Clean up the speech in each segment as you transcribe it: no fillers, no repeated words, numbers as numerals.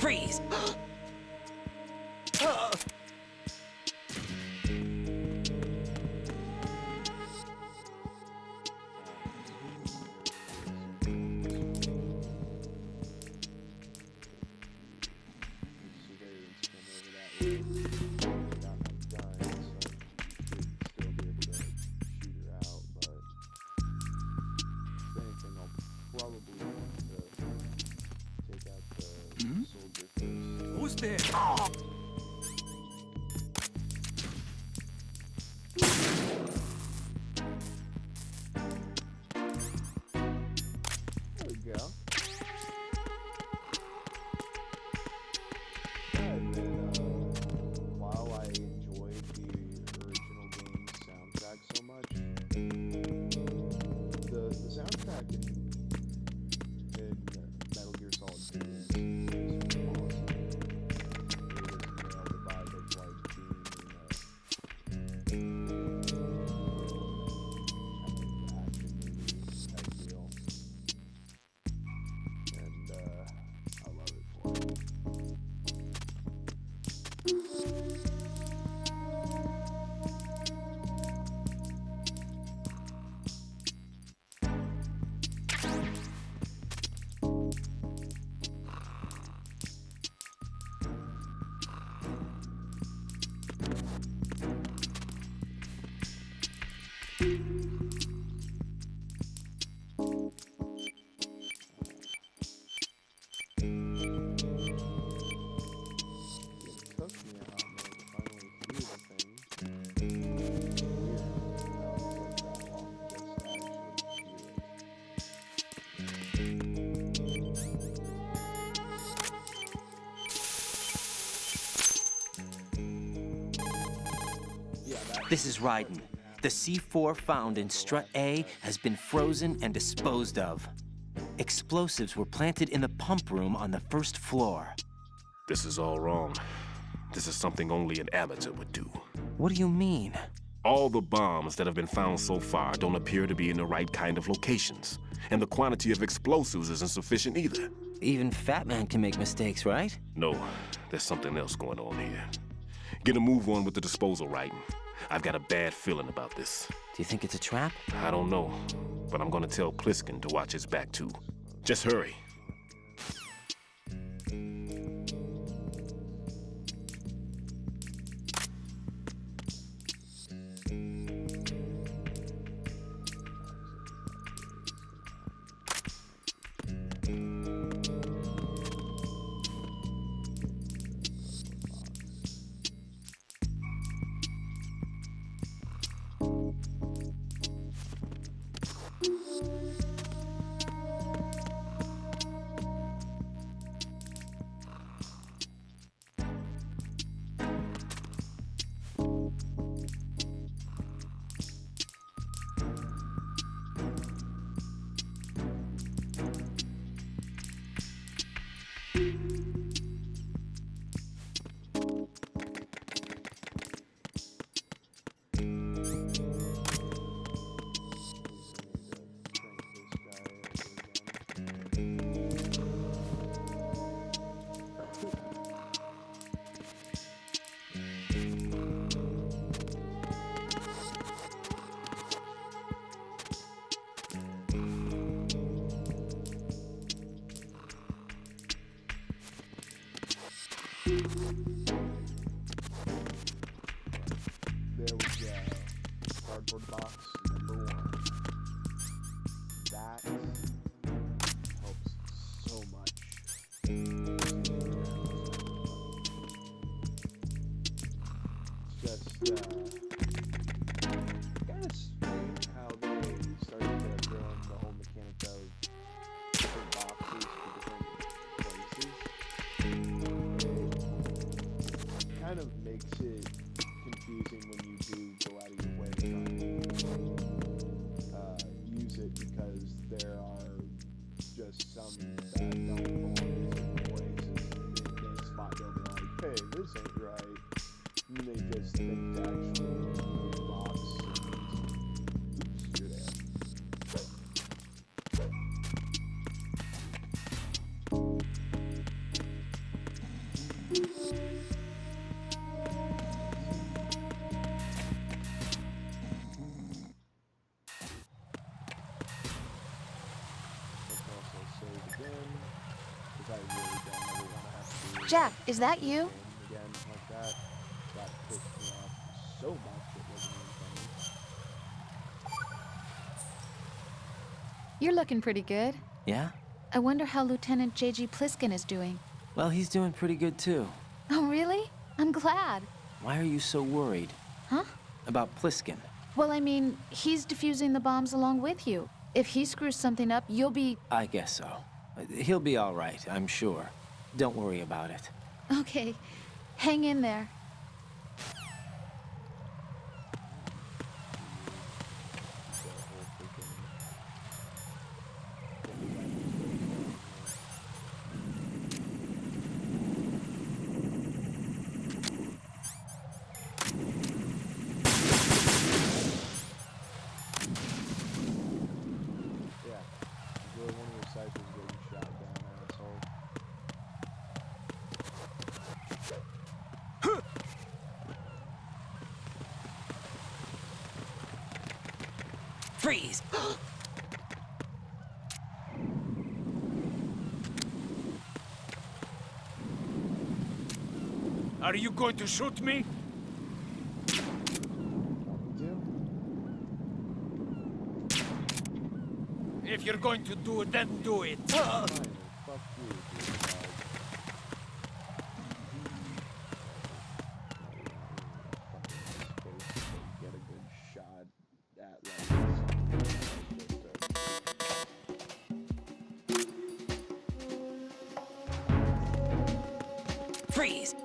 Freeze! Who's there? There we go. Yeah, and then, while I enjoyed the original game's soundtrack so much, the soundtrack in Metal Gear Solid 2 is awesome. It was nailed the vibe of like being in a kind of action movie type deal. And I love it for it. It took me a hot minute to finally do the thing. Weird how it took that long just to actually do it. Yeah, that This is Raiden. The C4 found in Strut A has been frozen and disposed of. Explosives were planted in the pump room on the first floor. This is all wrong. This is something only an amateur would do. What do you mean? All the bombs that have been found so far don't appear to be in the right kind of locations. And the quantity of explosives isn't sufficient either. Even Fat Man can make mistakes, right? No, there's something else going on here. Get a move on with the disposal, Raiden. I've got a bad feeling about this. Do you think it's a trap? I don't know, but I'm gonna tell Pliskin to watch his back too. Just hurry. There we go. Cardboard box number 1. That helps so much. It's just kind of strange how they started to throw in the whole mechanic of different boxes for different places. It kind of makes it confusing when you do go out of your way to try and use it, because there are just some that don't belong in certain places. And then a spot they'll be like, hey, this ain't right. And they just think to actually move the box. Oops, you're there. Jack, is that you? And again, like that pissed me off so much it wasn't even funny. You're looking pretty good. Yeah? I wonder how Lieutenant J.G. Pliskin is doing. Well, he's doing pretty good too. Oh, really? I'm glad. Why are you so worried? Huh? About Pliskin? Well, I mean, he's defusing the bombs along with you. If he screws something up, you'll be... I guess so. He'll be all right, I'm sure. Don't worry about it. Okay. Hang in there. Enjoy one of your ciphers getting shot down, asshole. Freeze! Are you going to shoot me? If you're going to do it, then do it. Fine, fuck you, dude. Get a good shot at Freeze!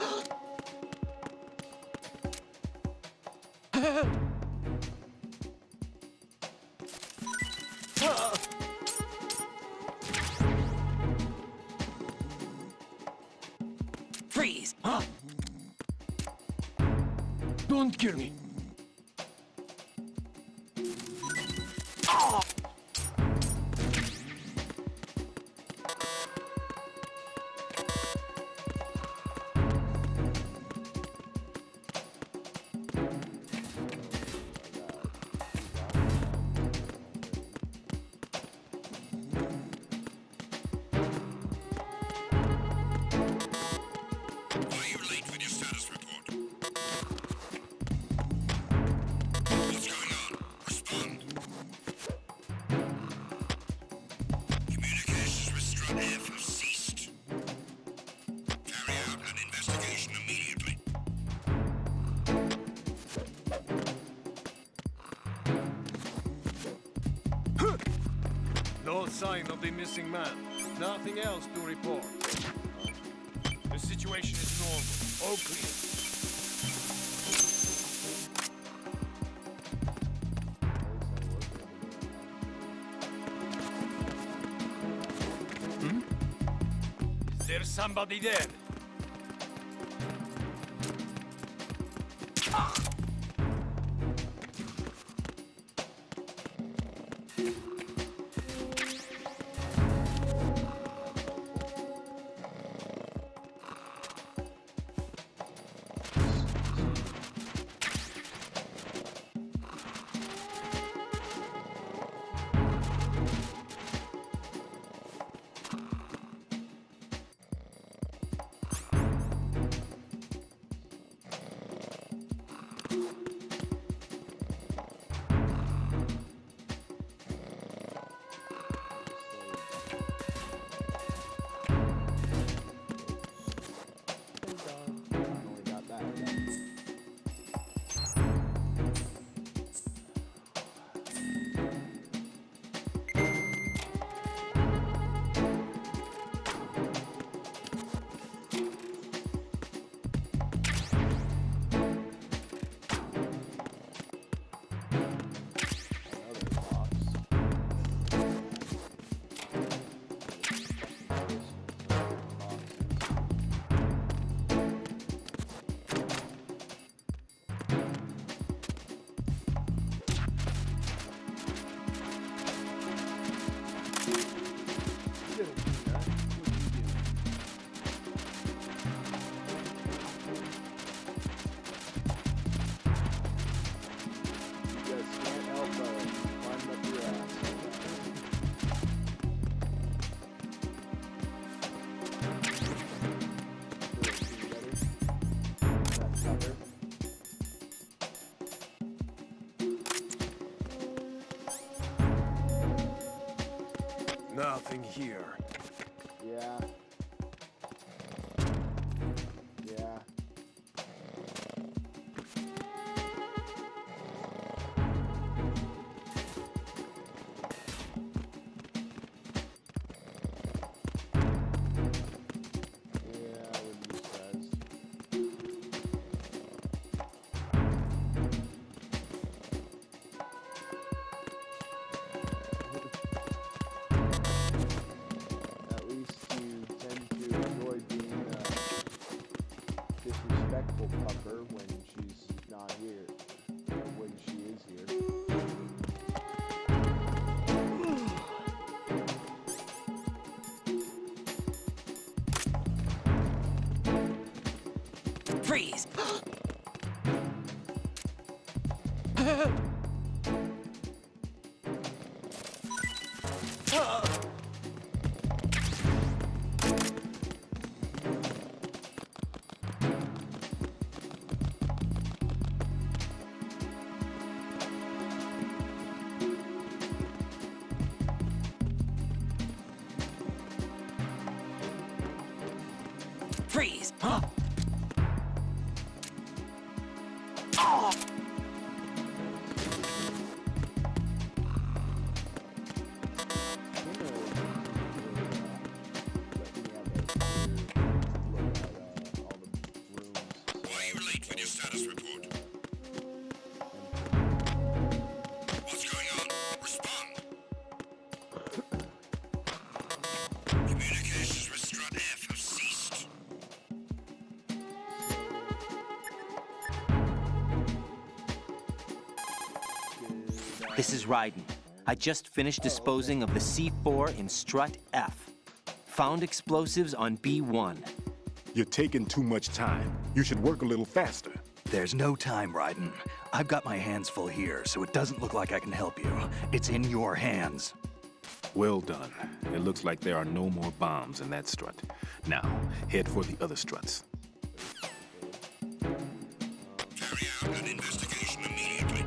Freeze! Don't kill me. No sign of the missing man. Nothing else to report. The situation is normal. All clear. Is there somebody there? nothing here. Yeah. Yeah. Yeah, what he says. At least you tend to enjoy being a disrespectful pupper when she's not here. Or when she is here. Freeze! Freeze! Huh? Oh! Why are you late with your status report? What's going on? Respond. Communications with Strut F have ceased. This is Ryden. I just finished disposing of the C4 in Strut F. Found explosives on B1. You're taking too much time. You should work a little faster. There's no time, Ryden. I've got my hands full here, so it doesn't look like I can help you. It's in your hands. Well done. It looks like there are no more bombs in that strut. Now, head for the other struts. Carry out an investigation immediately.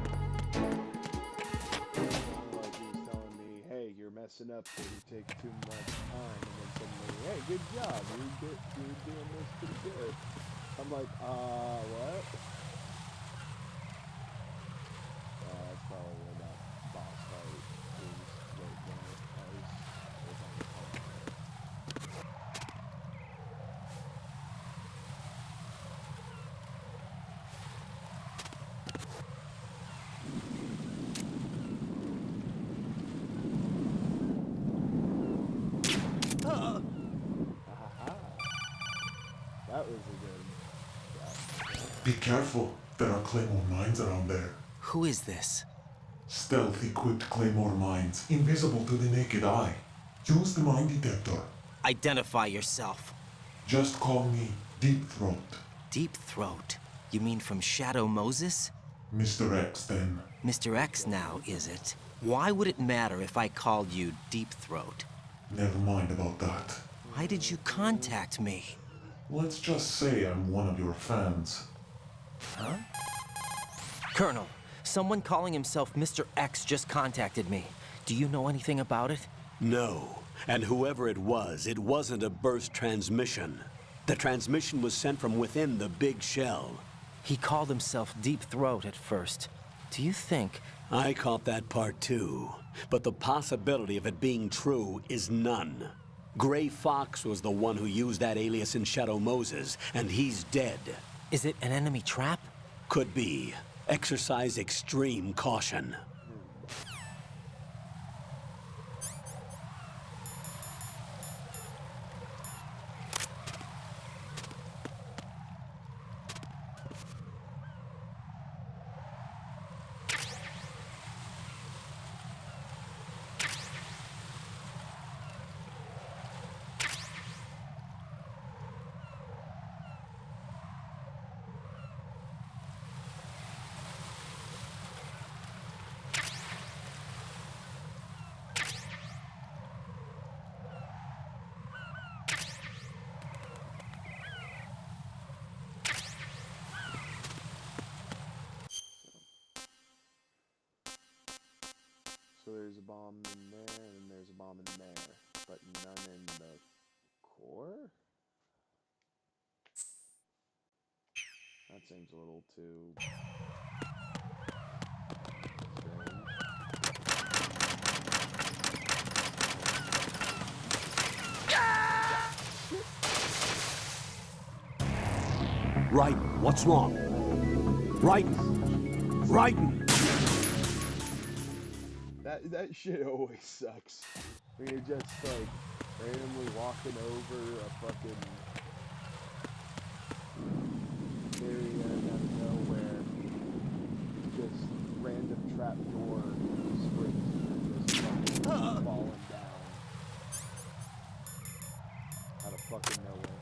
Like he was telling me, hey, you're messing up, so you take too much time, and then suddenly, hey, good job, you're doing this pretty good. I'm like, what? That's probably where that boss fight is right there. At least, if I recall correctly. That was a good shot. Be careful. There are claymore mines around there. Who is this? Stealth-equipped claymore mines, invisible to the naked eye. Use the mine detector. Identify yourself. Just call me Deep Throat. Deep Throat. You mean from Shadow Moses? Mr. X, then. Mr. X now, is it? Why would it matter if I called you Deep Throat? Never mind about that. Why did you contact me? Let's just say I'm one of your fans. Huh? Colonel, someone calling himself Mr. X just contacted me. Do you know anything about it? No. And whoever it wasn't a burst transmission. The transmission was sent from within the big shell. He called himself Deep Throat at first. Do you think... I caught that part too. But the possibility of it being true is none. Gray Fox was the one who used that alias in Shadow Moses, and he's dead. Is it an enemy trap? Could be. Exercise extreme caution. So there's a bomb in there, and there's a bomb in there. but none in the core? That seems a little too strange. Raiden, what's wrong? Raiden! Raiden! That shit always sucks. When you're just like randomly walking over a fucking area out of nowhere, just random trap door springs and just fucking falling down out of fucking nowhere.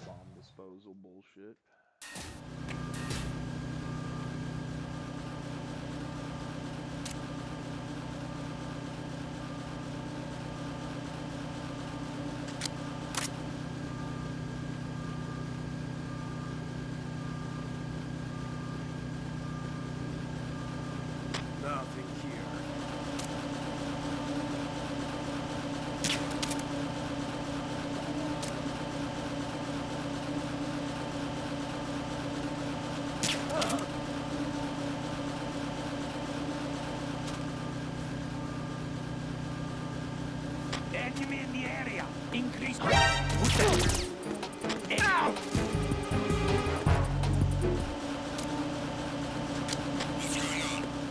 Bomb disposal bullshit. Nothing here. Enemy in the area. Increase. What's going on?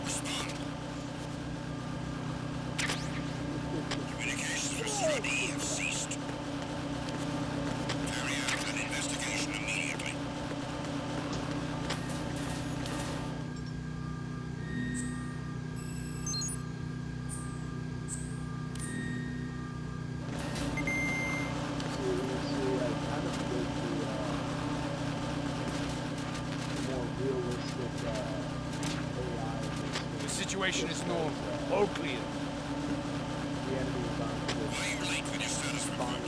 Respond. Communications with Strut E have ceased. Carry out an investigation immediately. The situation is normal. All clear. Why are you late with your status report?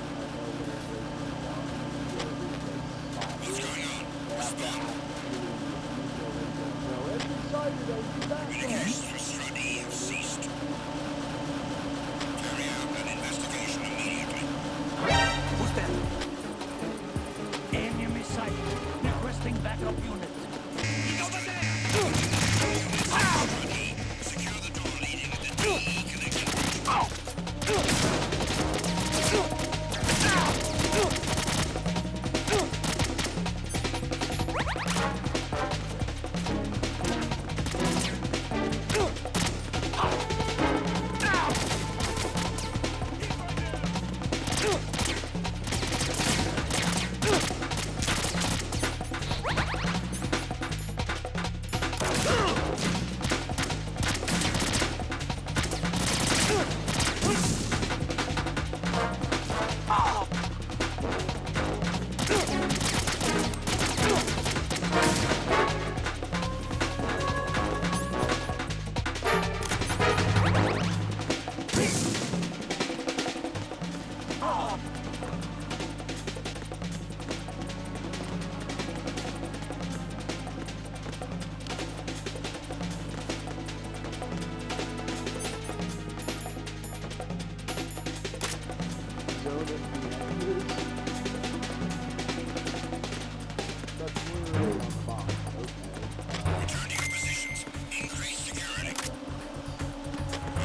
What's going on? Respond. Communications with Strut E have ceased. Carry out an investigation immediately. Who's that? Enemy sight. Requesting backup units. He's over there! Secure the door leading to the DE connection. Return to your positions. Increase security.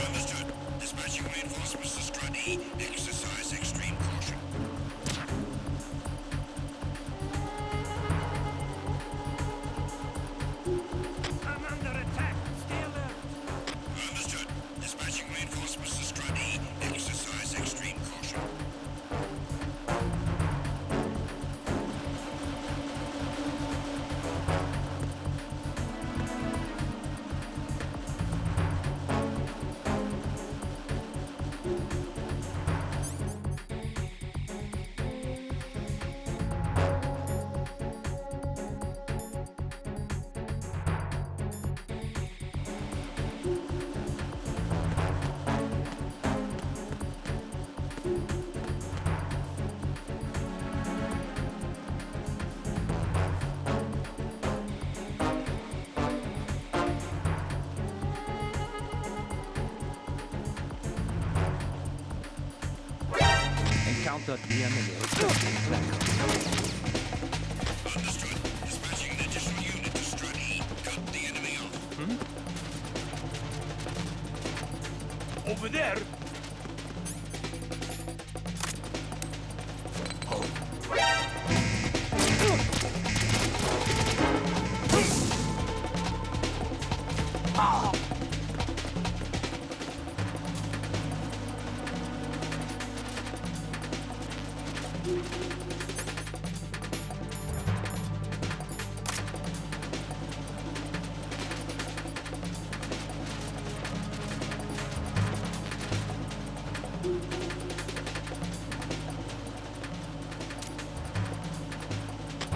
Understood. Dispatching reinforcements to Strut E. Exercise extreme caution. I'm under attack. Stay alert. Understood. Dispatching reinforcements to Strut E. Exercise counter the enemy. Understood. Dispatching an additional unit to Strut E. Cut the enemy off. Over there?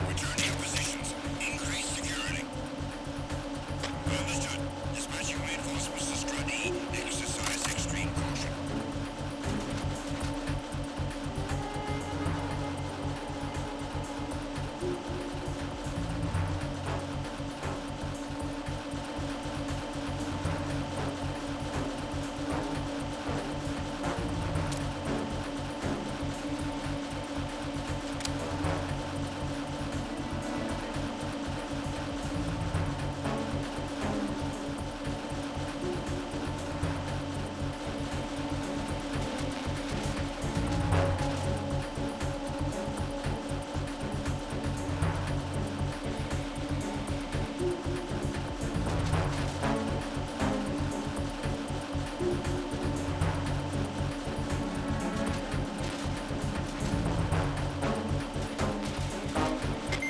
Return to your positions. Increase security. Understood. Dispatching reinforcements to Strut E. Exercise extreme caution.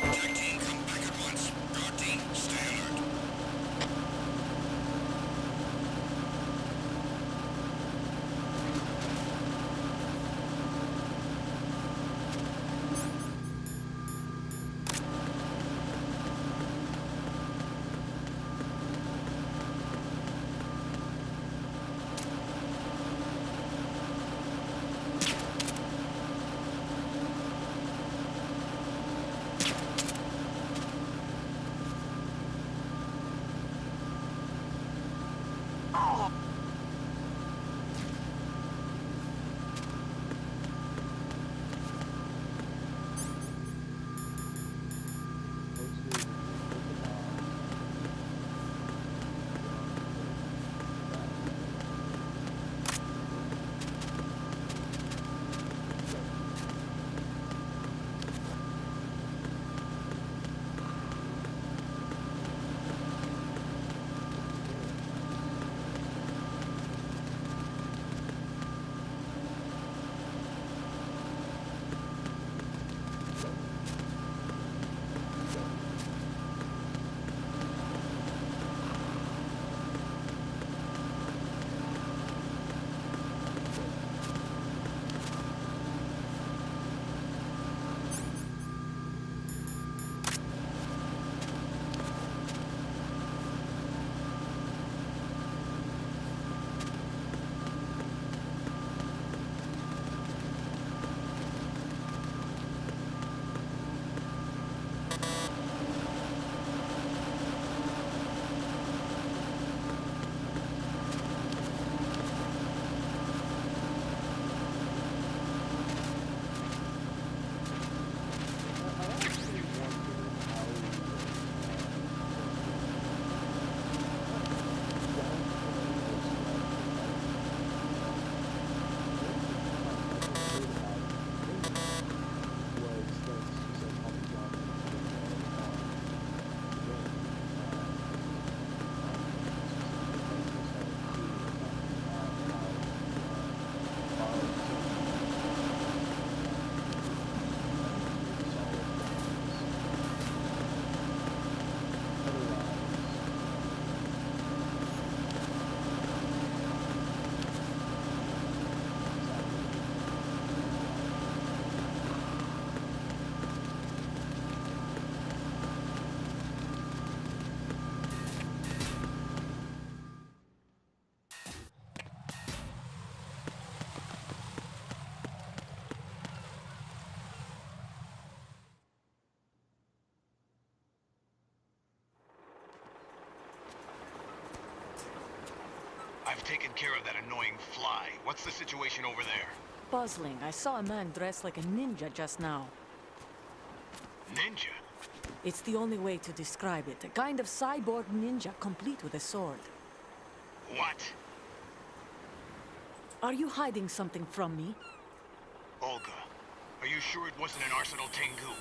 Attack team, come back at once. Guard team, stay alert. I've taken care of that annoying fly. What's the situation over there? puzzling. I saw a man dressed like a ninja just now. Ninja? It's the only way to describe it. A kind of cyborg ninja, complete with a sword. What? Are you hiding something from me? Olga, are you sure it wasn't an Arsenal Tengu?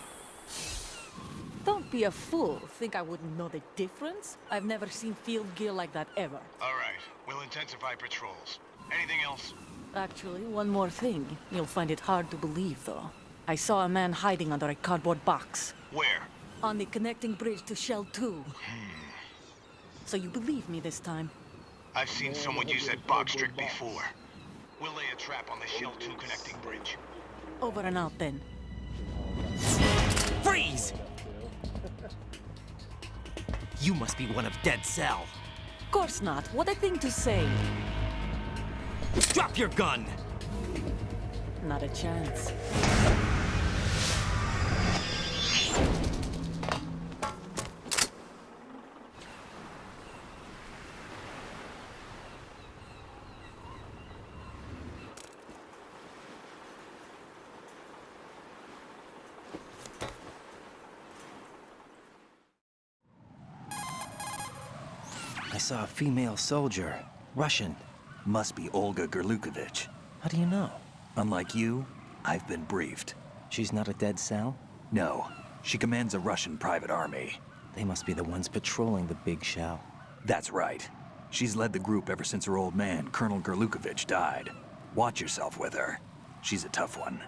Don't be a fool. Think I wouldn't know the difference? I've never seen field gear like that ever. All right, we'll intensify patrols. Anything else? Actually, one more thing. You'll find it hard to believe, though. I saw a man hiding under a cardboard box. Where? On the connecting bridge to Shell 2. So you believe me this time? I've seen someone use that box trick before. We'll lay a trap on the Shell 2 connecting bridge. Over and out, then. Freeze! You must be one of Dead Cell. Of course not. What a thing to say. Drop your gun! Not a chance. I saw a female soldier. Russian. Must be Olga Gerlukovich. How do you know? Unlike you, I've been briefed. She's not a Dead Cell? No, she commands a Russian private army. They must be the ones patrolling the big shell. That's right. She's led the group ever since her old man, Colonel Gerlukovich, died. Watch yourself with her. She's a tough one.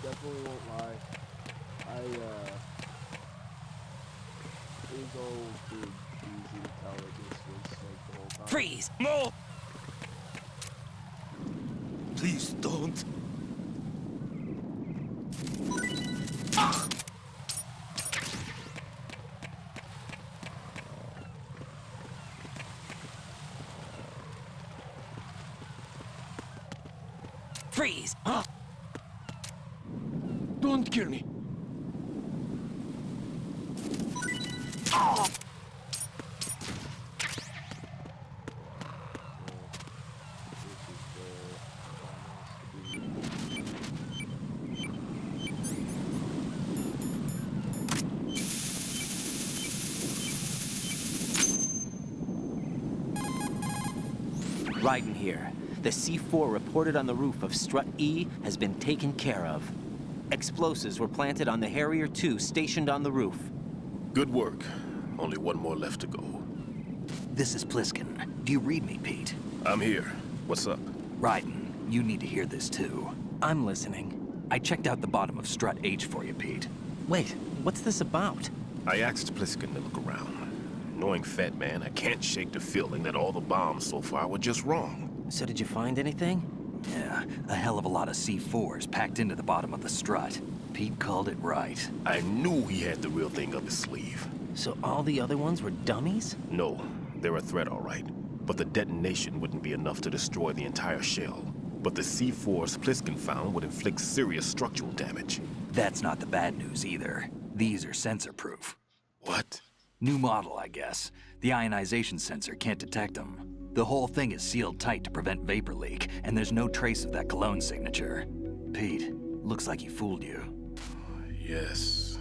Definitely won't lie. It was all pretty easy to tell that this was like the whole time. Freeze! More! Please don't. Freeze! Don't kill me. Raiden here. The C4 reported on the roof of Strut E has been taken care of. Explosives were planted on the Harrier 2 stationed on the roof. Good work. Only one more left to go. This is Pliskin. Do you read me, Pete? I'm here. What's up? Raiden, you need to hear this too. I'm listening. I checked out the bottom of Strut H for you, Pete. Wait, what's this about? I asked Pliskin to look around. Knowing Fat Man, I can't shake the feeling that all the bombs so far were just wrong. So did you find anything? Yeah, a hell of a lot of C4s packed into the bottom of the strut. Pete called it right. I knew he had the real thing up his sleeve. So all the other ones were dummies? No, they're a threat, all right. But the detonation wouldn't be enough to destroy the entire shell. But the C4s Pliskin found would inflict serious structural damage. That's not the bad news either. These are sensor-proof. What? New model, I guess. The ionization sensor can't detect them. The whole thing is sealed tight to prevent vapor leak, and there's no trace of that cologne signature. Pete, looks like he fooled you. Yes.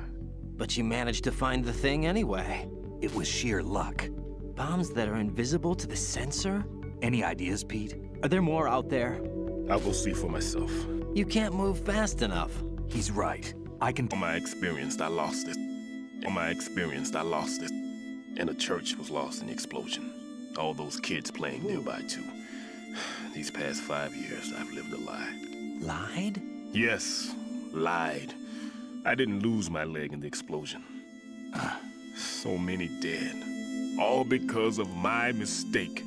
But you managed to find the thing anyway. It was sheer luck. Bombs that are invisible to the sensor? Any ideas, Pete? Are there more out there? I'll go see for myself. You can't move fast enough. He's right. I can... On my experience, I lost it. On my experience, I lost it. And the church was lost in the explosion. All those kids playing nearby, too. These past 5 years, I've lived a lie. Lied? Yes, lied. I didn't lose my leg in the explosion. So many dead. All because of my mistake.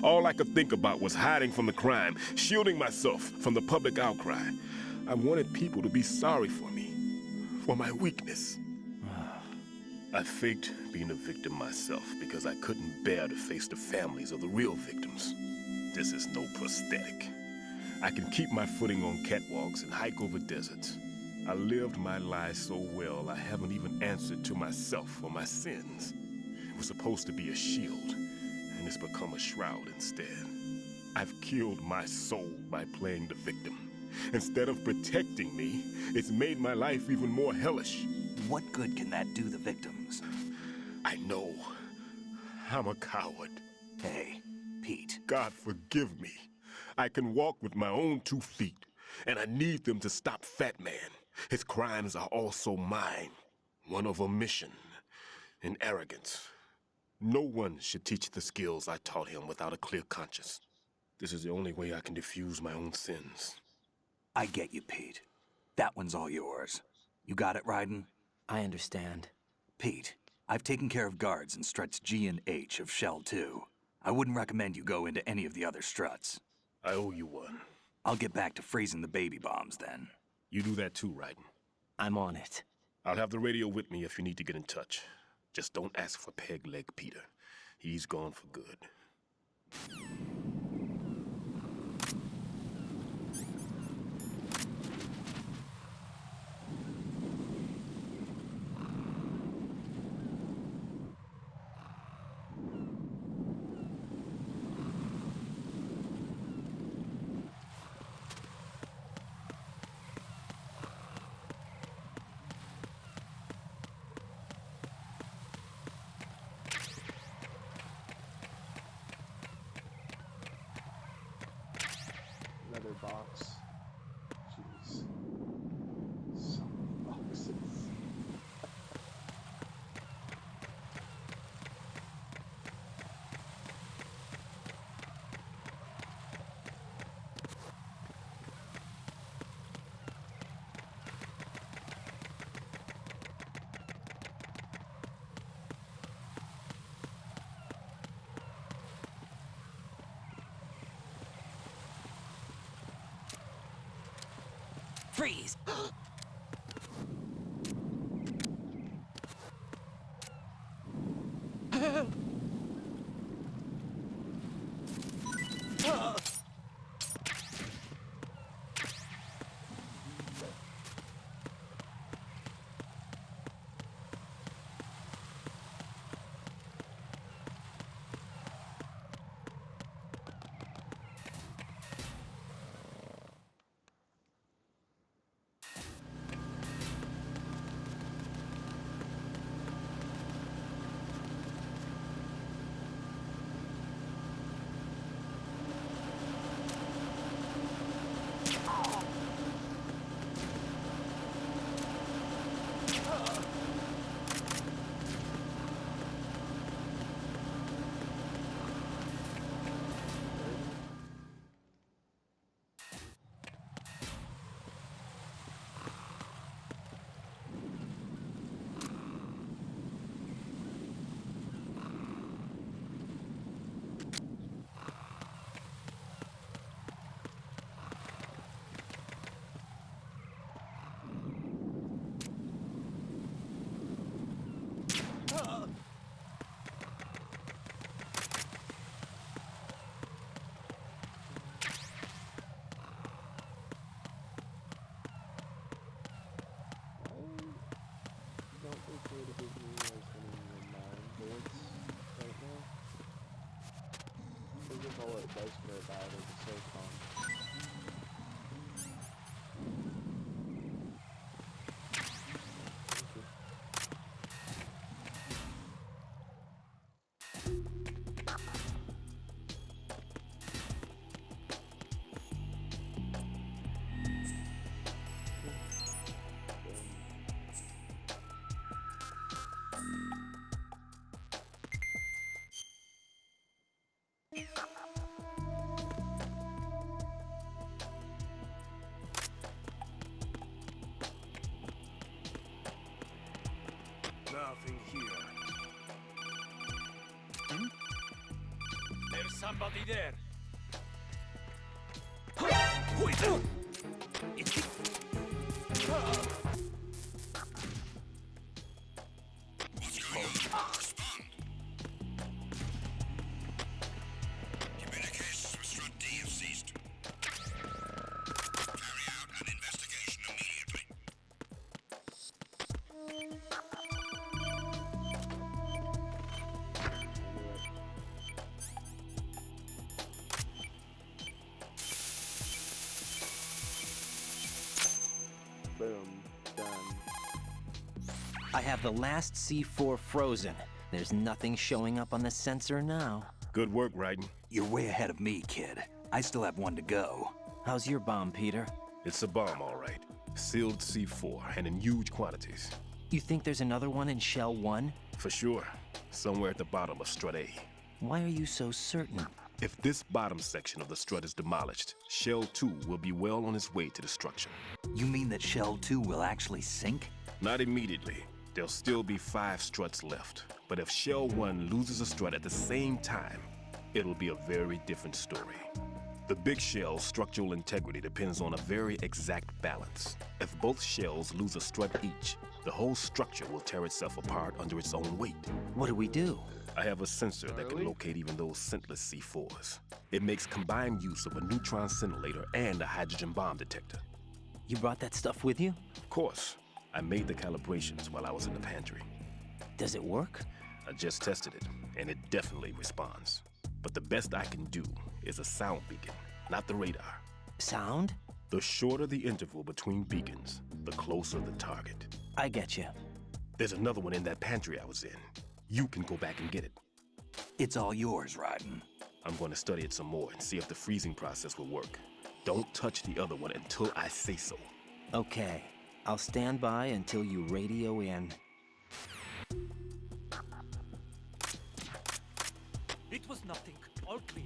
All I could think about was hiding from the crime, shielding myself from the public outcry. I wanted people to be sorry for me, for my weakness. I faked being a victim myself because I couldn't bear to face the families of the real victims. This is no prosthetic. I can keep my footing on catwalks and hike over deserts. I lived my life so well I haven't even answered to myself for my sins. It was supposed to be a shield, and it's become a shroud instead. I've killed my soul by playing the victim. Instead of protecting me, it's made my life even more hellish. What good can that do the victims? I know. I'm a coward. Hey, Pete. God forgive me. I can walk with my own 2 feet, and I need them to stop Fat Man. His crimes are also mine. One of omission and arrogance. No one should teach the skills I taught him without a clear conscience. This is the only way I can diffuse my own sins. I get you, Pete. That one's all yours. You got it, Raiden? I understand. Pete, I've taken care of guards in struts G and H of Shell 2. I wouldn't recommend you go into any of the other struts. I owe you one. I'll get back to freezing the baby bombs then. You do that too, Raiden. I'm on it. I'll have the radio with me if you need to get in touch. Just don't ask for Peg Leg Peter. He's gone for good. Another box. Jeez. So many boxes. Freeze! All it does care about is the SOCOM. Nothing here. There's somebody there. Who is it? What's going on? Respond. Communications with Strut D have ceased. Carry out an investigation immediately. I have the last C4 frozen. There's nothing showing up on the sensor now. Good work, Raiden. You're way ahead of me, kid. I still have one to go. How's your bomb, Peter? It's a bomb, all right. Sealed C4, and in huge quantities. You think there's another one in Shell 1? For sure. Somewhere at the bottom of Strut A. Why are you so certain? If this bottom section of the strut is demolished, Shell 2 will be well on its way to destruction. You mean that Shell 2 will actually sink? Not immediately. There'll still be 5 struts left. But if Shell 1 loses a strut at the same time, it'll be a very different story. The big shell's structural integrity depends on a very exact balance. If both shells lose a strut each, the whole structure will tear itself apart under its own weight. What do we do? I have a sensor that can locate even those scentless C4s. It makes combined use of a neutron scintillator and a hydrogen bomb detector. You brought that stuff with you? Of course. I made the calibrations while I was in the pantry. Does it work? I just tested it, and it definitely responds. But the best I can do is a sound beacon, not the radar. Sound? The shorter the interval between beacons, the closer the target. I get you. There's another one in that pantry I was in. You can go back and get it. It's all yours, Raiden. I'm going to study it some more and see if the freezing process will work. Don't touch the other one until I say so. Okay. I'll stand by until you radio in. It was nothing. All clear.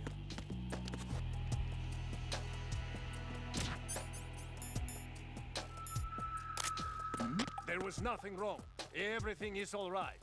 There was nothing wrong. Everything is all right.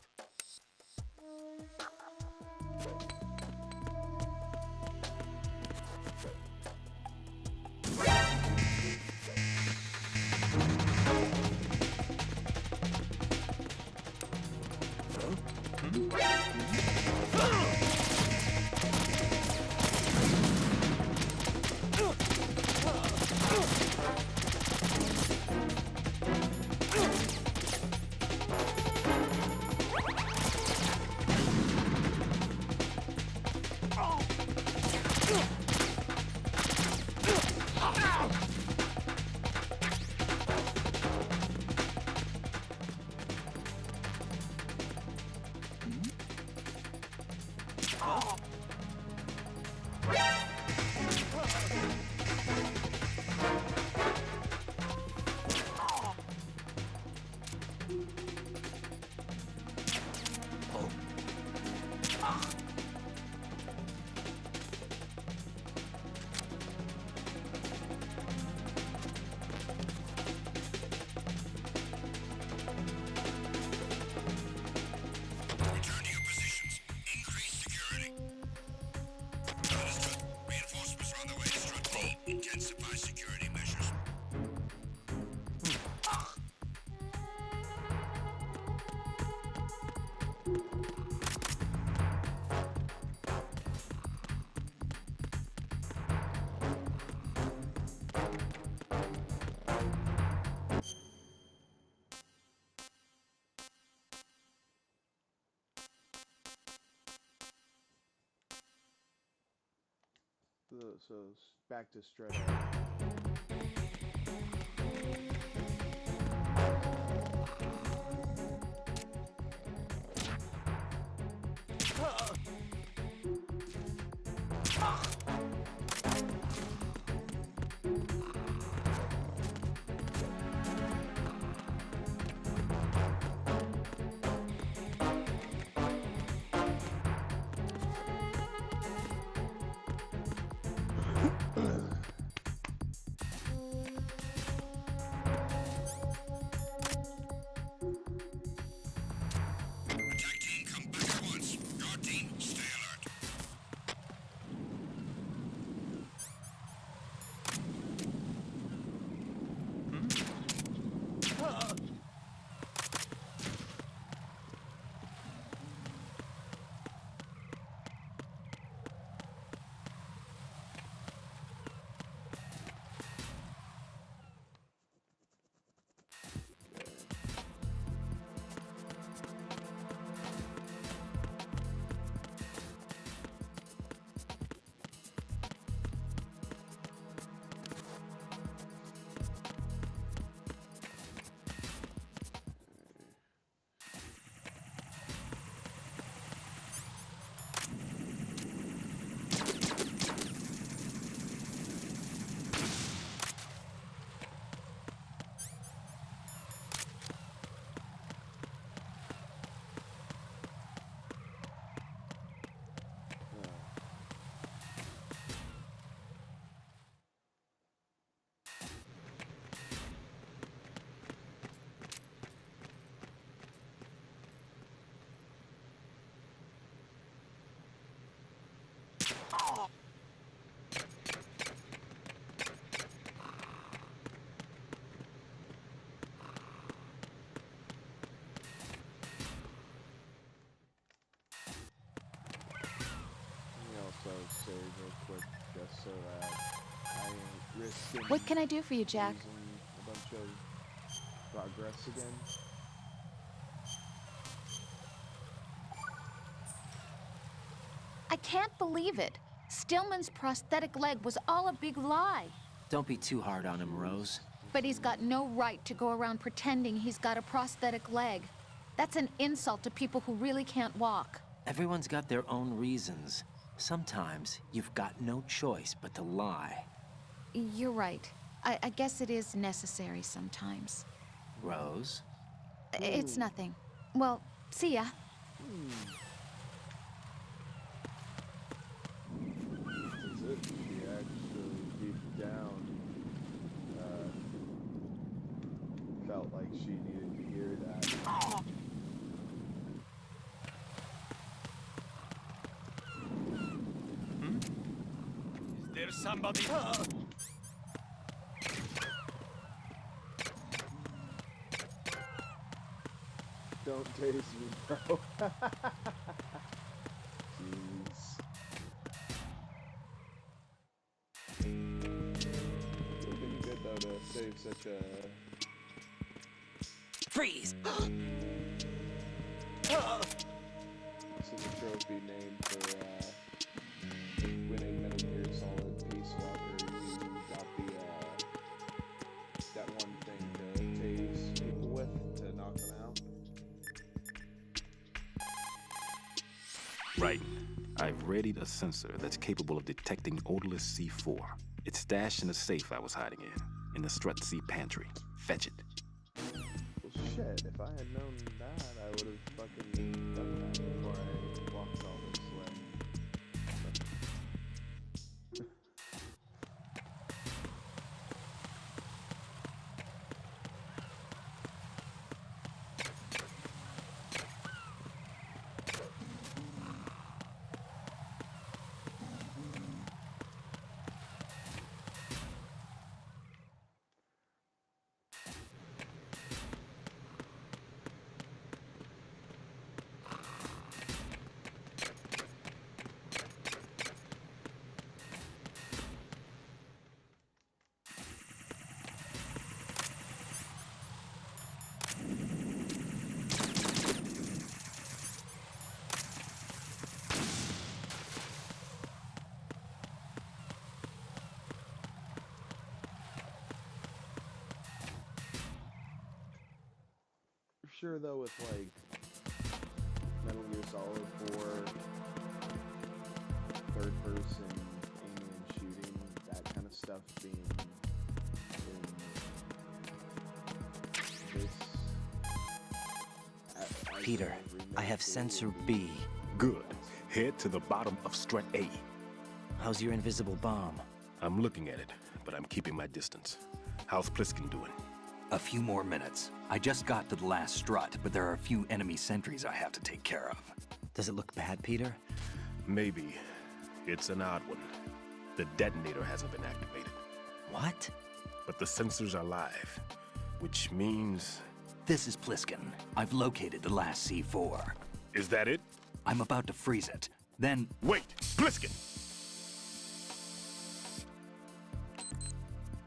Return to your positions. Increase security. Understood. Reinforcements are on their way to Strut D. Intensify security measures. So back to Strut. save real quick, just so that I ain't risking What can I do for you, Jack? losing a bunch of progress again. I can't believe it. Stillman's prosthetic leg was all a big lie. Don't be too hard on him, Rose. But he's got no right to go around pretending he's got a prosthetic leg. That's an insult to people who really can't walk. Everyone's got their own reasons. Sometimes you've got no choice but to lie. You're right. I guess it is necessary sometimes. Rose? It's nothing. Well, see ya. This is it. She actually deep down felt like she needed to hear that. Is there somebody? Don't tase me, bro. Jeez. It would be good though to save such a Freeze! trophy named for winning Metal Gear Solid Peace Walker. You got the that one thing to tase people with to knock them out. Right. I've readied a sensor that's capable of detecting odorless C4. It's stashed in a safe I was hiding in the Strut C pantry. Fetch it. Well, shit, if I had known that, I would have fucking done that before I walked all this way. Sure though, with like Metal Gear Solid 4, third person aiming and shooting, that kind of stuff being in this. Peter, I have sensor B. Good. Head to the bottom of Strut A. How's your invisible bomb? I'm looking at it, but I'm keeping my distance. How's Pliskin doing? A few more minutes. I just got to the last strut, but there are a few enemy sentries I have to take care of. Does it look bad, Peter? Maybe. It's an odd one. The detonator hasn't been activated. What? But the sensors are live, which means... This is Pliskin. I've located the last C4. Is that it? I'm about to freeze it. Then... Wait! Pliskin!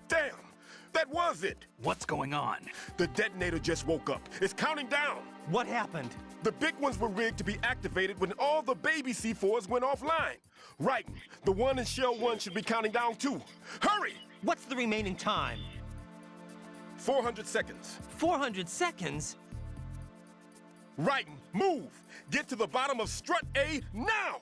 Damn! That was it! What's going on? The detonator just woke up. It's counting down! What happened? The big ones were rigged to be activated when all the baby C4s went offline. Right. The one in Shell 1 should be counting down too. Hurry! What's the remaining time? 400 seconds. 400 seconds? Right. Move! Get to the bottom of Strut A now!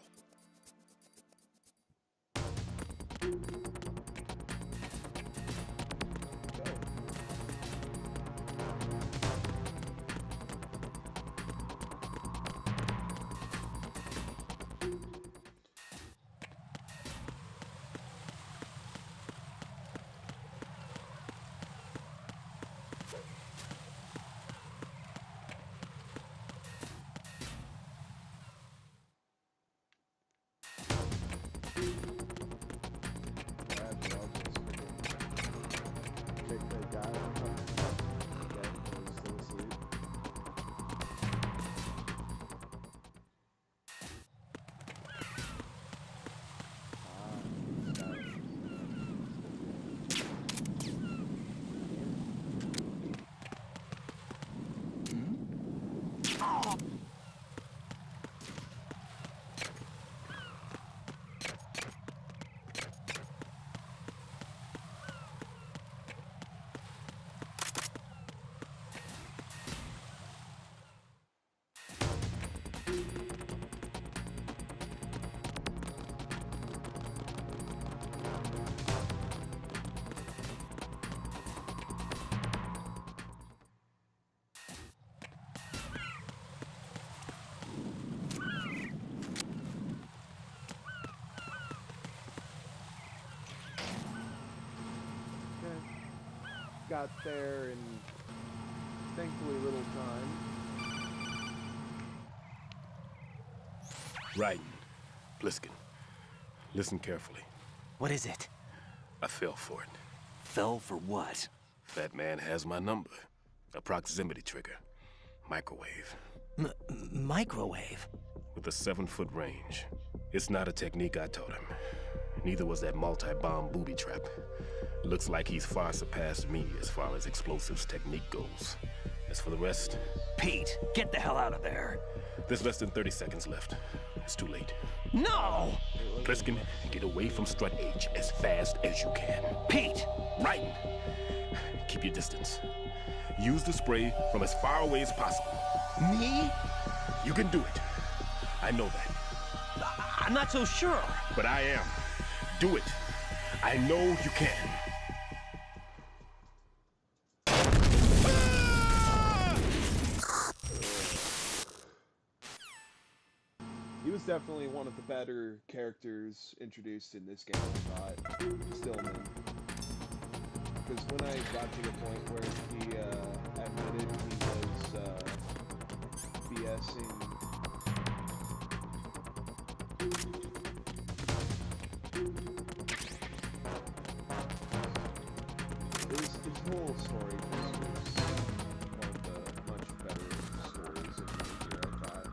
got there in thankfully little time. Raiden, Bliskin, listen carefully. What is it? I fell for it. Fell for what? That man has my number. A proximity trigger. Microwave. Microwave? With a 7-foot range. It's not a technique I taught him. Neither was that multi-bomb booby trap. Looks like he's far surpassed me as far as explosives technique goes. As for the rest... Pete, get the hell out of there. There's less than 30 seconds left. It's too late. No! Bliskin, get away from Strut H as fast as you can. Pete! Raiden, keep your distance. Use the spray from as far away as possible. Me? You can do it. I know that. I'm not so sure. But I am. Do it. I know you can. He was definitely one of the better characters introduced in this game, I thought. Stillman. Because when I got to the point where he admitted he was BSing... His whole story was one of the much better stories of the year, I thought.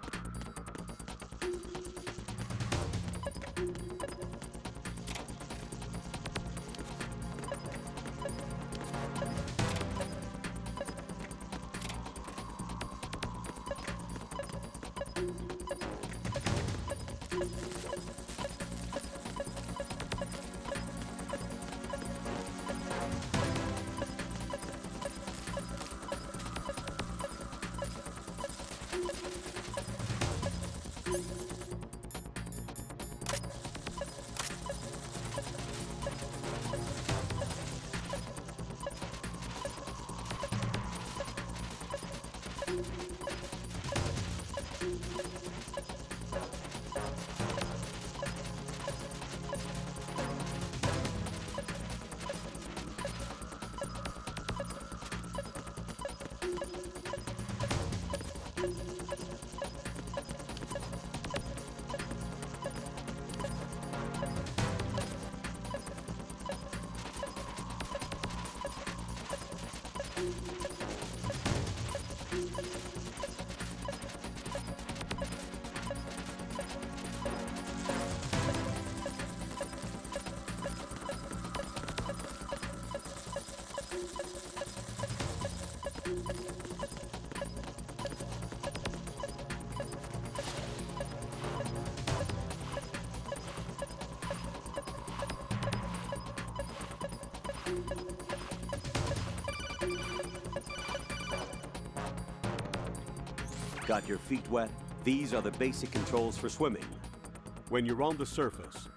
Got your feet wet? These are the basic controls for swimming. When you're on the surface,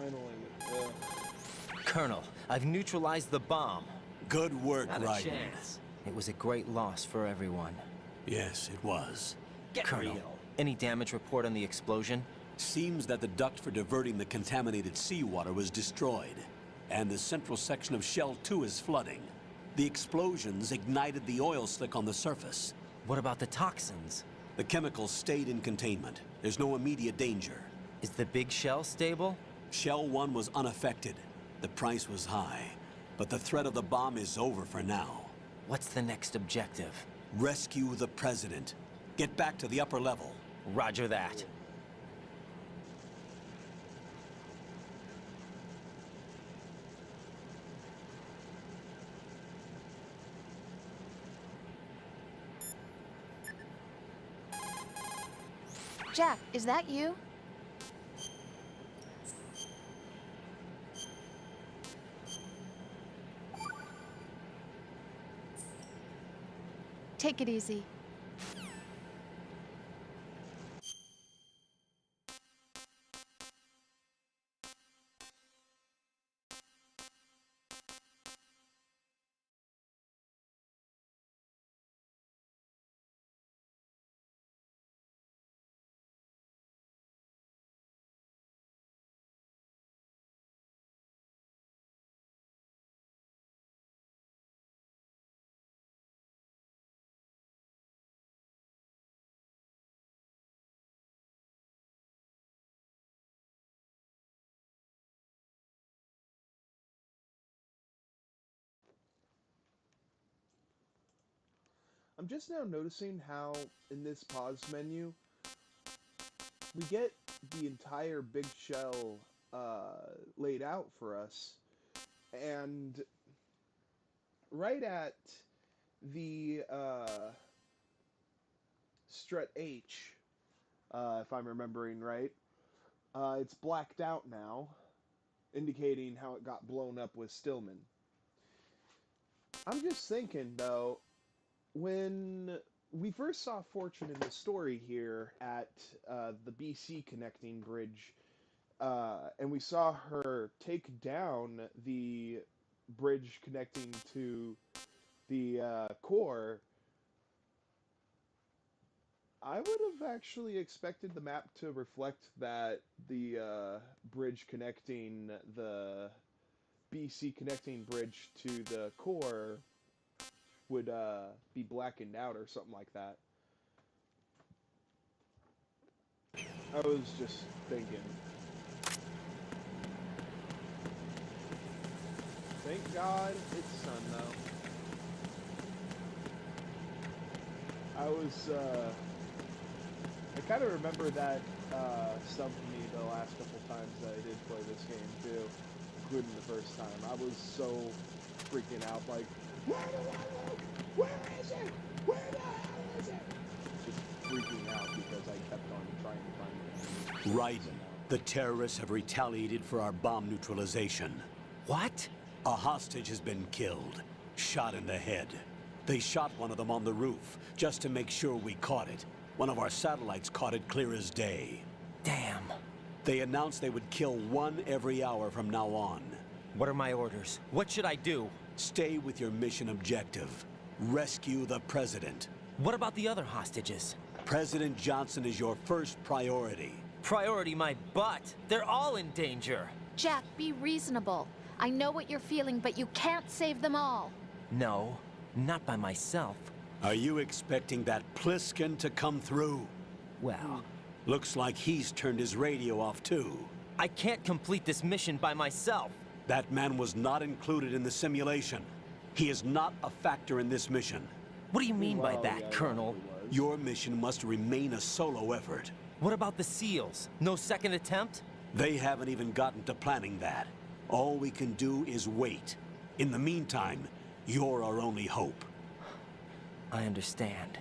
Finally. Colonel, I've neutralized the bomb. Good work, Not a Raiden. chance. It was a great loss for everyone. Yes, it was. Colonel, any damage report on the explosion? Seems that the duct for diverting the contaminated seawater was destroyed, and the central section of Shell 2 is flooding. The explosions ignited the oil slick on the surface. What about the toxins? The chemicals stayed in containment. There's no immediate danger. Is the big shell stable? Shell 1 was unaffected. The price was high, but the threat of the bomb is over for now. What's the next objective? Rescue the President. Get back to the upper level. Roger that. Jack, is that you? Take it easy. I'm just now noticing how in this pause menu we get the entire big shell laid out for us, and right at the strut H, if I'm remembering right, it's blacked out now, indicating how it got blown up with Stillman. I'm just thinking though, when we first saw Fortune in the story here at the BC connecting bridge, and we saw her take down the bridge connecting to the core, I would have actually expected the map to reflect that the bridge connecting the BC connecting bridge to the core would be blackened out or something like that. I was just thinking. Thank God it's sun though. I kind of remember that stumped me the last couple times that I did play this game too, including the first time. I was so freaking out, like, where do I look? Where is it? Where the hell is it? Just freaking out because I kept on trying to find it. Raiden, the terrorists have retaliated for our bomb neutralization. What? A hostage has been killed, shot in the head. They shot one of them on the roof, just to make sure we caught it. One of our satellites caught it clear as day. Damn. They announced they would kill one every hour from now on. What are my orders? What should I do? Stay with your mission objective. Rescue the President. What about the other hostages? President Johnson is your first priority. Priority my butt. They're all in danger. Jack, be reasonable. I know what you're feeling, but you can't save them all. No, not by myself. Are you expecting that Pliskin to come through? Well, Looks like he's turned his radio off too. I can't complete this mission by myself. That man was not included in the simulation. He is not a factor in this mission. What do you mean by Well, that, yeah, Colonel? it was. Your mission must remain a solo effort. What about the SEALs? No second attempt? They haven't even gotten to planning that. All we can do is wait. In the meantime, you're our only hope. I understand.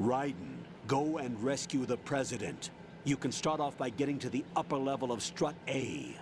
Raiden, go and rescue the President. You can start off by getting to the upper level of Strut A.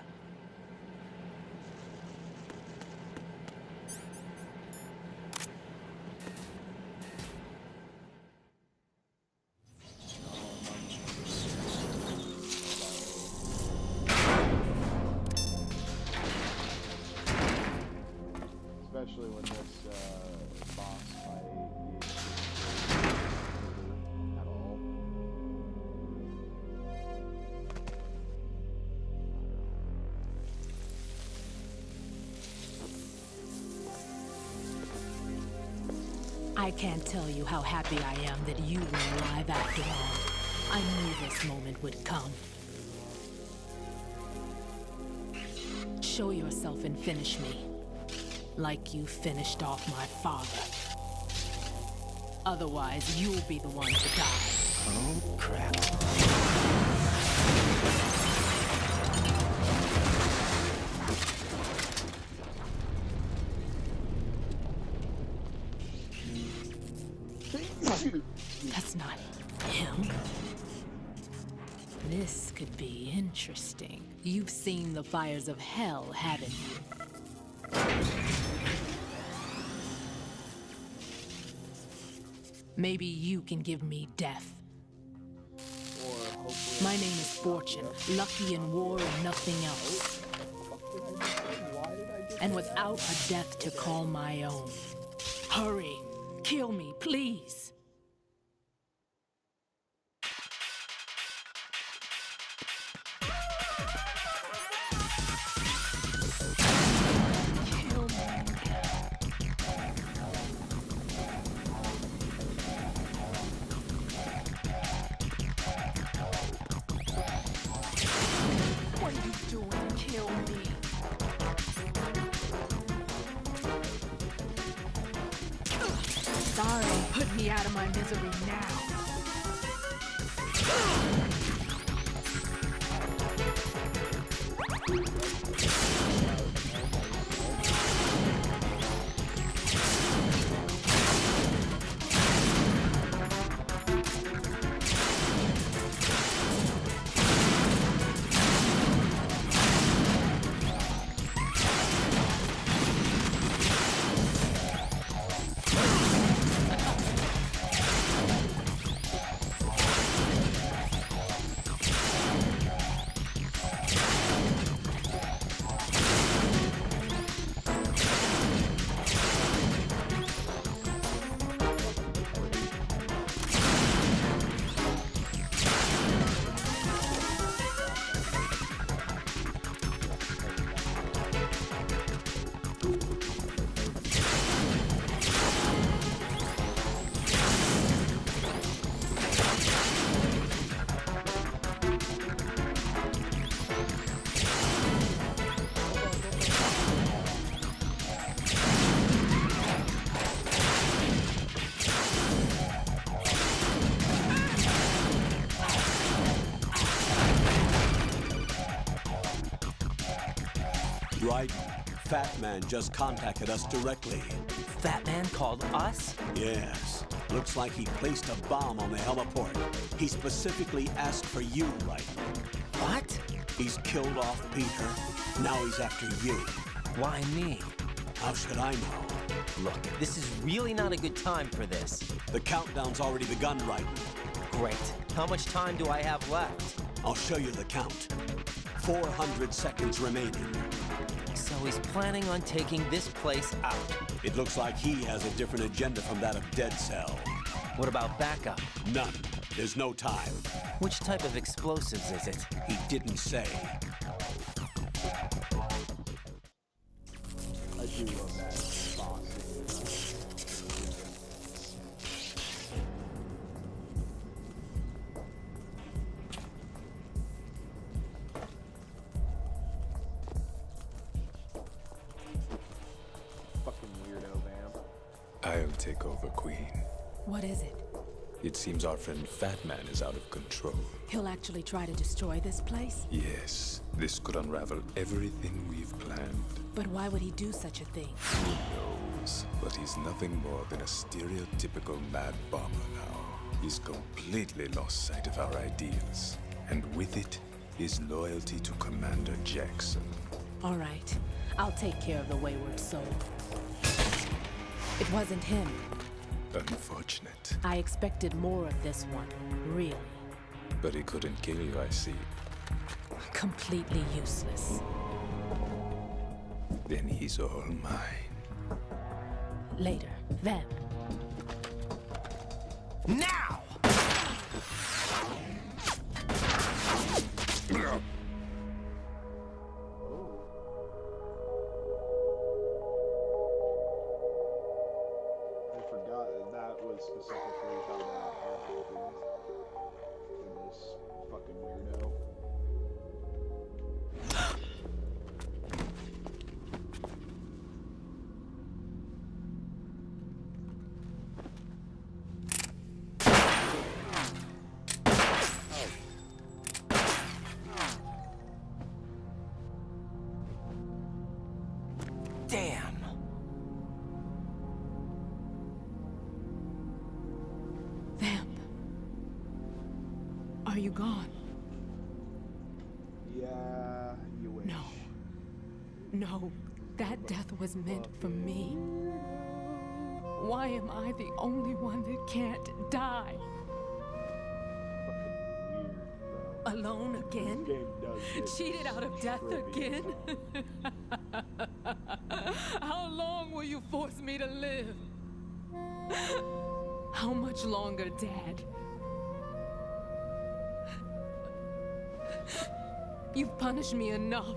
I can't tell you how happy I am that you were alive after all. I knew this moment would come. Show yourself and finish me. Like you finished off my father. Otherwise, you'll be the one to die. Oh, crap. That's not him. This could be interesting. You've seen the fires of hell, haven't you? Maybe you can give me death. My name is Fortune, lucky in war and nothing else. And without a death to call my own. Hurry, kill me, please. Sorry, put me out of my misery now. Right. Fat Man just contacted us directly. Fat Man called us? Yes. Looks like he placed a bomb on the heliport. He specifically asked for you, right? What? He's killed off Peter. Now he's after you. Why me? How should I know? Look, this is really not a good time for this. The countdown's already begun, right? Great. How much time do I have left? I'll show you the count. 400 seconds remaining. So he's planning on taking this place out. It looks like he has a different agenda from that of Dead Cell. What about backup? None. There's no time. Which type of explosives is it? He didn't say. I do love that boss. Fucking weirdo vamp. I'll take over, Queen. What is it? It seems our friend Fat Man is out of control. He'll actually try to destroy this place? Yes, this could unravel everything we've planned. But why would he do such a thing? Who knows? But he's nothing more than a stereotypical mad bomber now. He's completely lost sight of our ideals. And with it, his loyalty to Commander Jackson. All right. I'll take care of the wayward soul. It wasn't him. Unfortunate. I expected more of this one, really. But he couldn't kill you, I see. Completely useless. Then he's all mine. Later, then. Now! I forgot fucking weirdo. Damn! Vamp. Are you gone? Yeah, you wish. No. No, that death was meant for me. Why am I the only one that can't die? Fucking weird, bro. Alone again? This game does this Cheated out of death trivia again? How long will you force me to live? How much longer, Dad? You've punished me enough.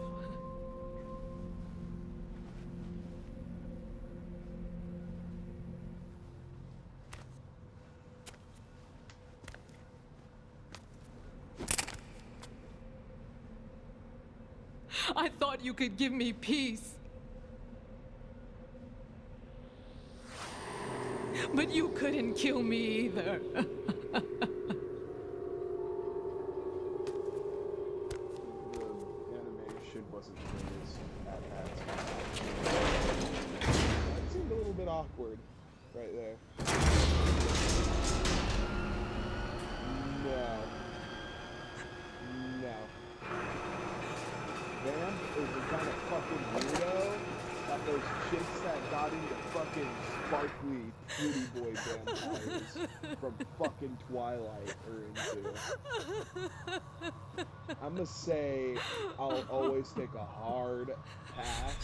I thought you could give me peace. But you couldn't kill me either. The animation wasn't the greatest at that time. That seemed a little bit awkward right there. No. No. Vamp is the kind of fucking weirdo that those chicks that got into fucking sparkly pretty boy vampires from fucking Twilight are into. I'ma say I'll always take a hard pass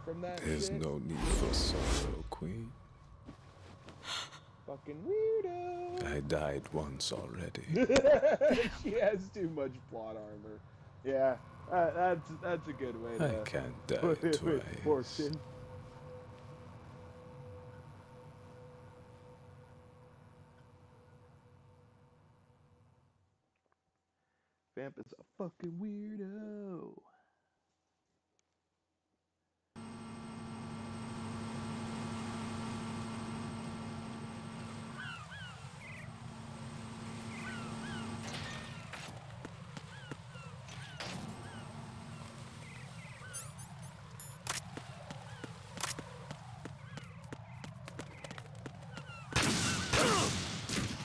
from that There's shit. no need for sorrow, Queen. Fucking weirdo. I died once already. She has too much plot armor. Yeah, that's a good way to I can't die put it with twice. fortune. Vamp is a fucking weirdo.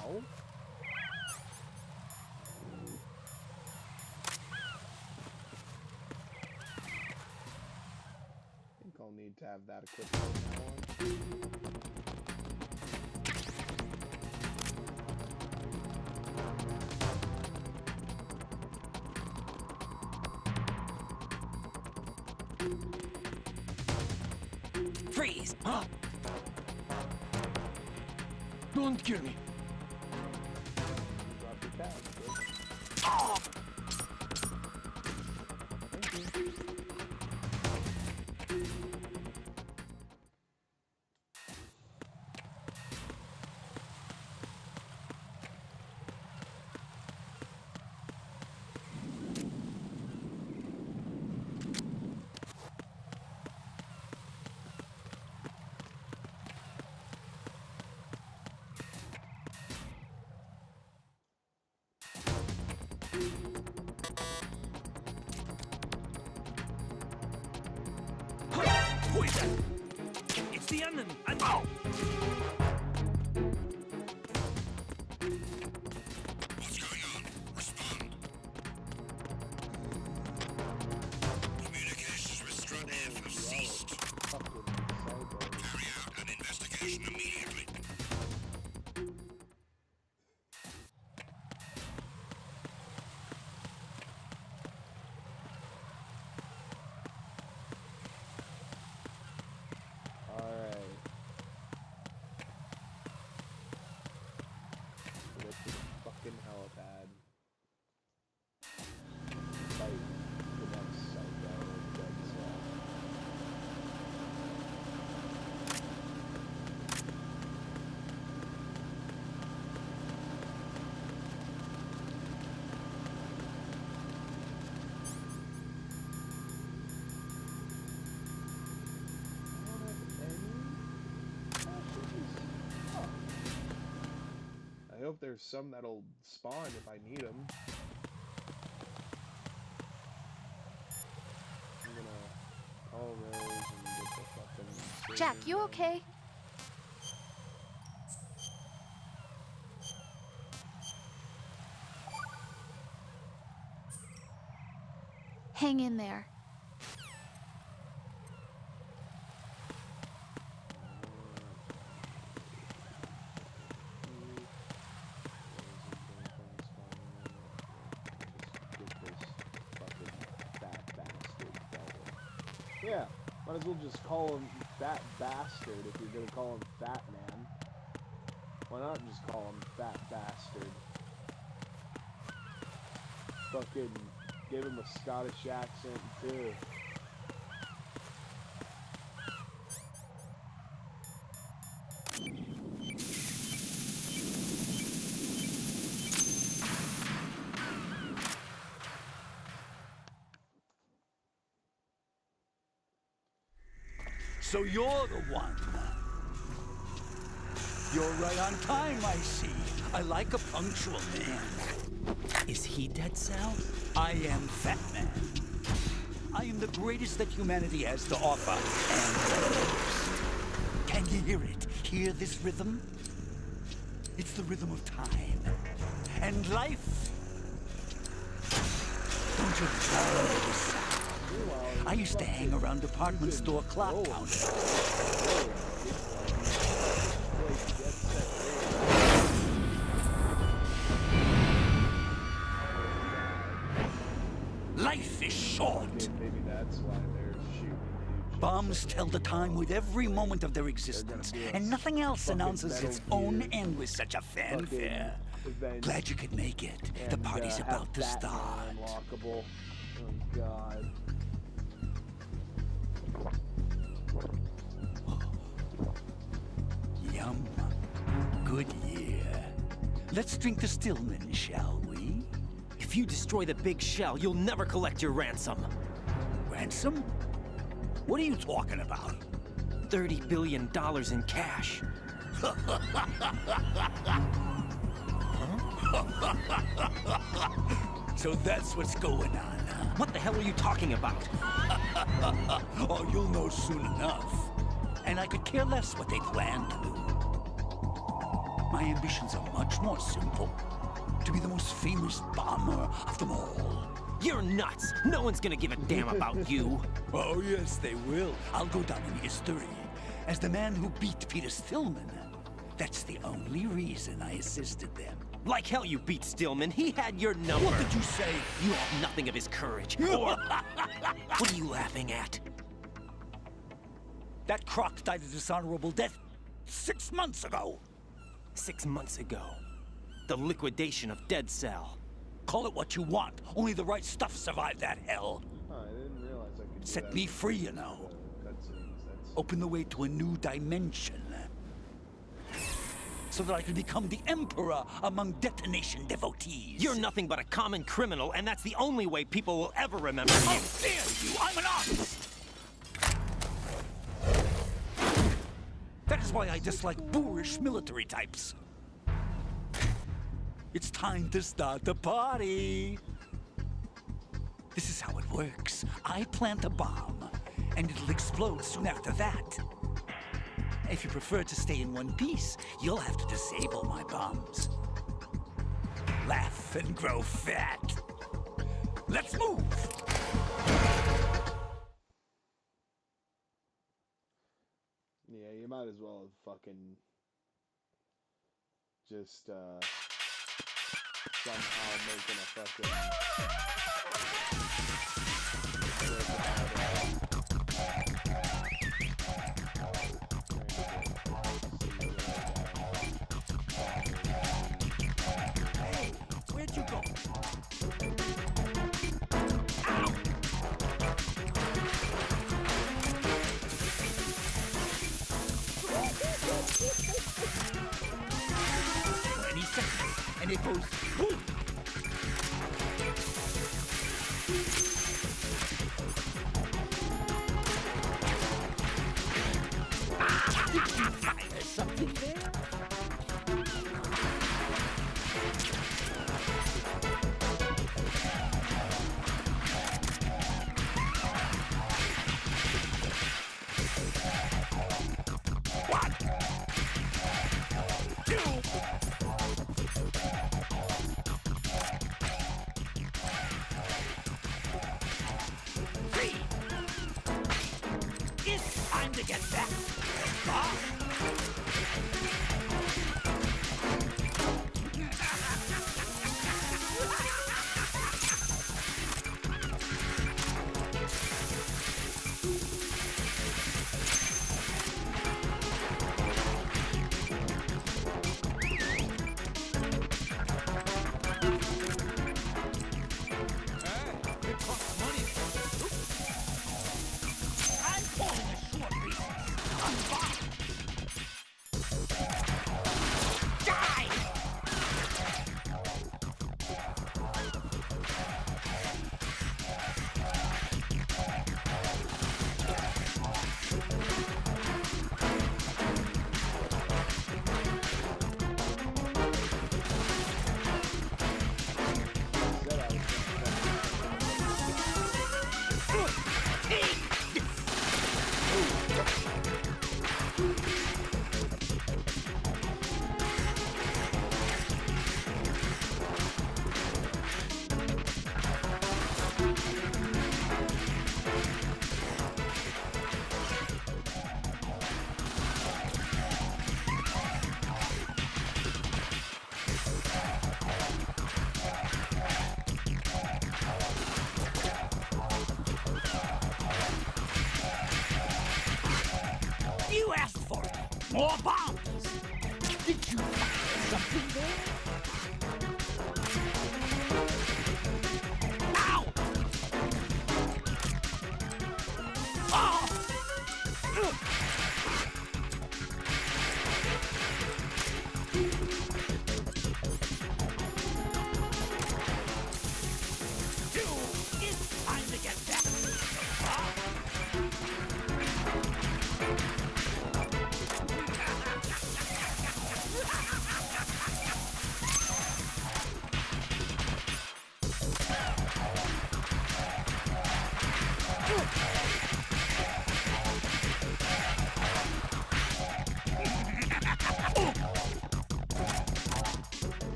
Ow. I think I'll need to have that equipped from now on. Freeze! Huh? Don't kill me. Drop your tab. Good. Oh! Thank you. Who is that? It's the enemy! And oh! What's going on? Respond. Communications with Strut F have ceased. Fucking cyber. Carry out an investigation immediately. Alright. there's some that'll spawn if I need them. I'm gonna call those and get the fucking... Jack, you okay? Hang in there. Yeah, might as well just call him Fat Bastard if you're gonna call him Fat Man. Why not just call him Fat Bastard? Fucking give him a Scottish accent too. So you're the one. You're right on time, I see. I like a punctual man. Is he Dead Cell? I am Fat Man. I am the greatest that humanity has to offer, and the most. Can you hear it? Hear this rhythm? It's the rhythm of time. And life. Don't you love this sound? I used to hang around department store clock counters. Life is short. Maybe that's why they're shooting. Bombs tell the time with every moment of their existence, and nothing else announces its own end with such a fanfare. Glad you could make it. The party's about to start. Unlockable. Oh God. Yum. Good year. Let's drink to Stillman, shall we? If you destroy the big shell, you'll never collect your ransom. Ransom? What are you talking about? $30 billion in cash. So that's what's going on, huh? What the hell are you talking about? Oh, you'll know soon enough. And I could care less what they plan to do. My ambitions are much more simple. To be the most famous bomber of them all. You're nuts! No one's gonna give a damn about you. Oh, yes, they will. I'll go down in history as the man who beat Peter Stillman. That's the only reason I assisted them. Like hell you beat Stillman. He had your number. What did you say? You have nothing of his courage. Or... What are you laughing at? That croc died a dishonorable death 6 months ago. 6 months ago. The liquidation of Dead Cell. Call it what you want. Only the right stuff survived that hell. Oh, I didn't realize I could do Set that me with free, you know. cutscenes. That's... Open the way to a new dimension. So that I can become the emperor among detonation devotees. You're nothing but a common criminal, and that's the only way people will ever remember you. How dare you! I'm an artist! That is why I dislike boorish military types. It's time to start the party. This is how it works. I plant a bomb, and it'll explode soon after that. If you prefer to stay in one piece, you'll have to disable my bombs. Laugh and grow fat. Let's move! Yeah, you might as well have fucking just somehow making a fucking Hey, where'd you go? Ow! 20 seconds, and it goes boom! Did you fire something there? More bombs! Did you find something there? Ow! Oh! It's time to get back.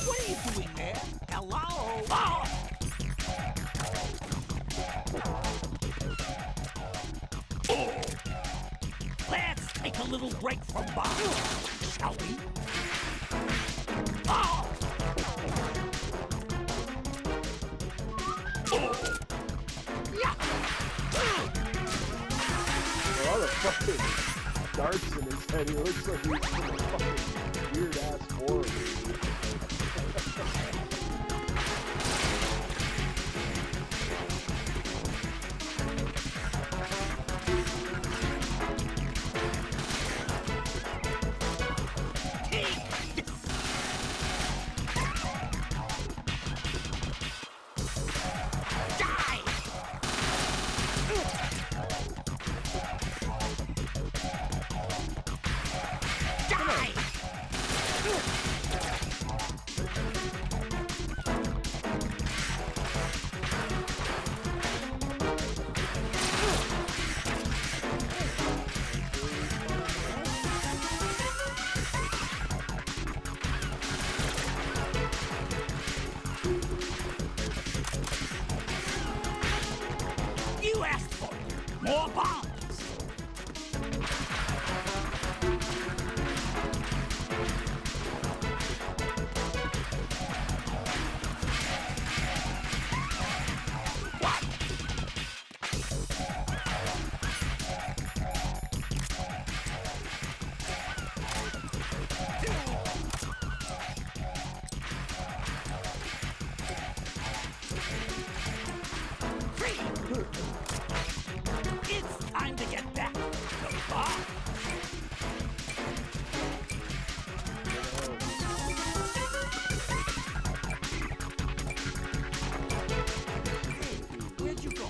What are you doing there? Hello? Oh! Let's take a little break from bombs, shall we? Oh! Yeah! All the fucking darts in his head. He looks like he's in a fucking weird ass horror movie. You asked for it. More bombs. It's time to get back to the bomb. Where'd you go?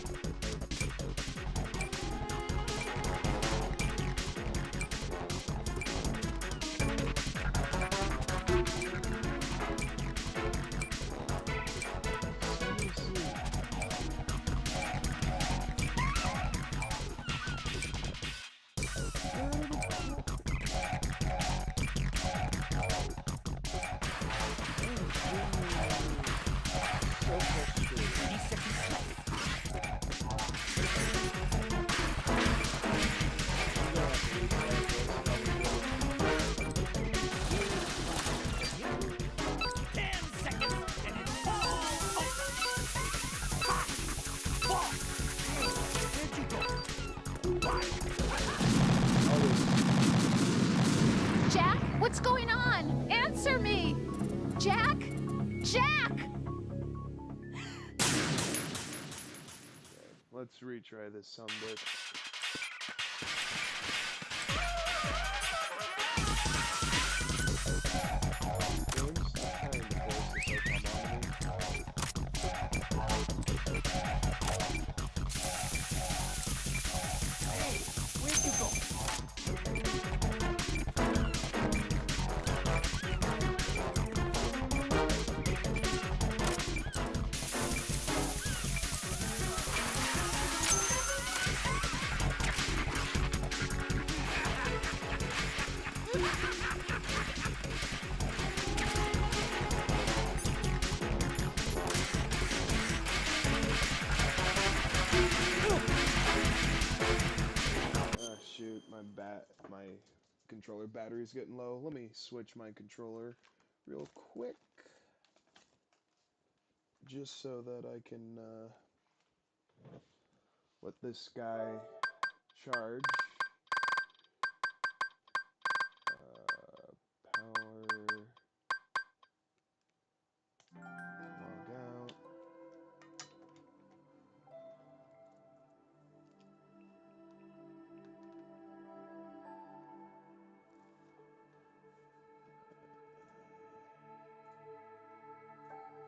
Jack, what's going on? Answer me! Jack? Jack! Let's retry this sumbitch. controller battery's getting low. Let me switch my controller real quick. Just so that I can let this guy charge. Power. Log out.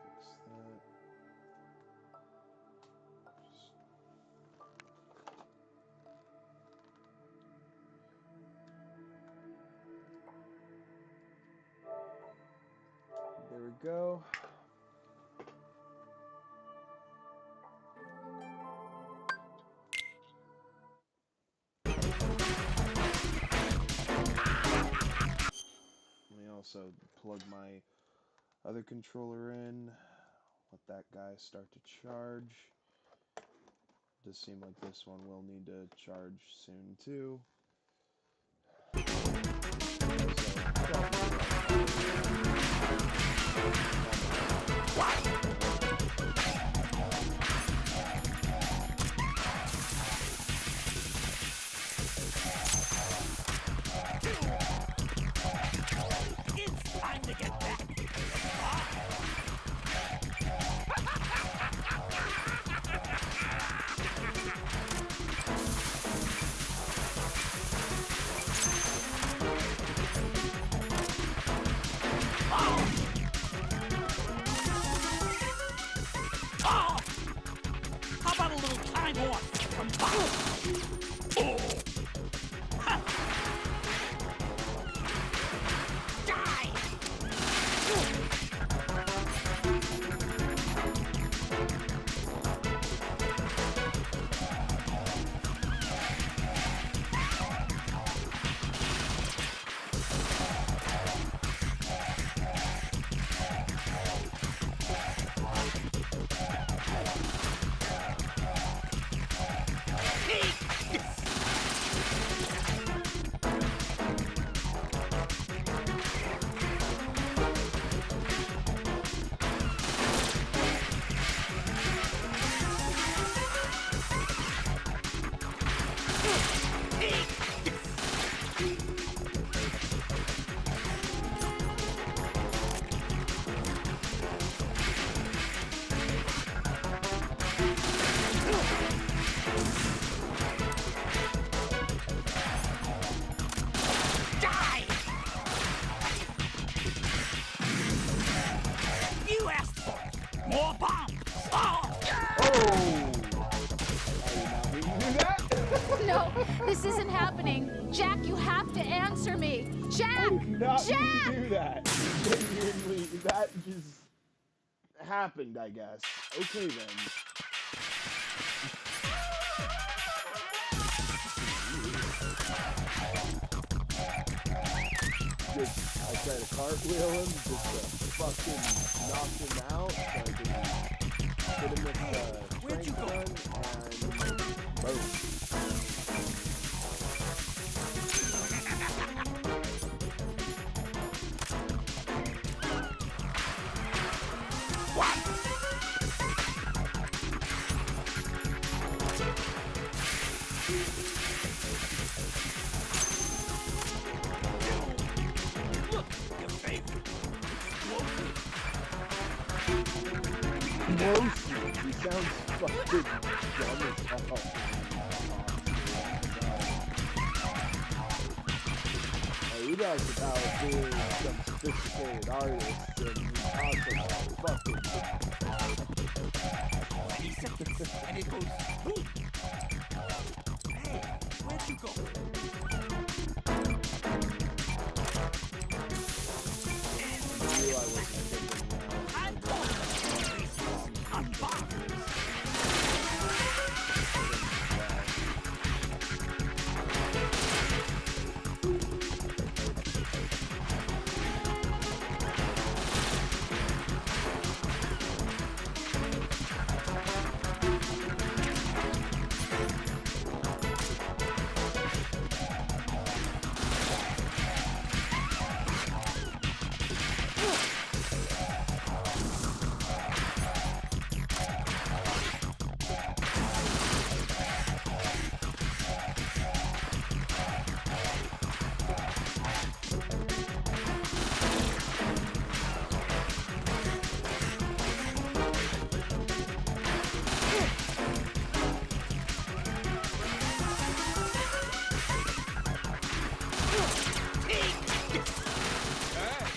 Fix that. There we go. Let me also plug my other controller in. Let that guy start to charge. Does seem like this one will need to charge soon too. It's time to get back. How about a little time off from Bob? Oh! Ha! Die! You asked for it. More bombs. Oh! No, this isn't happening. Jack, you have to answer me. Jack! Jack! Do that. Genuinely, that just happened, I guess. Okay then. I try to cartwheel him just to fucking knock him out so I can hit him with the Where'd you go? and boom. He sounds fucking dumb as hell. He talks about being some sophisticated artist, and he talks about fucking... 20 seconds, and it goes boom. Hey, where'd you go? I knew I wasn't thinking that. I'm talking about bombs.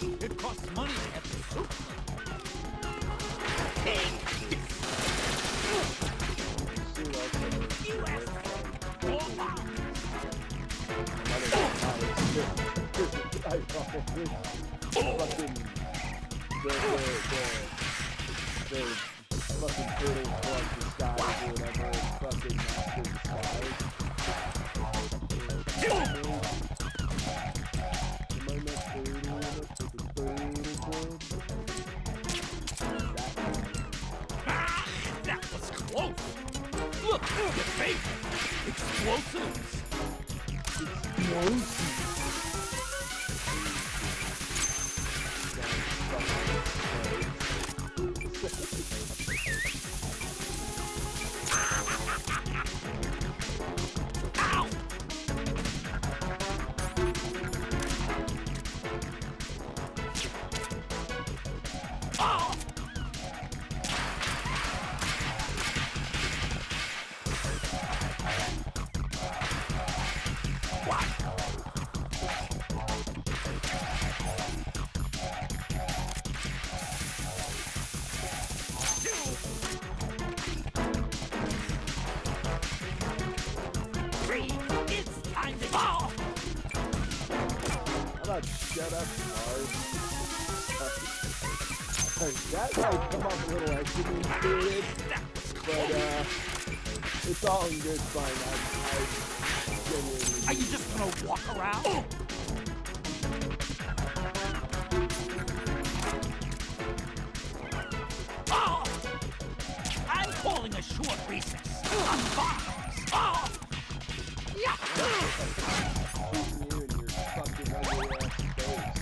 It costs money to have the soup. The fucking turtle plus disguise or whatever, fucking master disguise. Am I not 30 enough for the turtle club? That was close. Look, your face. Explosives. Shut up, Mars. That might come off a little extra mean-spirited, but it's all in good fun. I genuinely... Are you just gonna walk around? Oh! I'm calling a short recess. On bombs. Oh! Yeah! Shooting you in your fucking ugly ass face.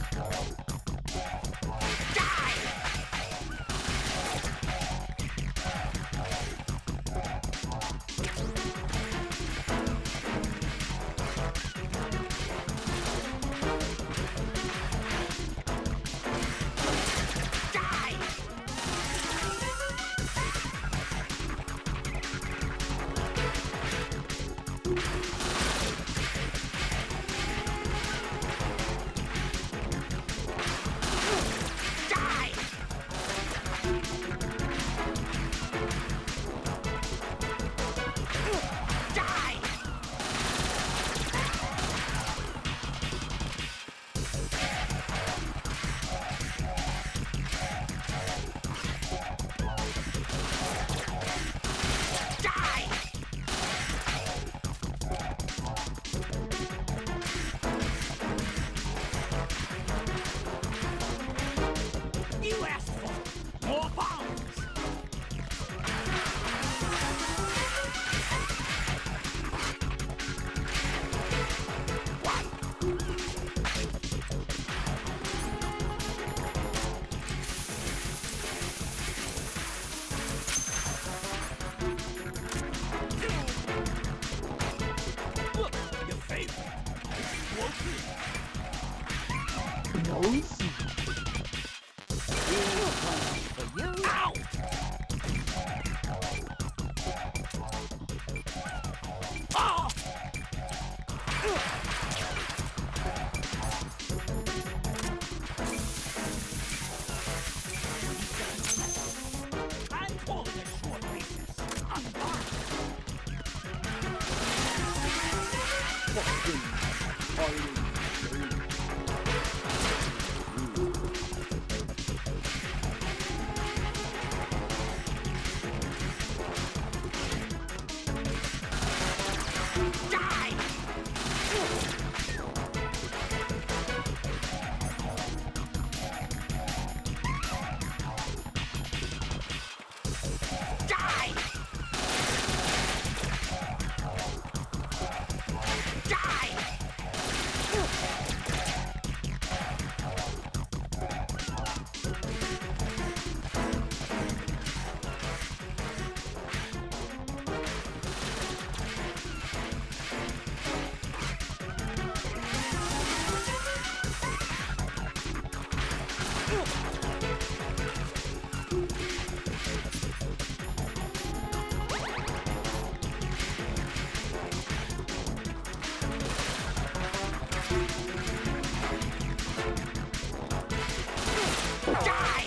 Die!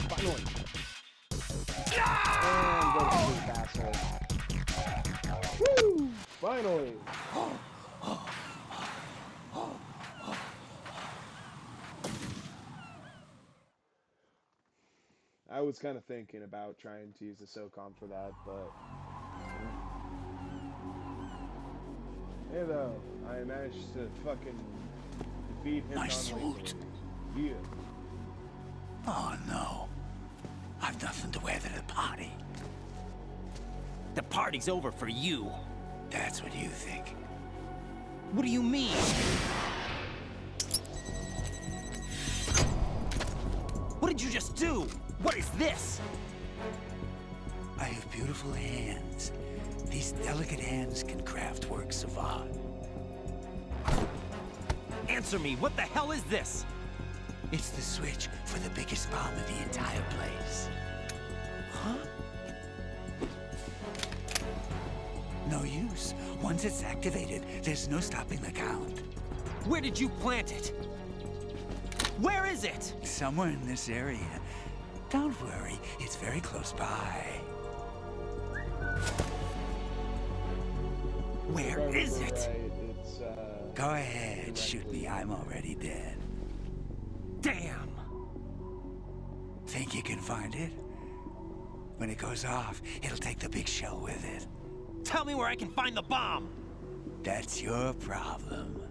Finally. And go to sleep, asshole. Woo! Finally. I was kind of thinking about trying to use the SOCOM for that, but... Hey though, I managed to fucking defeat him non-lethally. Yeah. Oh no. I've nothing to wear to the party. The party's over for you. That's what you think. What do you mean? What did you just do? What is this? I have beautiful hands. These delicate hands can craft works of art. Answer me, what the hell is this? It's the switch for the biggest bomb in the entire place. Huh? No use. Once it's activated, there's no stopping the count. Where did you plant it? Where is it? Somewhere in this area. Don't worry, it's very close by. Where is it? Right, it's, Go ahead, shoot me. I'm already dead. Damn! Think you can find it? When it goes off, it'll take the big shell with it. Tell me where I can find the bomb! That's your problem.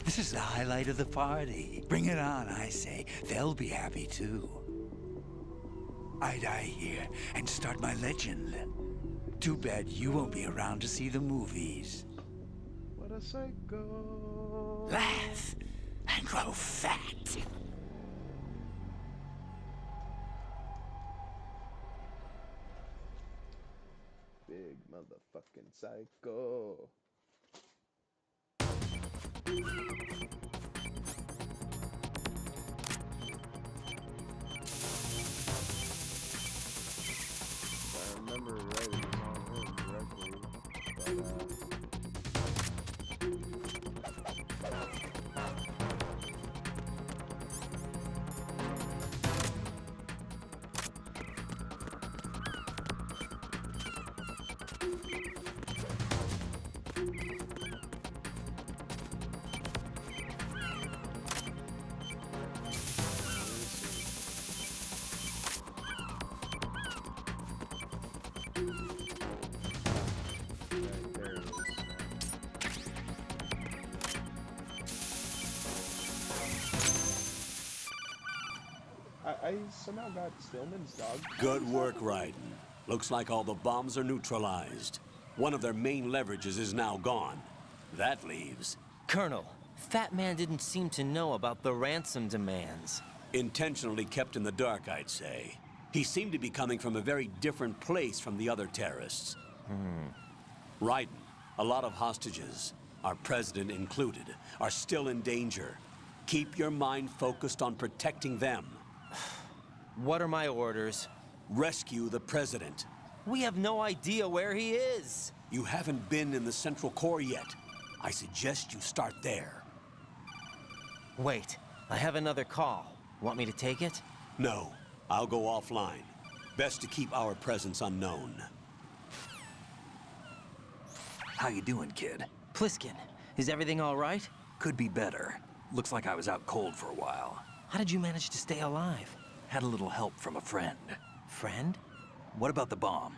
This is the highlight of the party. Bring it on, I say. They'll be happy too. I die here and start my legend. Too bad you won't be around to see the movies. What a psycho. Laugh and grow fat. Big motherfucking psycho. If I remember right, it was on him directly, but I somehow got Stillman's dog. Good work, Raiden. Looks like all the bombs are neutralized. One of their main leverages is now gone. That leaves... Colonel, Fat Man didn't seem to know about the ransom demands. Intentionally kept in the dark, I'd say. He seemed to be coming from a very different place from the other terrorists. Raiden, a lot of hostages, our president included, are still in danger. Keep your mind focused on protecting them. What are my orders? Rescue the president. We have no idea where he is. You haven't been in the Central Core yet. I suggest you start there. Wait, I have another call. Want me to take it? No, I'll go offline. Best to keep our presence unknown. How you doing, kid? Pliskin, is everything all right? Could be better. Looks like I was out cold for a while. How did you manage to stay alive? Had a little help from a friend. Friend? What about the bomb?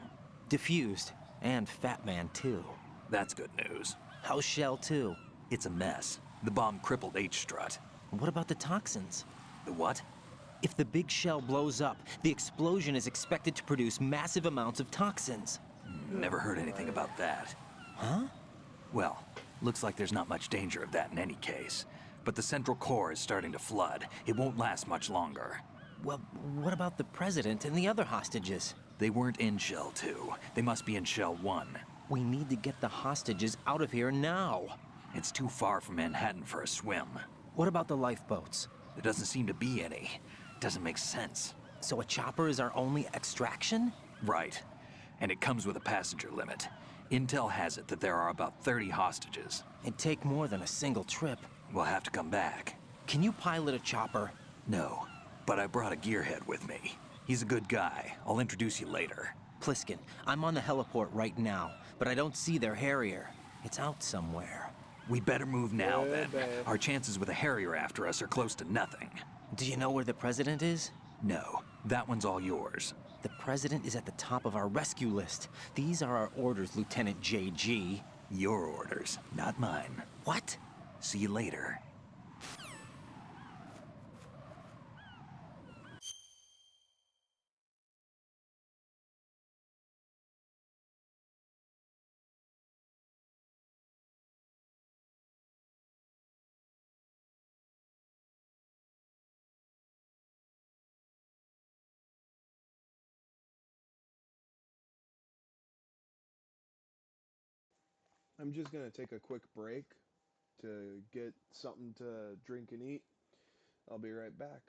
Diffused. And Fat Man, too. That's good news. How's Shell, too? It's a mess. The bomb crippled H-Strut. What about the toxins? The what? If the big shell blows up, the explosion is expected to produce massive amounts of toxins. Never heard anything about that. Huh? Well, looks like there's not much danger of that in any case. But the Central Core is starting to flood. It won't last much longer. Well, what about the president and the other hostages? They weren't in Shell 2. They must be in Shell 1. We need to get the hostages out of here now. It's too far from Manhattan for a swim. What about the lifeboats? There doesn't seem to be any. Doesn't make sense. So a chopper is our only extraction? Right. And it comes with a passenger limit. Intel has it that there are about 30 hostages. It'd take more than a single trip. We'll have to come back. Can you pilot a chopper? No, but I brought a gearhead with me. He's a good guy. I'll introduce you later. Pliskin, I'm on the heliport right now, but I don't see their Harrier. It's out somewhere. We better move now, Yeah, then. babe. Our chances with a Harrier after us are close to nothing. Do you know where the president is? No, that one's all yours. The president is at the top of our rescue list. These are our orders, Lieutenant JG. Your orders, not mine. What? See you later. I'm just gonna take a quick break to get something to drink and eat. I'll be right back.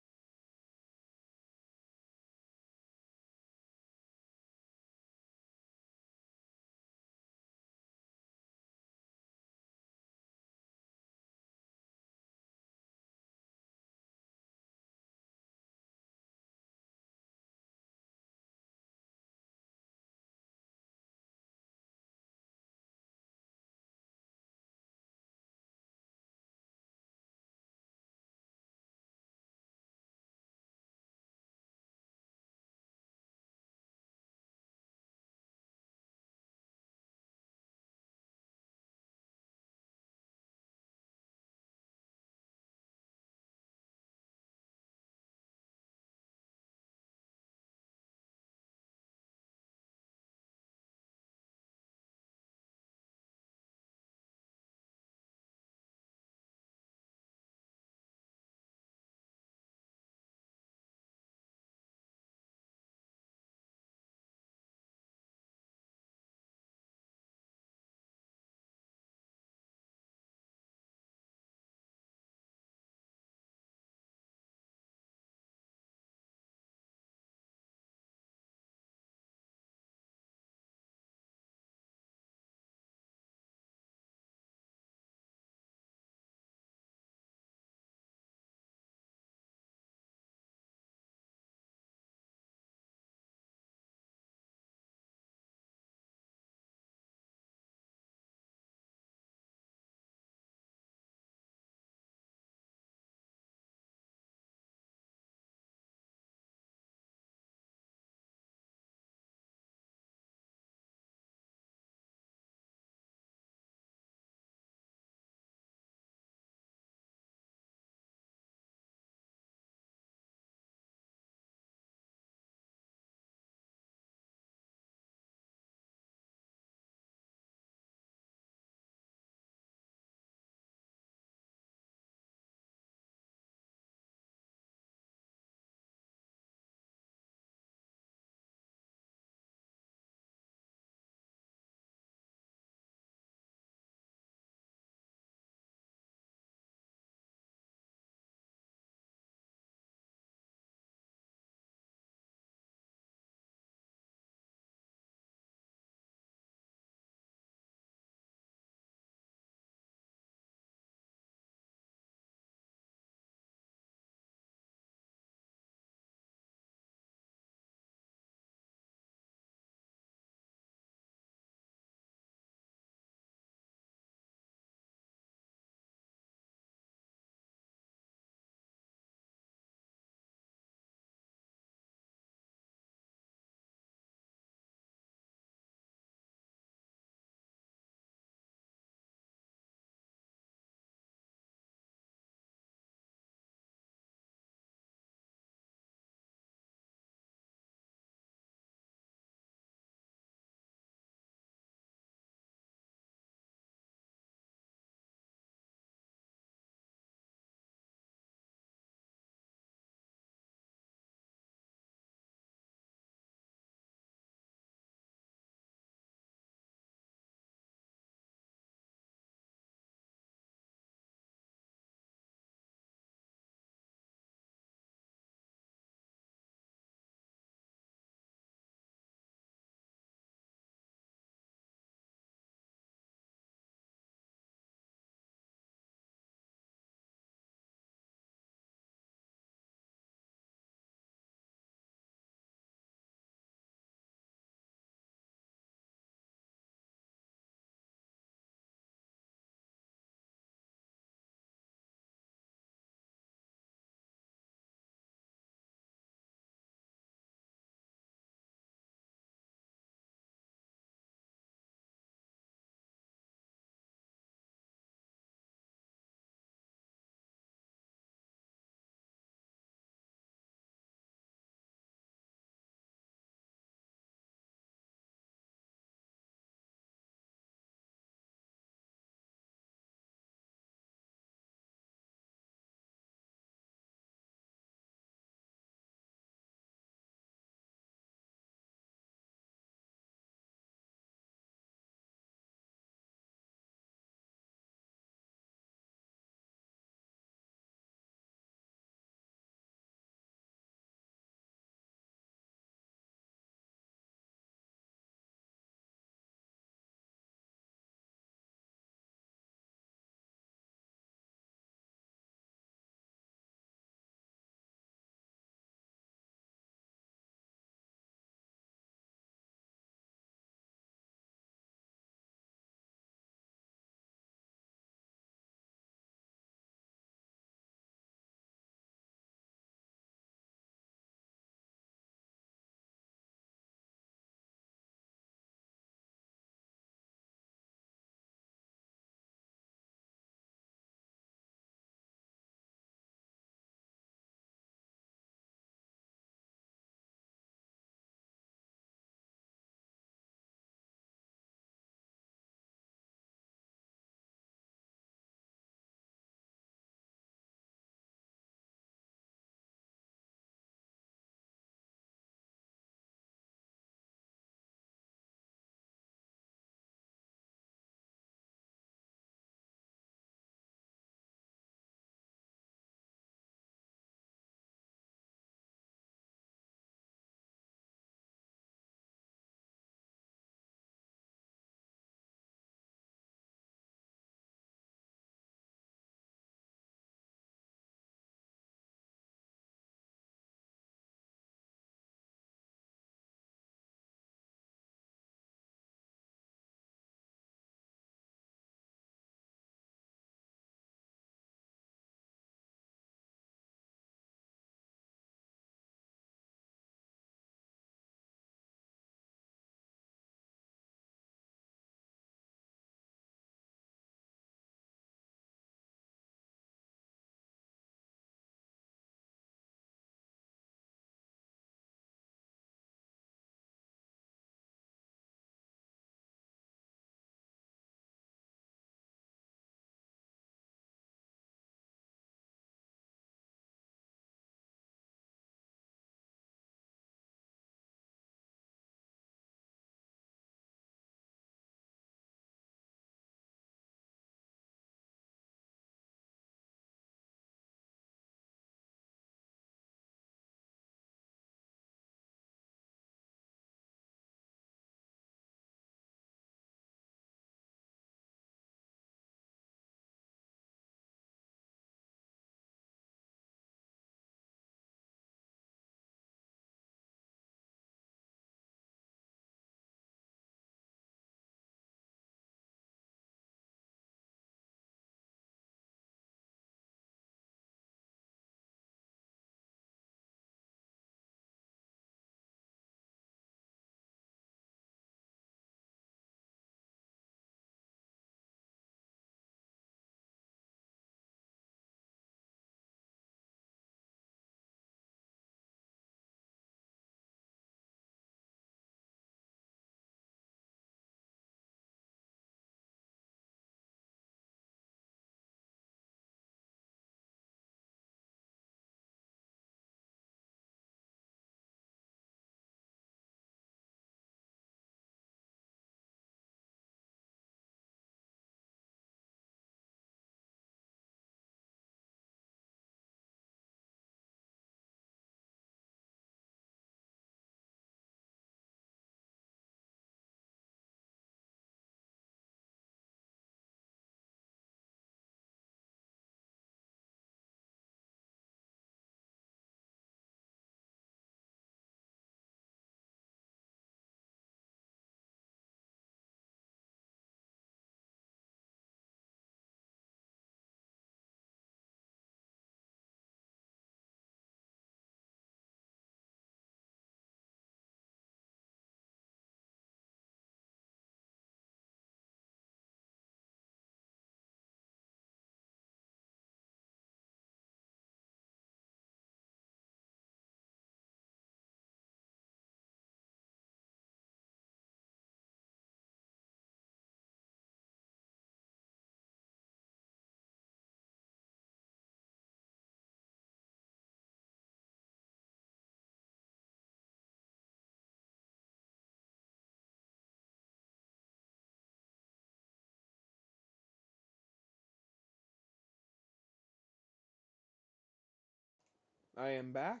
I am back.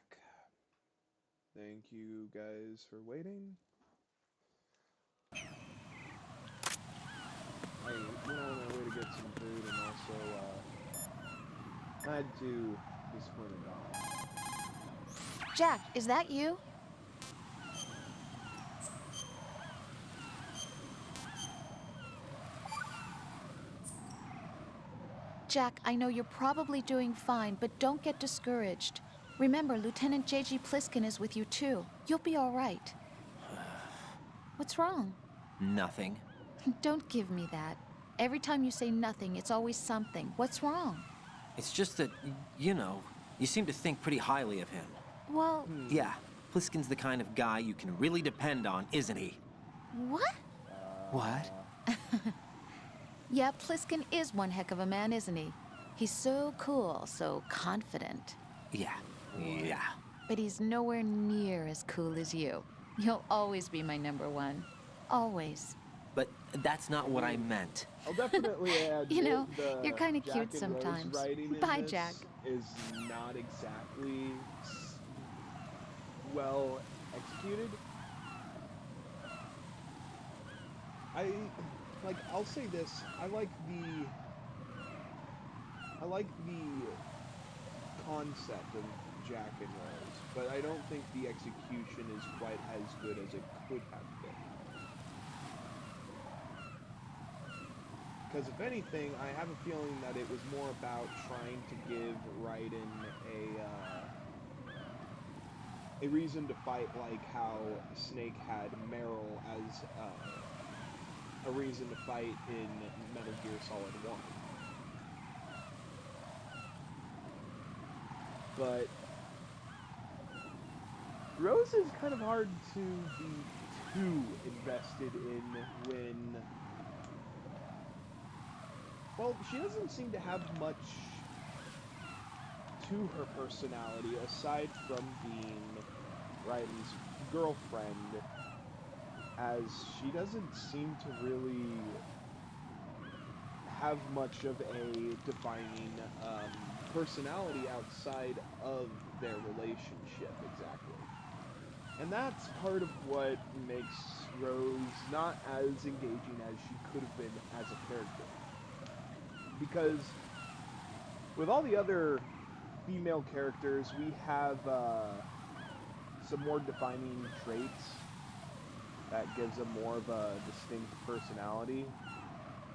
Thank you guys for waiting. I went out of my way to get some food and also had to discipline a dog. Jack, is that you? Jack, I know you're probably doing fine, but don't get discouraged. Remember, Lieutenant J.G. Pliskin is with you too. You'll be all right. What's wrong? Nothing. Don't give me that. Every time you say nothing, it's always something. What's wrong? It's just that, you know, you seem to think pretty highly of him. Well... Yeah, Pliskin's the kind of guy you can really depend on, isn't he? What? What? Yeah, Pliskin is one heck of a man, isn't he? He's so cool, so confident. Yeah. But he's nowhere near as cool as you. You'll always be my number one. Always. But that's not what I meant. I'll definitely add You know, the you're kind of Jack cute and sometimes. Rose writing in Bye, this Jack. is not exactly well executed. I'll say this. I like the concept of Jack and Rose, but I don't think the execution is quite as good as it could have been. Because if anything, I have a feeling that it was more about trying to give Raiden a reason to fight, like how Snake had Meryl as a reason to fight in Metal Gear Solid 1. But Rose is kind of hard to be too invested in when... Well, she doesn't seem to have much to her personality, aside from being Raiden's girlfriend, as she doesn't seem to really have much of a defining personality outside of their relationship, exactly. And that's part of what makes Rose not as engaging as she could have been as a character. Because with all the other female characters, we have some more defining traits that gives them more of a distinct personality.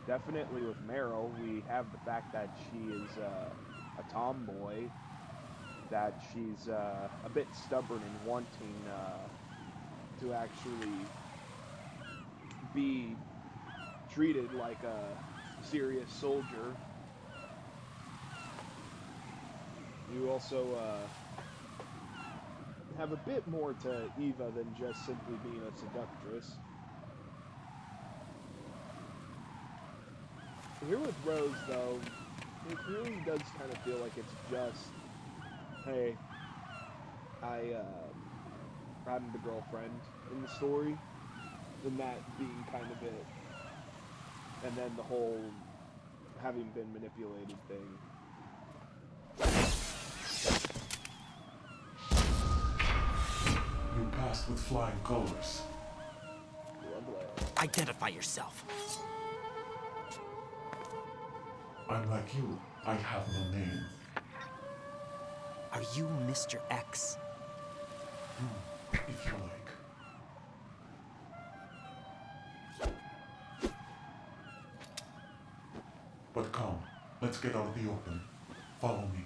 Definitely with Meryl, we have the fact that she is a tomboy, that she's a bit stubborn and wanting to actually be treated like a serious soldier. You also have a bit more to Eva than just simply being a seductress. Here with Rose, though, it really does kind of feel like it's just, hey, I'm the girlfriend in the story, and that being kind of it. And then the whole having been manipulated thing. You passed with flying colors. Lovely. Identify yourself. I'm like you. I have no name. Are you Mr. X? If you like. But come, let's get out of the open. Follow me.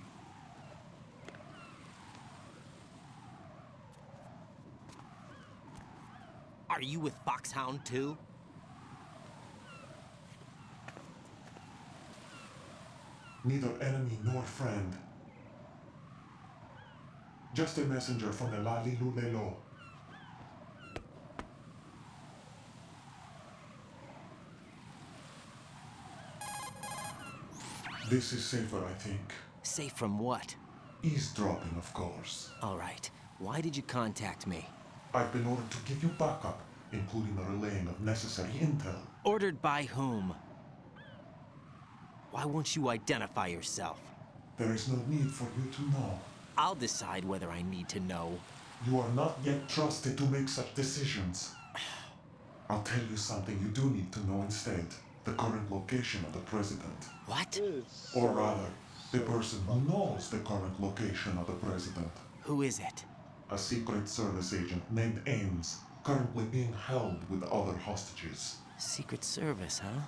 Are you with Foxhound too? Neither enemy nor friend. Just a messenger from the Lali Lulelo. This is safer, I think. Safe from what? Eavesdropping, of course. All right. Why did you contact me? I've been ordered to give you backup, including the relaying of necessary intel. Ordered by whom? Why won't you identify yourself? There is no need for you to know. I'll decide whether I need to know. You are not yet trusted to make such decisions. I'll tell you something you do need to know instead. The current location of the president. What? Or rather, the person who knows the current location of the president. Who is it? A Secret Service agent named Ames, currently being held with other hostages. Secret Service, huh?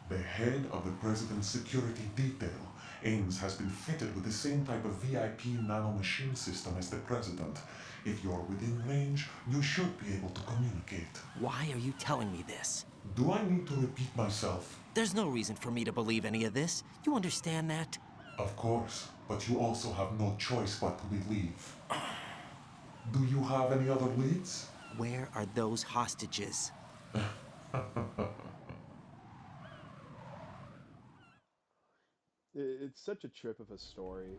The head of the president's security detail, Ames has been fitted with the same type of VIP nanomachine system as the president. If you're within range, you should be able to communicate. Why are you telling me this? Do I need to repeat myself? There's no reason for me to believe any of this. You understand that? Of course, but you also have no choice but to believe. Do you have any other leads? Where are those hostages? It's such a trip of a story.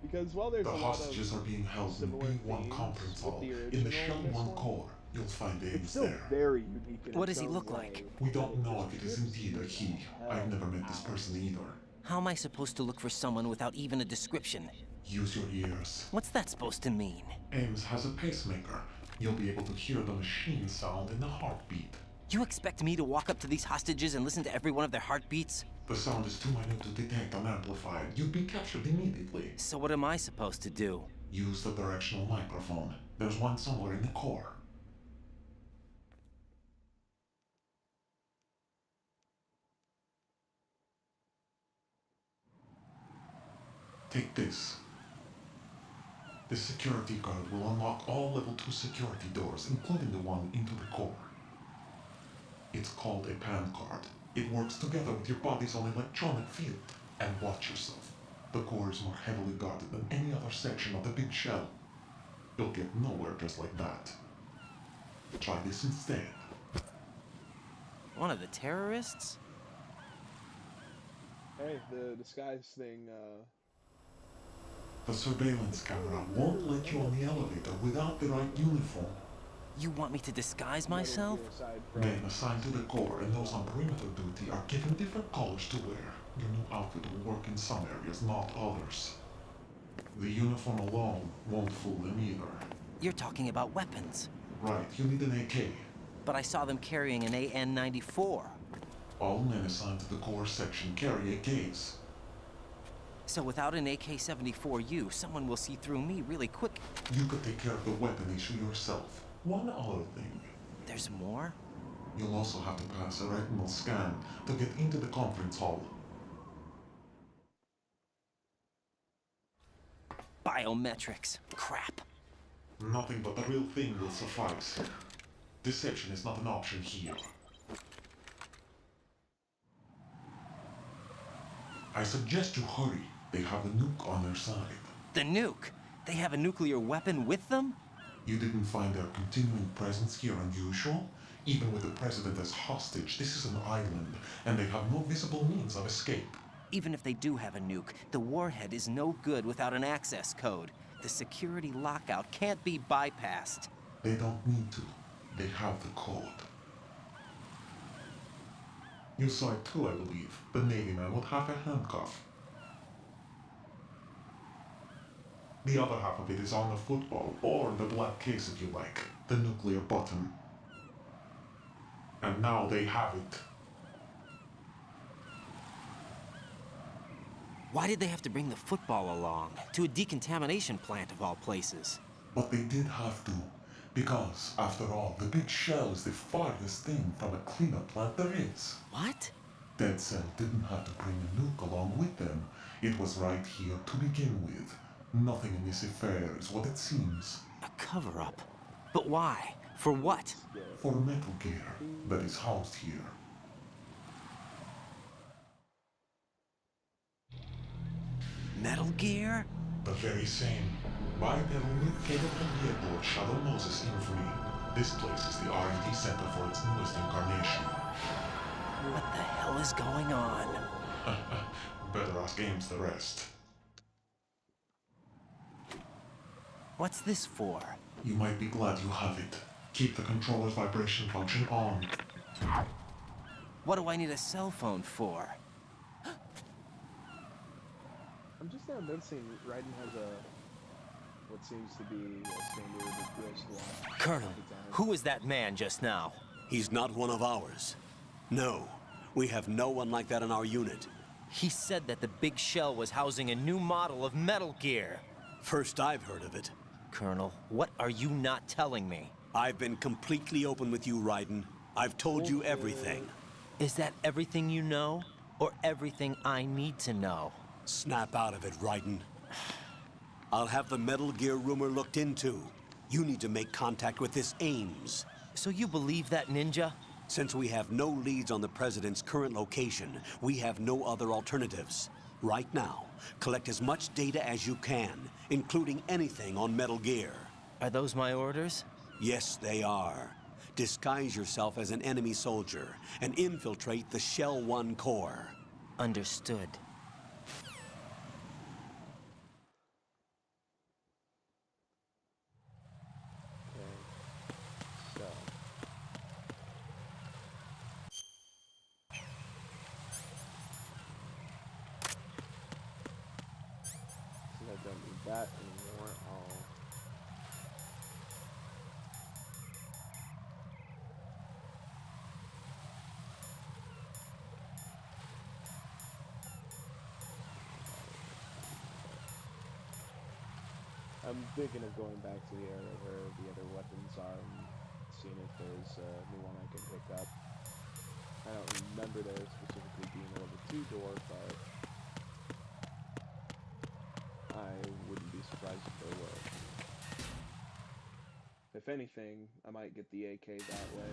Because while there's The a lot hostages of are being held in similar B1 themes conference with hall. the In the original Shell and this 1 one, core, you'll find it's Ames still there. very unique in What its does he own look way. like? We don't know It if it is just indeed a strips he. the I've hell never met this out person either. How am I supposed to look for someone without even a description? Use your ears. What's that supposed to mean? Ames has a pacemaker. You'll be able to hear the machine sound in the heartbeat. You expect me to walk up to these hostages and listen to every one of their heartbeats? The sound is too minute to detect and amplify it. You'd be captured immediately. So what am I supposed to do? Use the directional microphone. There's one somewhere in the core. Take this. The security card will unlock all level 2 security doors, including the one into the core. It's called a PAN card. It works together with your body's own electronic field. And watch yourself. The core is more heavily guarded than any other section of the big shell. You'll get nowhere just like that. Try this instead. One of the terrorists? Hey, the disguise thing, The surveillance camera won't let you on the elevator without the right uniform. You want me to disguise myself? Men assigned to the core and those on perimeter duty are given different colors to wear. Your new outfit will work in some areas, not others. The uniform alone won't fool them either. You're talking about weapons. Right, you need an AK. But I saw them carrying an AN-94. All men assigned to the core section carry AKs. So without an AK-74U, someone will see through me really quick. You could take care of the weapon issue yourself. One other thing. There's more? You'll also have to pass a retinal scan to get into the conference hall. Biometrics. Crap. Nothing but the real thing will suffice. Deception is not an option here. I suggest you hurry. They have the nuke on their side. The nuke? They have a nuclear weapon with them? You didn't find their continuing presence here unusual? Even with the president as hostage, this is an island, and they have no visible means of escape. Even if they do have a nuke, the warhead is no good without an access code. The security lockout can't be bypassed. They don't need to. They have the code. You saw it too, I believe. The Navy man with half a handcuff. The other half of it is on the football, or the black case if you like. The nuclear button. And now they have it. Why did they have to bring the football along? To a decontamination plant of all places. But they did have to. Because, after all, the big shell is the farthest thing from a cleanup plant there is. What? Dead Cell didn't have to bring a nuke along with them. It was right here to begin with. Nothing in this affair is what it seems. A cover-up? But why? For what? For Metal Gear that is housed here. Metal Gear? The very same. Bipedal nuke-capable vehicle of Shadow Moses infamy. This place is the R&D center for its newest incarnation. What the hell is going on? Better ask Ames the rest. What's this for? You might be glad you have it. Keep the controller's vibration function on. What do I need a cell phone for? I I'm just now noticing Raiden has what seems to be a standard wristwatch. Colonel, who is that man just now? He's not one of ours. No, we have no one like that in our unit. He said that the big shell was housing a new model of Metal Gear. First I've heard of it. Colonel, what are you not telling me? I've been completely open with you, Raiden. I've told you everything. Is that everything you know? Or everything I need to know? Snap out of it, Raiden. I'll have the Metal Gear rumor looked into. You need to make contact with this Ames. So you believe that ninja? Since we have no leads on the President's current location, we have no other alternatives. Right now, collect as much data as you can, including anything on Metal Gear. Are those my orders? Yes, they are. Disguise yourself as an enemy soldier and infiltrate the Shell 1 core. Understood. I don't need that anymore. I'm thinking of going back to the area where the other weapons are and seeing if there's a new one I can pick up. I don't remember there specifically being a level 2 door, but I wouldn't be surprised if there were. If anything, I might get the AK that way.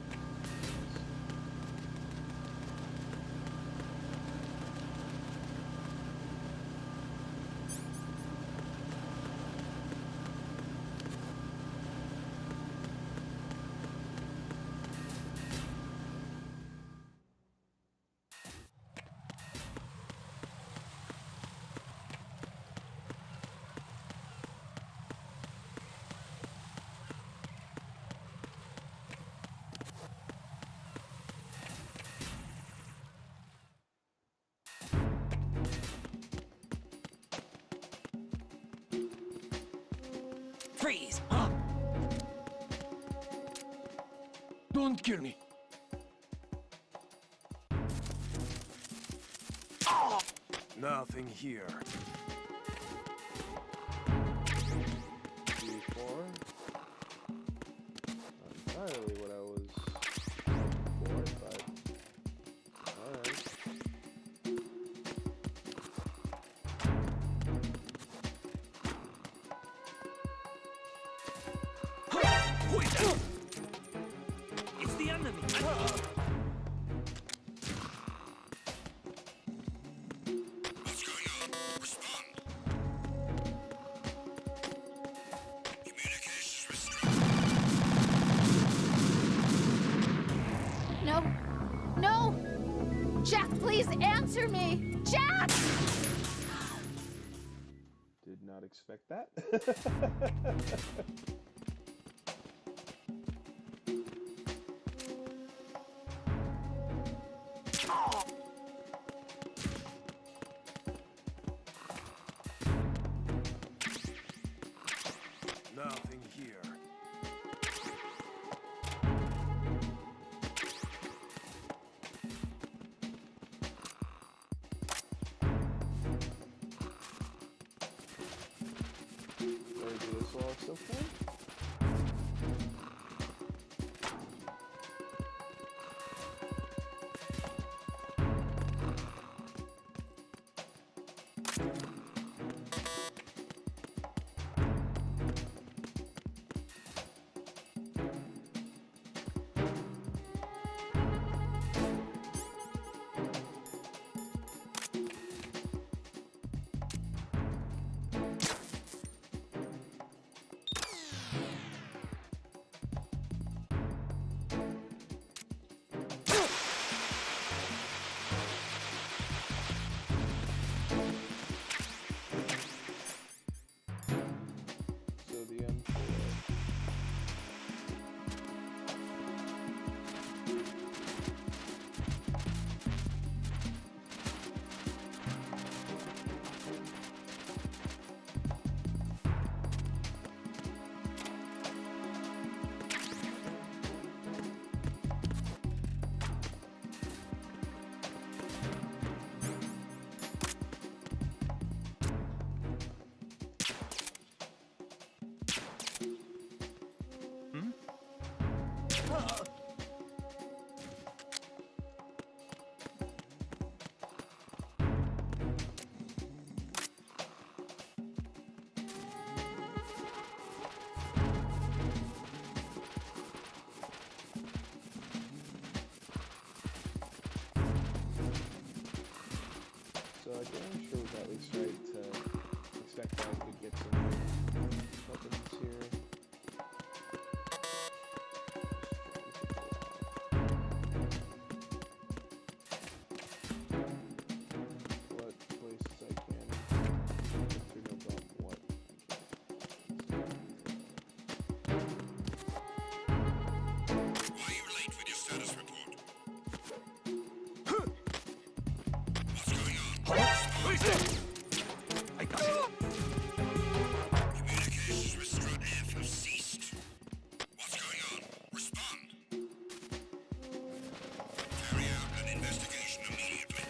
Freeze! Don't kill me. Nothing here. P4. Not entirely what I was looking for, but alright. It's the enemy! What's going on? Respond. Communications restricted. No! No! Jack, please answer me! Jack! Did not expect that. Nothing here. Where do this all so far? least, right? To expect that I could get some weapons here. What places I can get through, no problem. What Why are you late with your status report? I got it. Communications with Strut F have ceased. What's going on? Respond. Carry out an investigation immediately.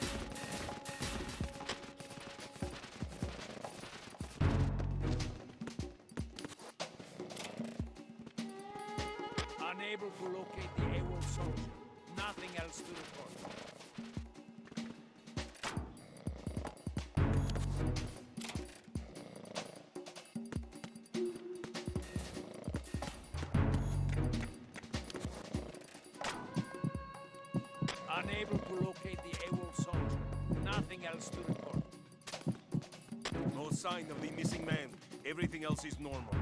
Unable to locate the AWOL soldier. Nothing else to report. Unable to locate the AWOL soldier. Nothing else to report. No sign of the missing man. Everything else is normal.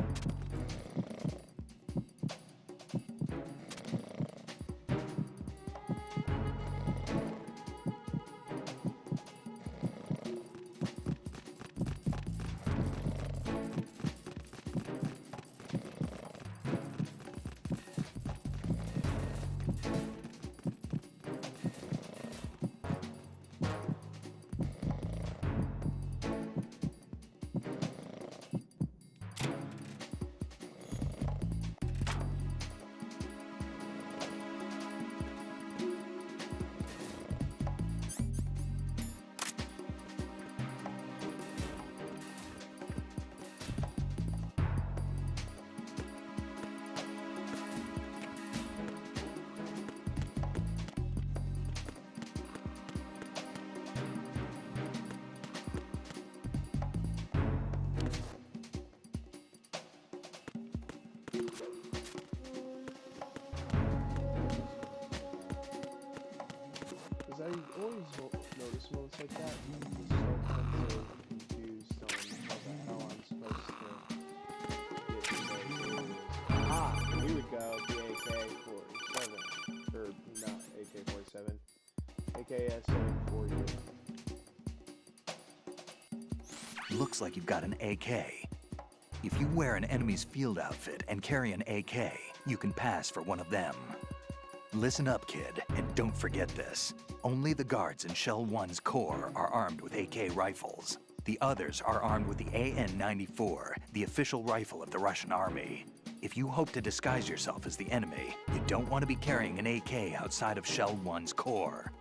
Because I always notice moments like that. I'm so confused on how the hell I'm supposed to get to those areas. Ah, here we go. The AK-47. Or not AK-47. AKS-740. Looks like you've got an AK. If you wear an enemy's field outfit and carry an AK, you can pass for one of them. Listen up, kid, and don't forget this. Only the guards in Shell 1's core are armed with AK rifles. The others are armed with the AN-94, the official rifle of the Russian army. If you hope to disguise yourself as the enemy, you don't want to be carrying an AK outside of Shell 1's core.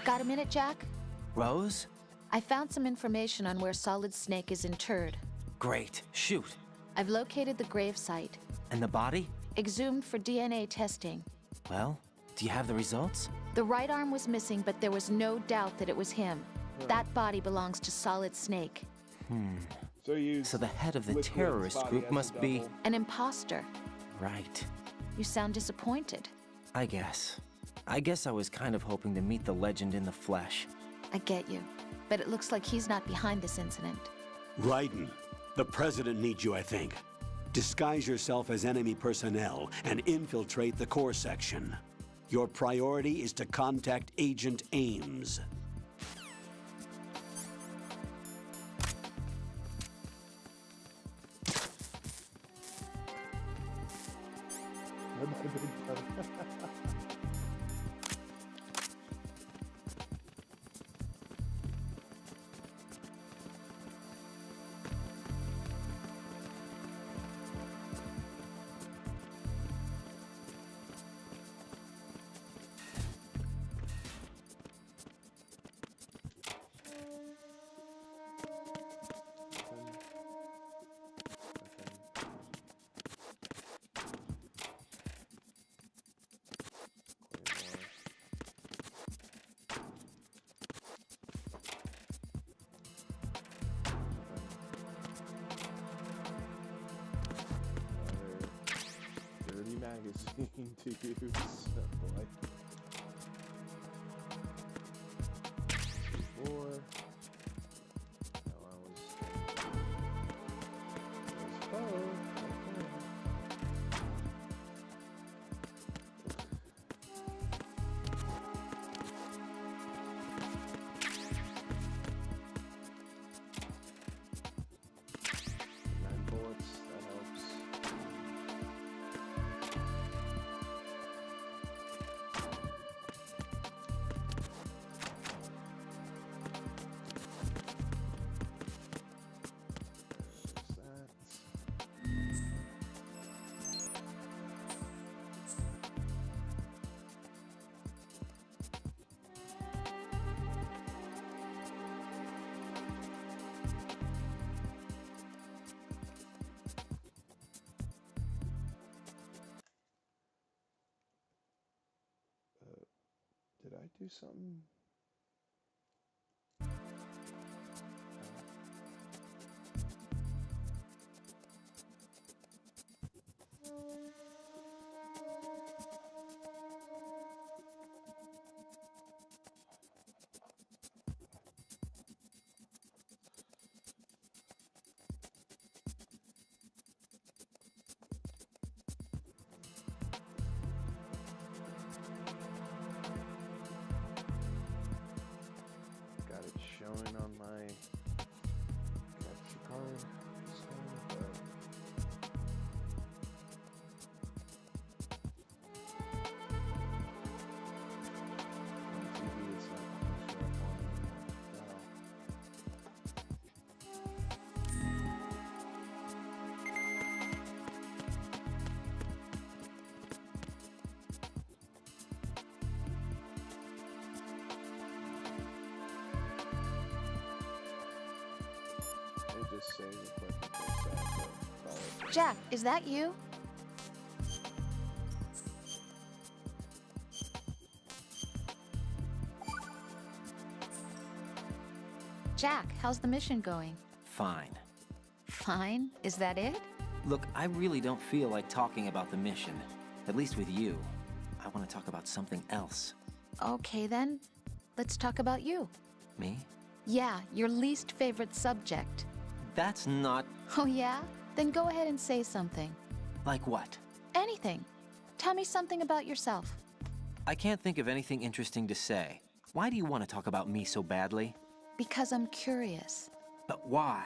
Got a minute, Jack? Rose? I found some information on where Solid Snake is interred. Great. Shoot. I've located the grave site. And the body? Exhumed for DNA testing. Well, do you have the results? The right arm was missing, but there was no doubt that it was him. That body belongs to Solid Snake. So the head of the terrorist group must be... An imposter. Right. You sound disappointed. I guess I was kind of hoping to meet the legend in the flesh. I get you. But it looks like he's not behind this incident. Raiden, the president needs you, I think. Disguise yourself as enemy personnel and infiltrate the core section. Your priority is to contact Agent Ames. That might have been better. Dirty magazine to use. Oh boy. 4. No, I was both. Okay. Nine bullets, that helps. Did I do something? Got it showing on my capture card. Jack, is that you? Jack, how's the mission going? Fine. Fine? Is that it? Look, I really don't feel like talking about the mission. At least with you. I want to talk about something else. Okay then, let's talk about you. Me? Yeah, your least favorite subject. That's not... Oh yeah? Then go ahead and say something. Like what? Anything. Tell me something about yourself. I can't think of anything interesting to say. Why do you want to talk about me so badly? Because I'm curious. But why?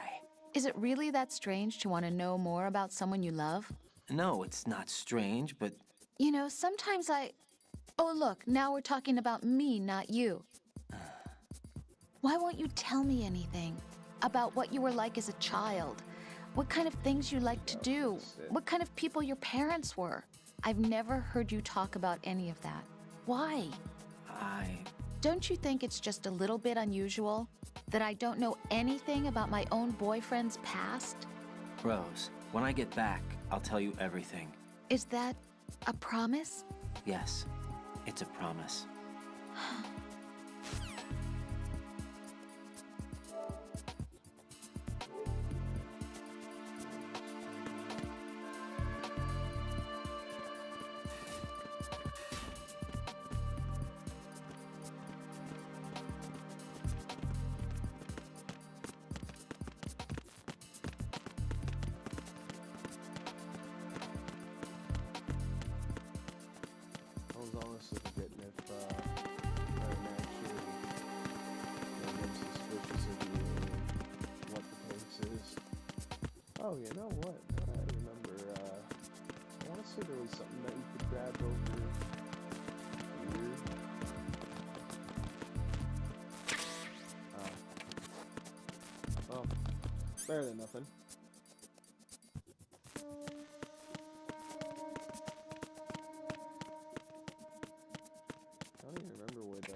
Is it really that strange to want to know more about someone you love? No, it's not strange, but... You know, sometimes Oh look, now we're talking about me, not you. Why won't you tell me anything? About what you were like as a child? What kind of things you like to do? What kind of people your parents were? I've never heard you talk about any of that. Why? Don't you think it's just a little bit unusual that I don't know anything about my own boyfriend's past? Rose, when I get back, I'll tell you everything. Is that a promise? Yes, it's a promise. I was honestly forgetting if I'm actually suspicious of you, what the case is. Oh, you know what? Now I remember, I want to say there was something that you could grab over here. Oh, better than nothing. I don't even remember where the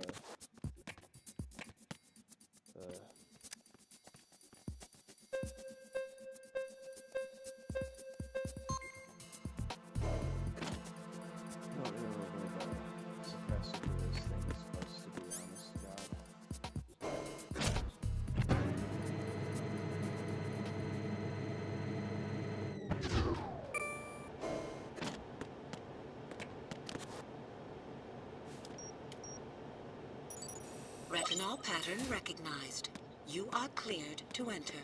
I don't remember where the suppressor for this thing is supposed to be, honest to God. Retinol pattern recognized. You are cleared to enter.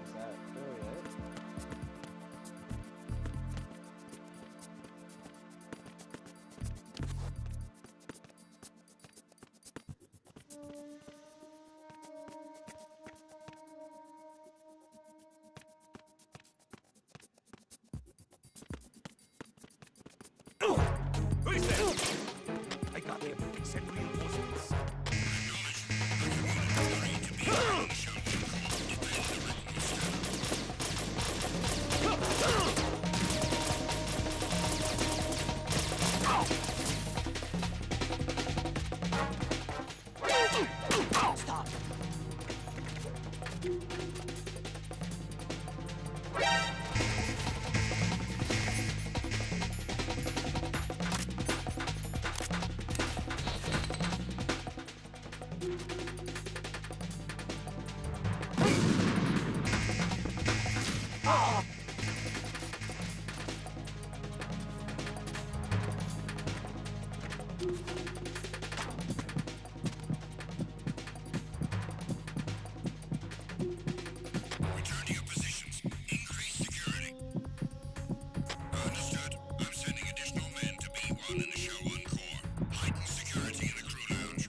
Is that really it? Who is that? I got him. Send reinforcements. Stop. Return to your positions. Increase security. Understood. I'm sending additional men to B1 in the show encore. Heighten security in the crew lounge.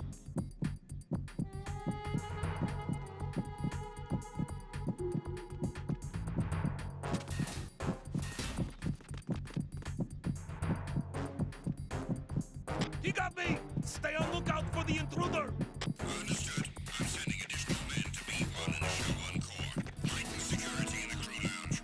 He got me! Stay on lookout for the intruder! Understood. I'm sending additional men to B1 in the show encore. Heighten security in the crew lounge.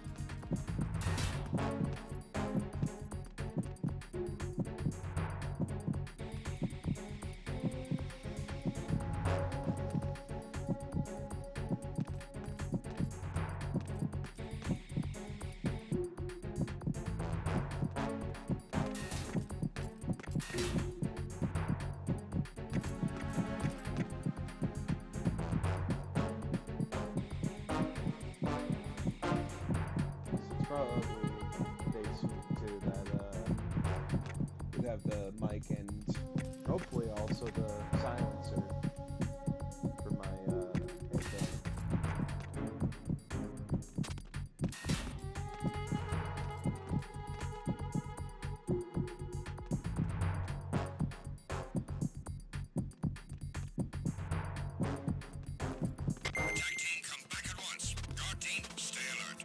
the mic and hopefully also the silencer for my headset. Tag team, come back at once. Guard team, stay alert.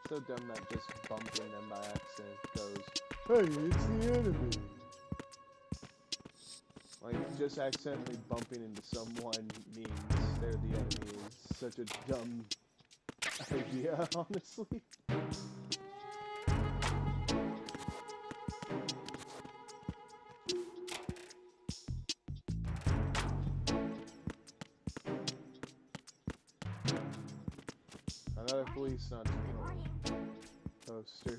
So dumb that just bumping them by accident goes, hey, it's the enemy. Like, just accidentally bumping into someone means they're the enemy is such a dumb idea, honestly. Another police not poster.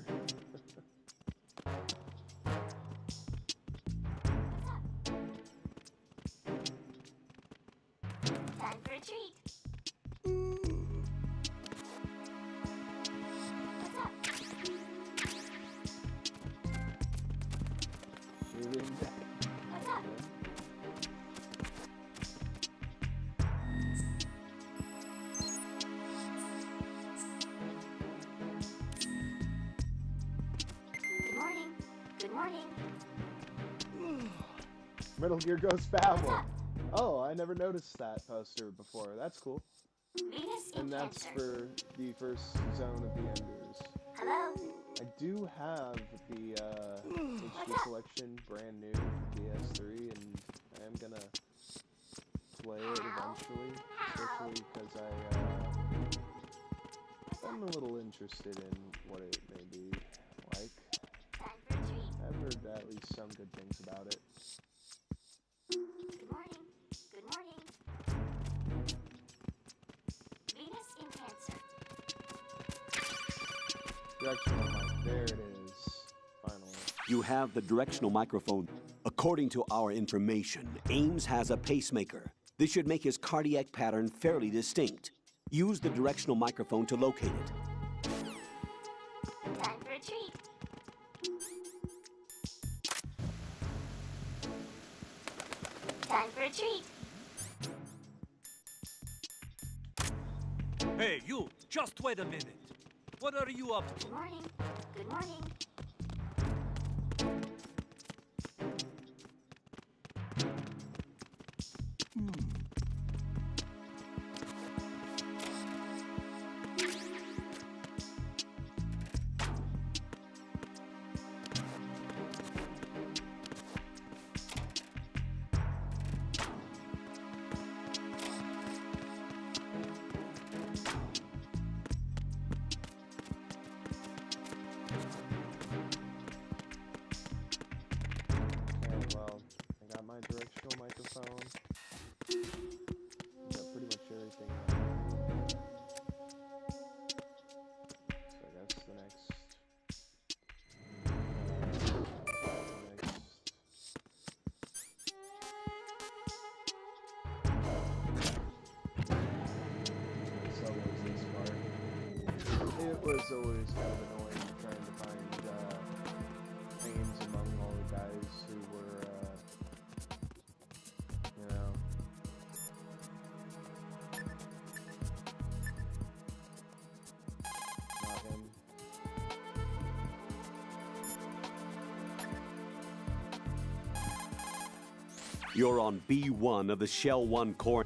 Time for a treat. What's up? What's up? Good morning. Good morning. Metal Gear Ghost Babel. Oh, I never noticed that poster before. That's cool. Venus in And that's Cancer. for the first zone of the Enders. Hello. I do have the HD collection brand new for PS3, and I am gonna play it eventually, especially because I'm a little interested in what it may be like. Time for a treat. I've heard at least some good things about it. Good morning. Good morning. Venus in Cancer. Directional mic, there it is. Finally. You have the directional microphone. According to our information, Ames has a pacemaker. This should make his cardiac pattern fairly distinct. Use the directional microphone to locate it. Time for a treat. Time for a treat. Hey, you! Just wait a minute. What are you up to? Good morning. Good morning. Okay, well, I got my directional microphone. Got pretty much everything I need. So I guess the next this part. It was always kind of annoying trying to find names among all the guys who were, you know, not him. You're on B1 of the Shell 1 core.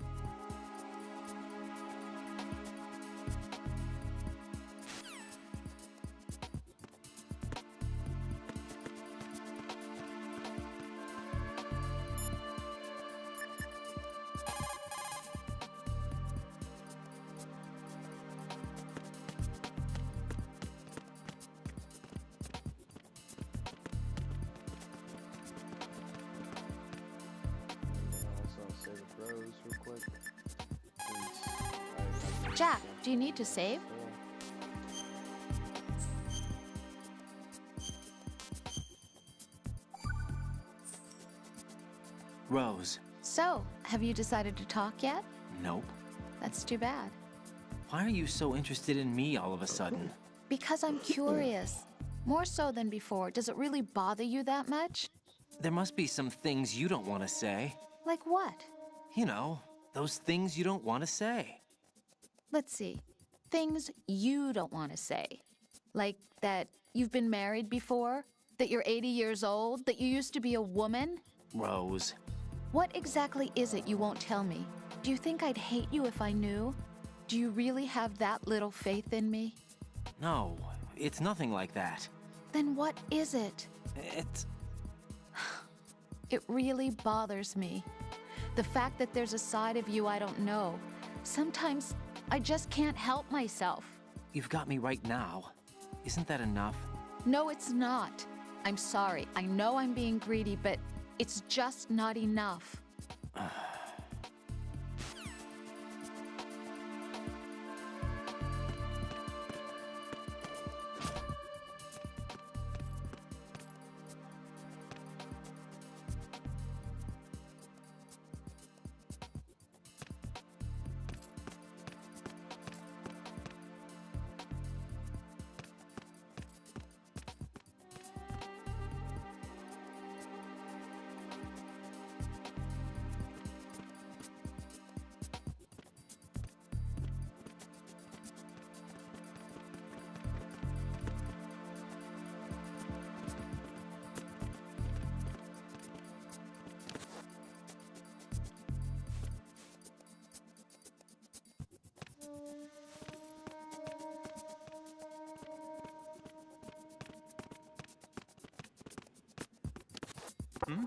Jack, do you need to save? Rose. So, have you decided to talk yet? Nope. That's too bad. Why are you so interested in me all of a sudden? Because I'm curious. More so than before. Does it really bother you that much? There must be some things you don't want to say. Like what? You know, those things you don't want to say. Let's see. Things you don't want to say. Like that you've been married before? That you're 80 years old? That you used to be a woman? Rose. What exactly is it you won't tell me? Do you think I'd hate you if I knew? Do you really have that little faith in me? No, it's nothing like that. Then what is it? It's... It really bothers me. The fact that there's a side of you I don't know. Sometimes I just can't help myself. You've got me right now. Isn't that enough? No, it's not. I'm sorry. I know I'm being greedy, but it's just not enough. Hmm?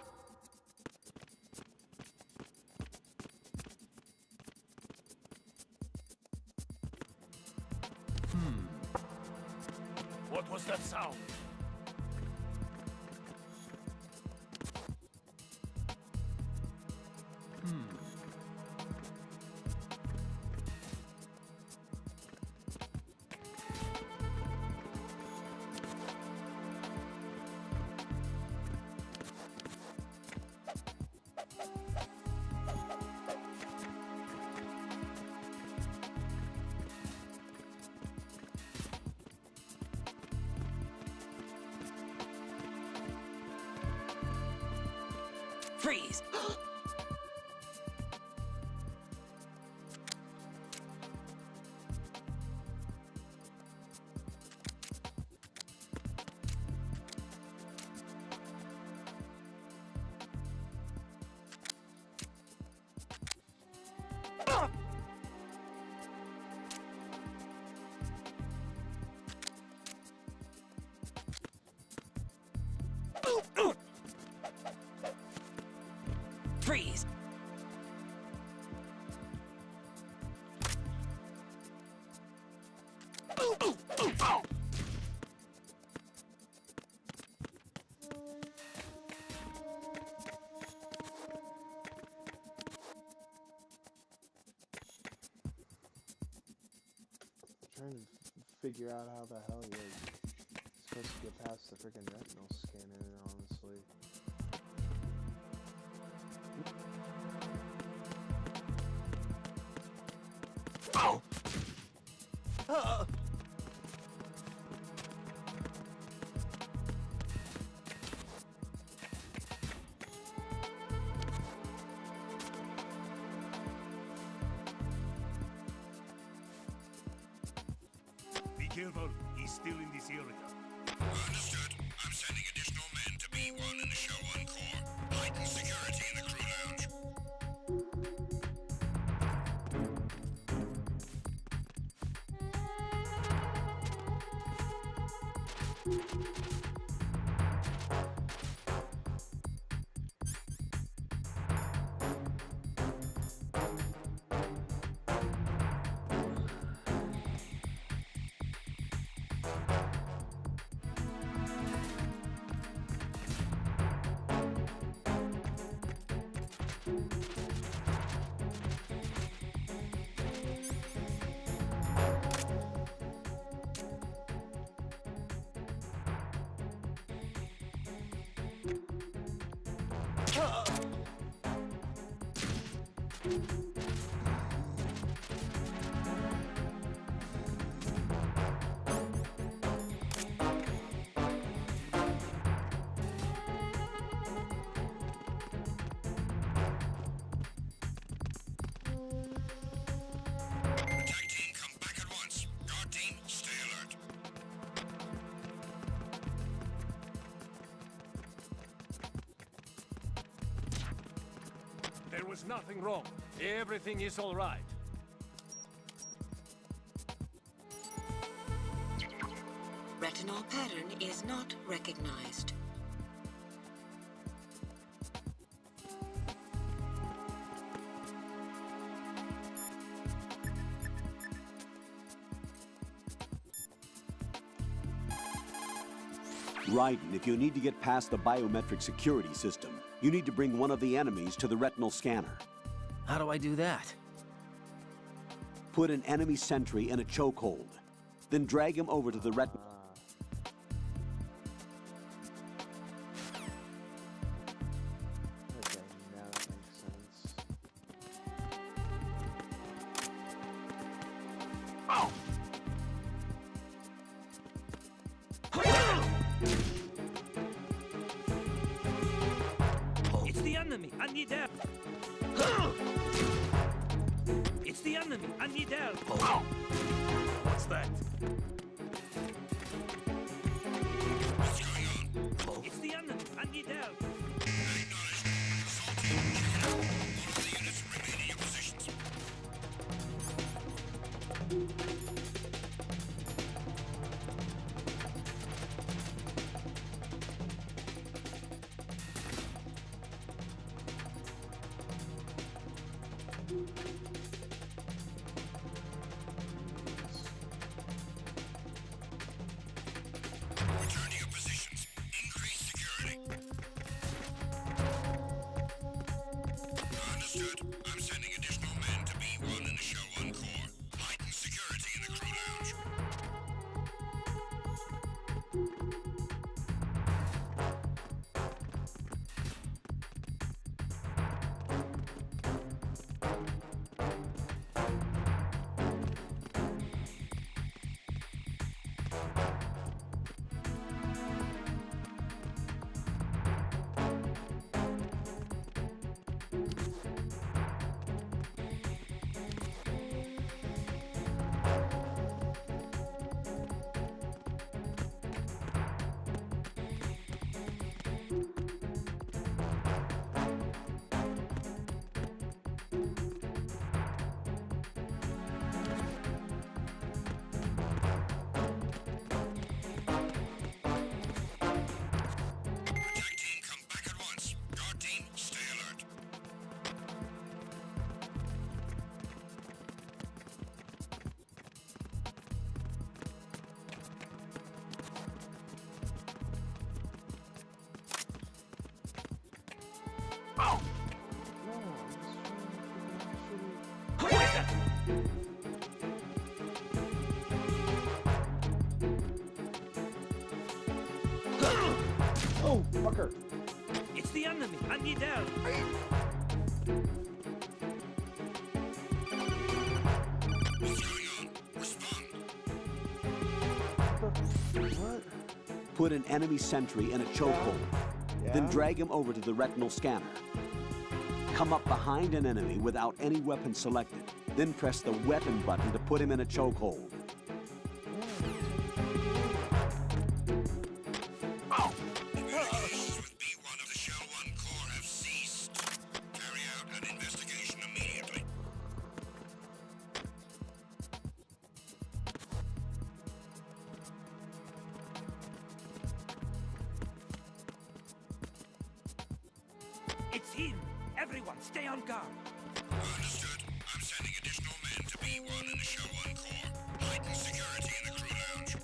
What was that sound? Freeze! Freeze! Trying to figure out how the hell you're supposed to get past the freaking retinal scanner, honestly. Be careful, he's still in this area. Understood. I'm sending additional men to B1 in the Show 1 core. Heighten security in the crew lounge. There was nothing wrong. Everything is all right. Retinol pattern is not recognized. Raiden, if you need to get past the biometric security system, you need to bring one of the enemies to the retinal scanner. How do I do that? Put an enemy sentry in a chokehold. Then drag him over to the retinal... Okay, now that makes sense. It's the enemy. I need help. It's the enemy. I need help. What's that? It's the enemy. I need help. Return to your positions. Increase security. Understood. I'm sending additional men to B1 in the Show 1 core. Heighten security in the crew lounge. Oh, fucker! It's the enemy. I need help. What's going on? Respond. What? Put an enemy sentry in a chokehold. Then Yeah? drag him over to the retinal scanner. Come up behind an enemy without any weapon selected. Then press the weapon button to put him in a chokehold. Communications with B1 of the Show 1 core have ceased. Carry out an investigation immediately. Everyone, stay on guard. Understood. I'm sending additional men to B1 and Show 1 Core. Heighten security in the crew lounge.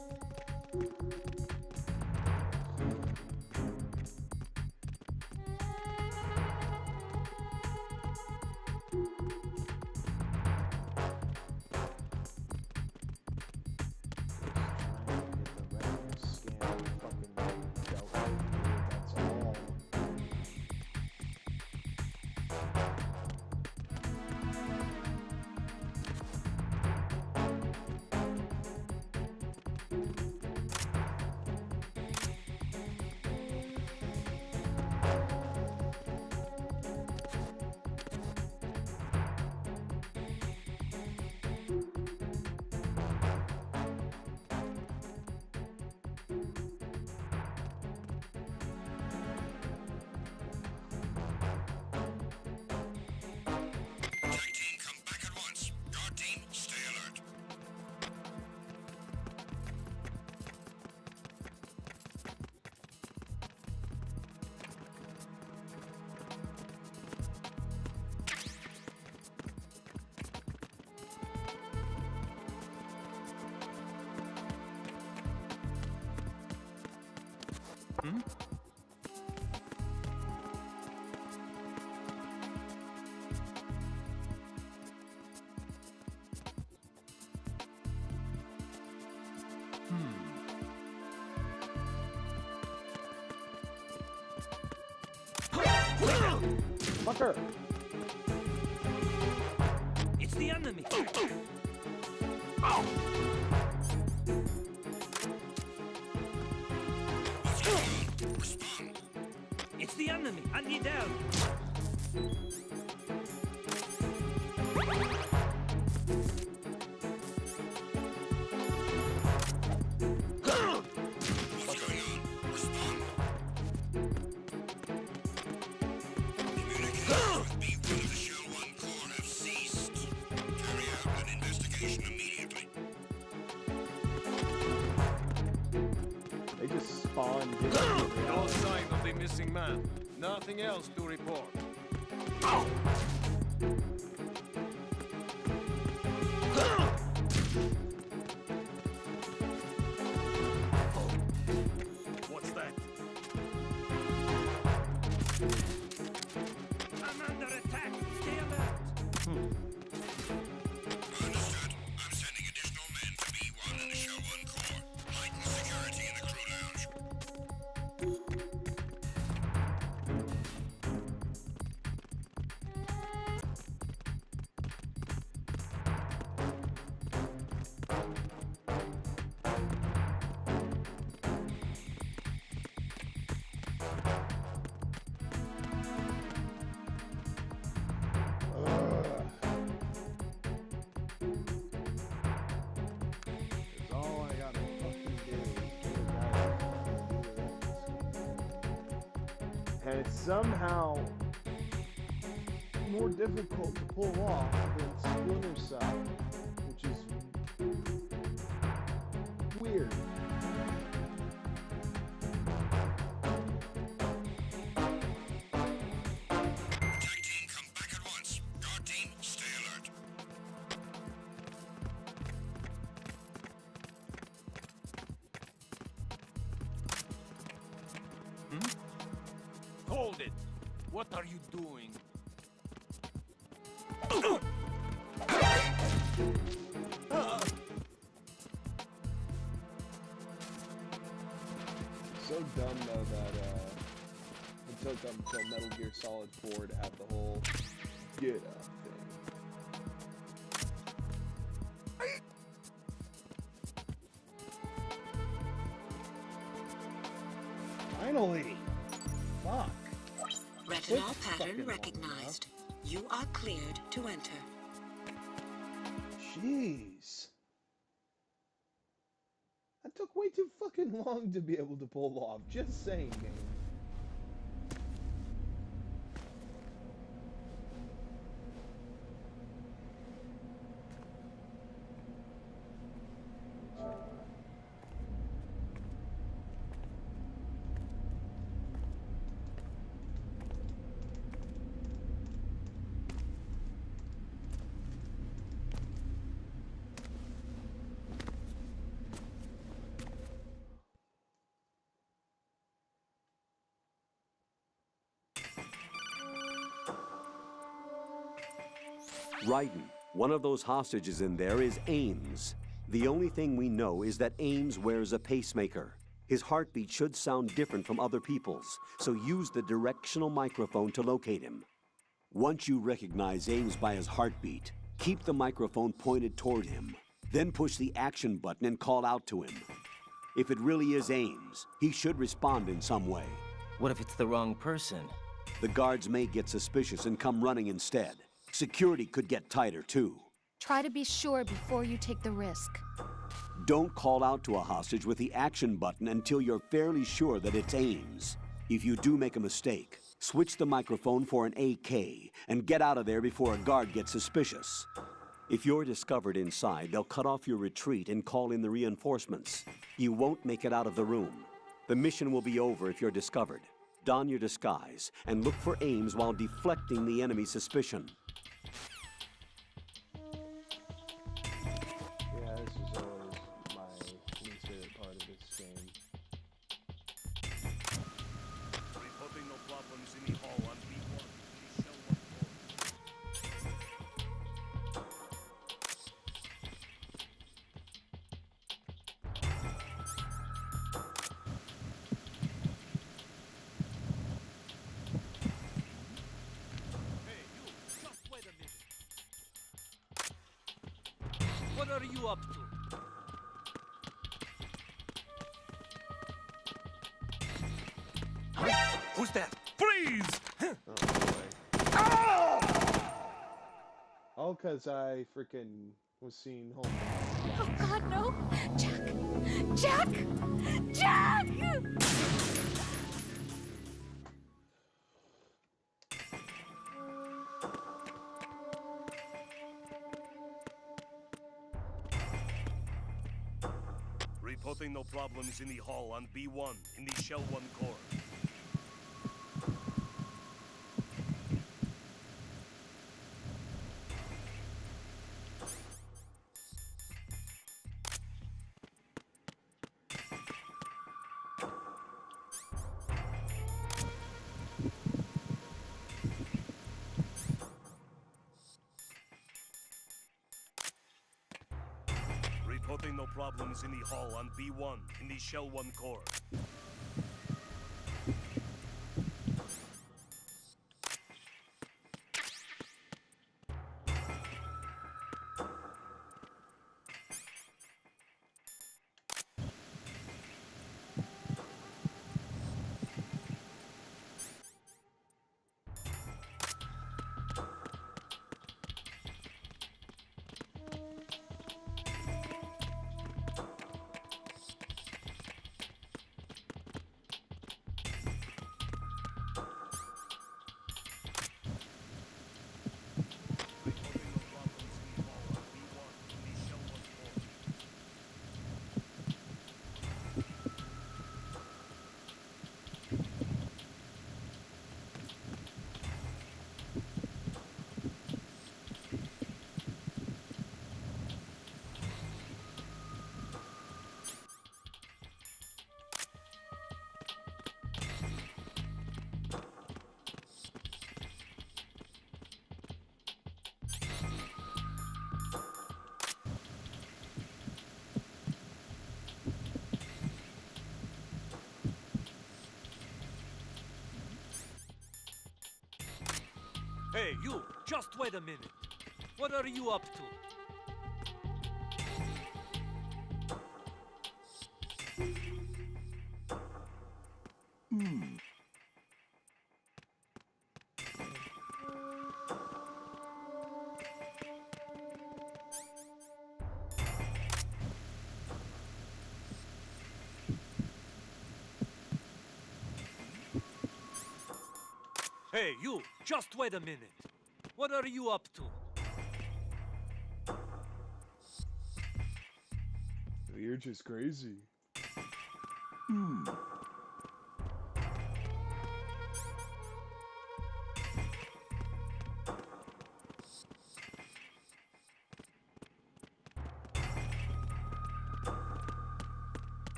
Fucker! It's the enemy. It's the enemy. I need help. They just spawned. No sign of the missing man. Nothing else to report. What's that? I'm under attack. Stay alert. Understood. I'm sending additional men to B1 and Show 1 Core. Heighten security in the crew lounge. All I gotta fucking do is and it's somehow more difficult to pull off than Splinter Cell, which is weird. Tag team, come back at once. Guard team, stay alert. Hold it! What are you doing? So dumb though that it took them until Metal Gear Solid 4 to have the whole get up thing. Finally! Fuck. Retinol Took pattern fucking long recognized. You are cleared to enter. Jeez. That took way too fucking long to be able to pull off. Just saying, game. Raiden, one of those hostages in there is Ames. The only thing we know is that Ames wears a pacemaker. His heartbeat should sound different from other people's, so use the directional microphone to locate him. Once you recognize Ames by his heartbeat, keep the microphone pointed toward him. Then push the action button and call out to him. If it really is Ames, he should respond in some way. What if it's the wrong person? The guards may get suspicious and come running instead. Security could get tighter, too. Try to be sure before you take the risk. Don't call out to a hostage with the action button until you're fairly sure that it's Ames. If you do make a mistake, switch the microphone for an AK and get out of there before a guard gets suspicious. If you're discovered inside, they'll cut off your retreat and call in the reinforcements. You won't make it out of the room. The mission will be over if you're discovered. Don your disguise and look for Ames while deflecting the enemy's suspicion. Yeah, this is always my least favorite part of this game. Reporting no problems in the hall on B1. The shell 1 Hey, you! Just wait a minute! What are you up to? Who's that? Freeze! All because I freaking was seeing home. Oh God, no! Jack! Jack! Reporting no problems in the hall on B1 in the Shell 1 core. Reporting no problems in the hall on B1 in the Shell 1 core. Hey, you! Just wait a minute. What are you up to? Hey, you! Just wait a minute. What are you up to? You're just crazy.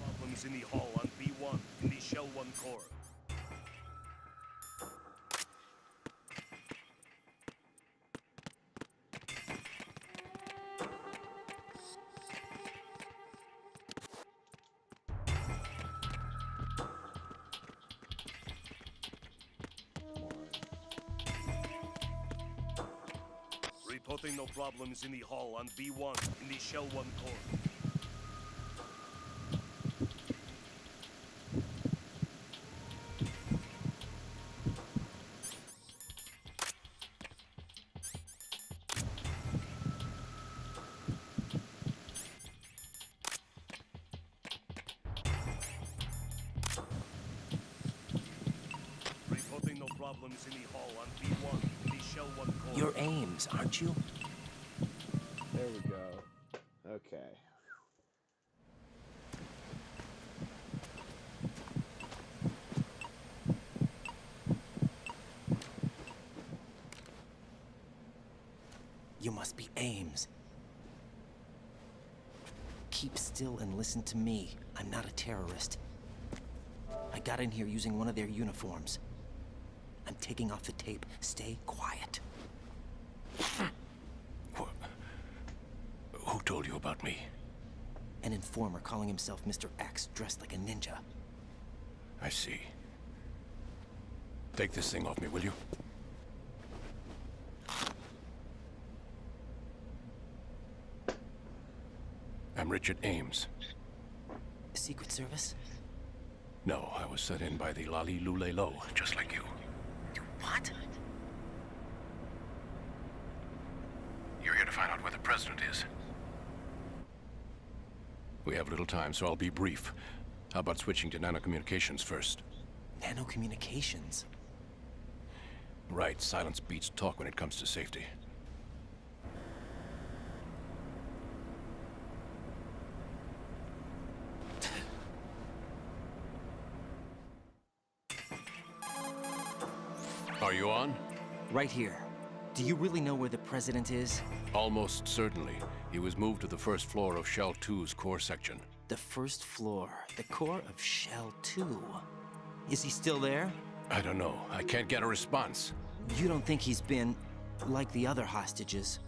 Problems in the hall on B1 in the Shell 1 core. Reporting no problems in the hall on B1 in the Shell 1 core. Reporting no problems in the hall on B1 in the Shell 1 core. You're Ames, aren't you? There we go. Okay. You must be Ames. Keep still and listen to me. I'm not a terrorist. I got in here using one of their uniforms. I'm taking off the tape. Stay quiet. Who told you about me? An informer calling himself Mr. X, dressed like a ninja. I see. Take this thing off me, will you? I'm Richard Ames. Secret Service? No, I was sent in by the Lali Lule Lo, just like you. What? You're here to find out where the president is. We have little time, so I'll be brief. How about switching to nanocommunications first? Nanocommunications? Right, silence beats talk when it comes to safety. Are you on? Right here. Do you really know where the president is? Almost certainly. He was moved to the first floor of Shell 2's core section. The first floor. The core of Shell 2. Is he still there? I don't know. I can't get a response. You don't think he's been like the other hostages?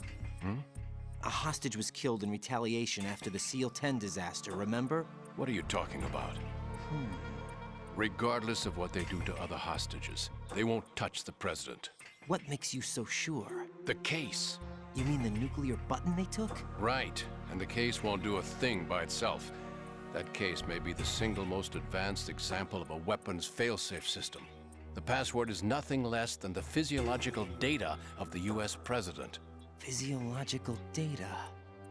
A hostage was killed in retaliation after the SEAL 10 disaster, remember? What are you talking about? Regardless of what they do to other hostages, they won't touch the president. What makes you so sure? The case. You mean the nuclear button they took? Right, and the case won't do a thing by itself. That case may be the single most advanced example of a weapons failsafe system. The password is nothing less than the physiological data of the US president. Physiological data?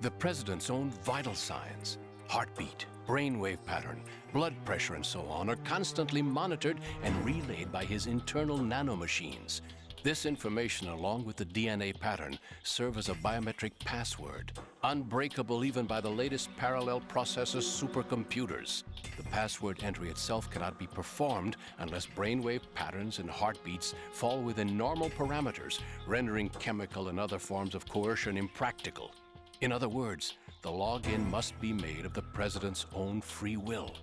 The president's own vital signs, heartbeat, brainwave pattern, blood pressure, and so on are constantly monitored and relayed by his internal nanomachines. This information, along with the DNA pattern, serve as a biometric password, unbreakable even by the latest parallel processor supercomputers. The password entry itself cannot be performed unless brainwave patterns and heartbeats fall within normal parameters, rendering chemical and other forms of coercion impractical. In other words, the login must be made of the president's own free will.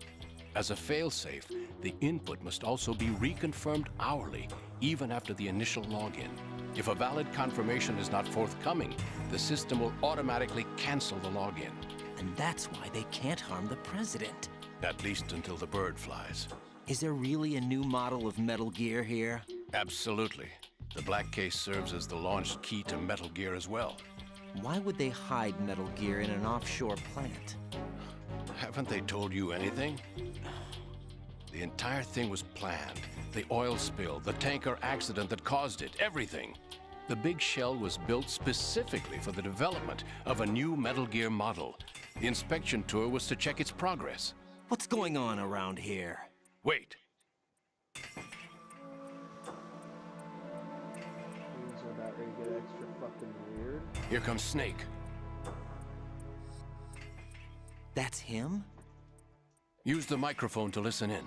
As a failsafe, the input must also be reconfirmed hourly, even after the initial login. If a valid confirmation is not forthcoming, the system will automatically cancel the login. And that's why they can't harm the president. At least until the bird flies. Is there really a new model of Metal Gear here? Absolutely. The black case serves as the launch key to Metal Gear as well. Why would they hide Metal Gear in an offshore planet? Haven't they told you anything? The entire thing was planned. The oil spill, the tanker accident that caused it, everything. The big shell was built specifically for the development of a new Metal Gear model. The inspection tour was to check its progress. What's going on around here? Wait. Things are about ready to get extra fucking weird. Here comes Snake. That's him? Use the microphone to listen in.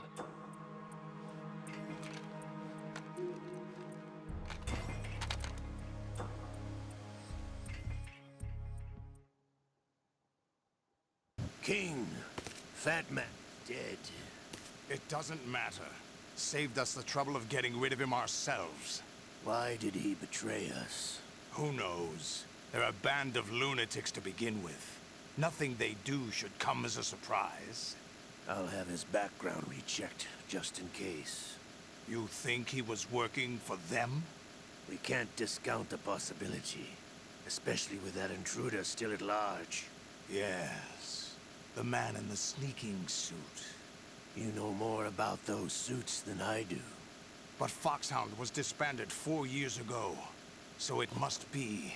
King, Fat Man, dead. It doesn't matter. Saved us the trouble of getting rid of him ourselves. Why did he betray us? Who knows? They're a band of lunatics to begin with. Nothing they do should come as a surprise. I'll have his background rechecked, just in case. You think he was working for them? We can't discount the possibility. Especially with that intruder still at large. Yes. The man in the sneaking suit. You know more about those suits than I do. But Foxhound was disbanded 4 years ago. So it must be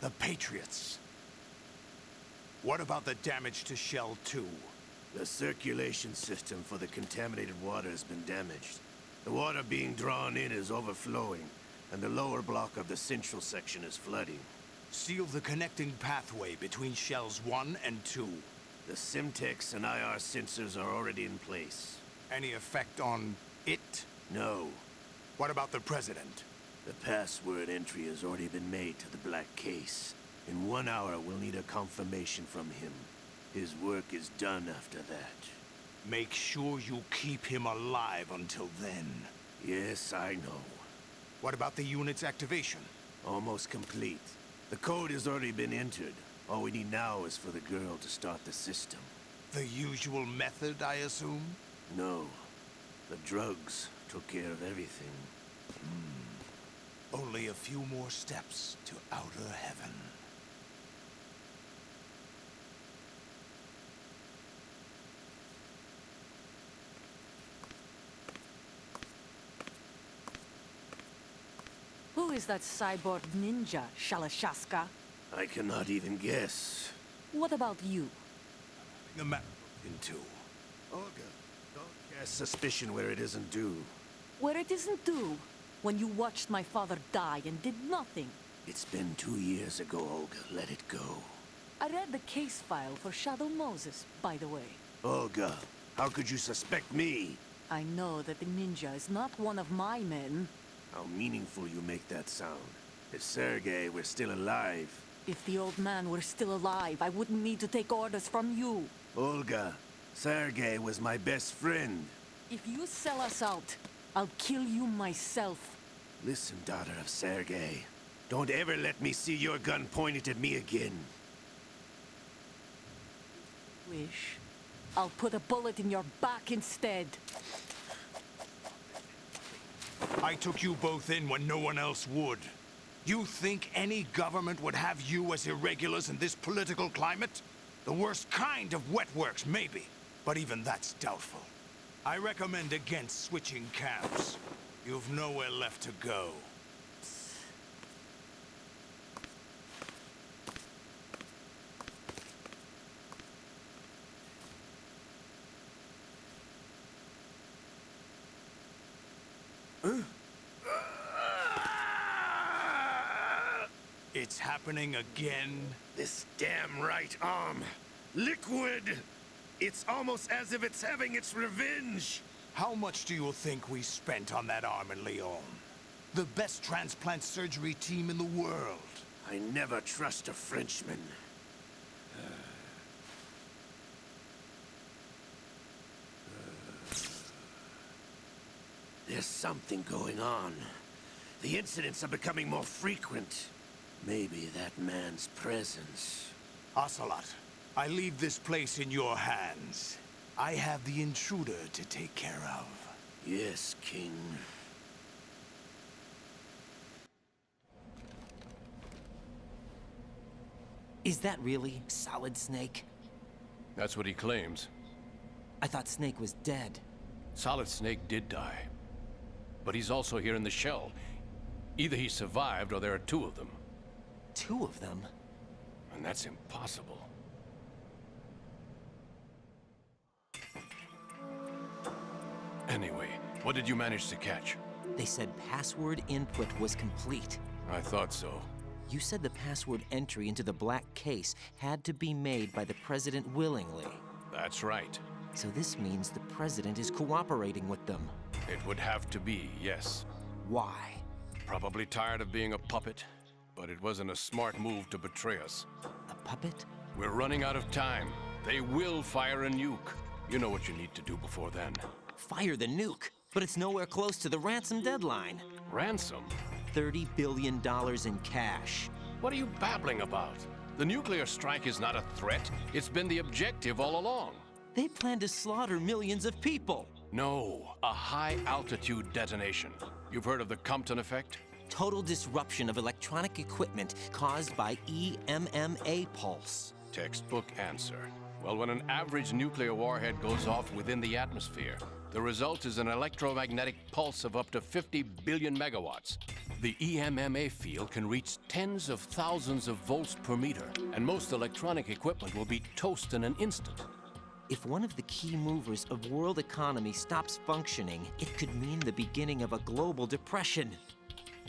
the Patriots. What about the damage to Shell 2? The circulation system for the contaminated water has been damaged. The water being drawn in is overflowing, and the lower block of the central section is flooding. Seal the connecting pathway between Shells 1 and 2. The Simtex and IR sensors are already in place. Any effect on it? No. What about the President? The password entry has already been made to the black case. In 1 hour, we'll need a confirmation from him. His work is done after that. Make sure you keep him alive until then. Yes, I know. What about the unit's activation? Almost complete. The code has already been entered. All we need now is for the girl to start the system. The usual method, I assume? No. The drugs took care of everything. Only a few more steps to outer heaven. Who is that cyborg ninja, Shalashaska? I cannot even guess. What about you? The map into. Olga, don't cast suspicion where it isn't due. Where it isn't due, when you watched my father die and did nothing. It's been 2 years ago, Olga. Let it go. I read the case file for Shadow Moses, by the way. Olga, how could you suspect me? I know that the ninja is not one of my men. How meaningful you make that sound. If Sergei were still alive... If the old man were still alive, I wouldn't need to take orders from you. Olga, Sergei was my best friend. If you sell us out, I'll kill you myself. Listen, daughter of Sergei. Don't ever let me see your gun pointed at me again. Wish. I'll put a bullet in your back instead. I took you both in when no one else would. You think any government would have you as irregulars in this political climate? The worst kind of wet works, maybe. But even that's doubtful. I recommend against switching camps. You've nowhere left to go. It's happening again? This damn right arm. Liquid! It's almost as if it's having its revenge. How much do you think we spent on that arm in Lyon? The best transplant surgery team in the world. I never trust a Frenchman. There's something going on. The incidents are becoming more frequent. Maybe that man's presence. Ocelot, I leave this place in your hands. I have the intruder to take care of. Yes, King. Is that really Solid Snake? That's what he claims. I thought Snake was dead. Solid Snake did die. But he's also here in the shell. Either he survived or there are 2 of them. 2 of them? And that's impossible. Anyway, what did you manage to catch? They said password input was complete. I thought so. You said the password entry into the black case had to be made by the President willingly. That's right. So this means the President is cooperating with them. It would have to be, yes. Why? Probably tired of being a puppet, but it wasn't a smart move to betray us. A puppet? We're running out of time. They will fire a nuke. You know what you need to do before then. Fire the nuke? But it's nowhere close to the ransom deadline. Ransom? $30 billion in cash. What are you babbling about? The nuclear strike is not a threat. It's been the objective all along. They plan to slaughter millions of people. No, a high-altitude detonation. You've heard of the Compton effect? Total disruption of electronic equipment caused by EMMA pulse. Textbook answer. Well, when an average nuclear warhead goes off within the atmosphere, the result is an electromagnetic pulse of up to 50 billion megawatts. The EMMA field can reach tens of thousands of volts per meter, and most electronic equipment will be toast in an instant. If one of the key movers of world economy stops functioning, it could mean the beginning of a global depression.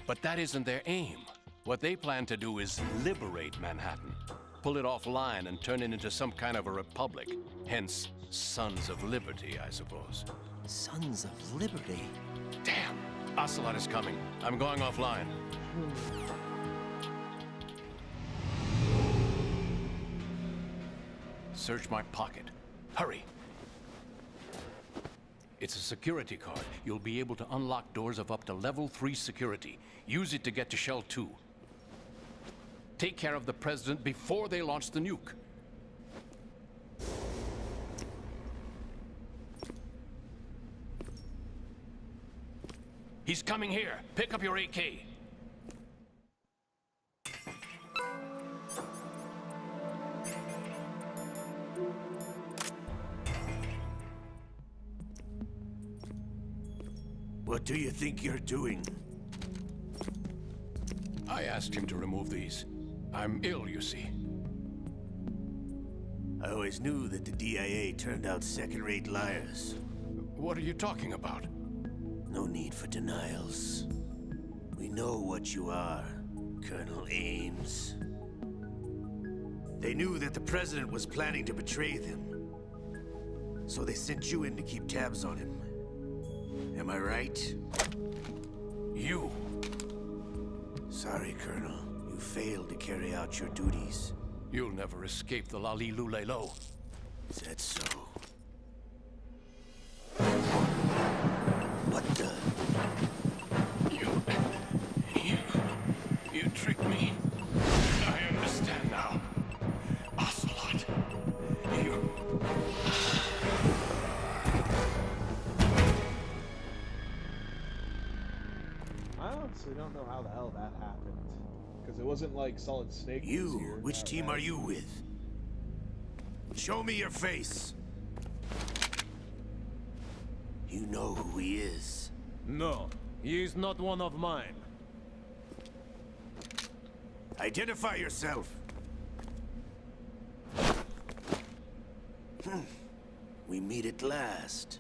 But that isn't their aim. What they plan to do is liberate Manhattan, pull it offline and turn it into some kind of a republic. Hence, Sons of Liberty, I suppose. Sons of Liberty? Damn! Ocelot is coming. I'm going offline. Search my pocket. Hurry! It's a security card. You'll be able to unlock doors of up to level 3 security. Use it to get to Shell 2. Take care of the President before they launch the nuke. He's coming here. Pick up your AK. What do you think you're doing? I asked him to remove these. I'm ill, you see. I always knew that the DIA turned out second-rate liars. What are you talking about? No need for denials. We know what you are, Colonel Ames. They knew that the President was planning to betray them. So they sent you in to keep tabs on him. Am I right? You! Sorry, Colonel. You failed to carry out your duties. You'll never escape the Lalilulelo. Is that so? What the? You tricked me. I understand now. Ocelot, you... I honestly don't know how the hell that happened. Because it wasn't like Solid Snake was here. Which team are you with? Show me your face. You know who he is. No, he is not one of mine. Identify yourself. We meet at last.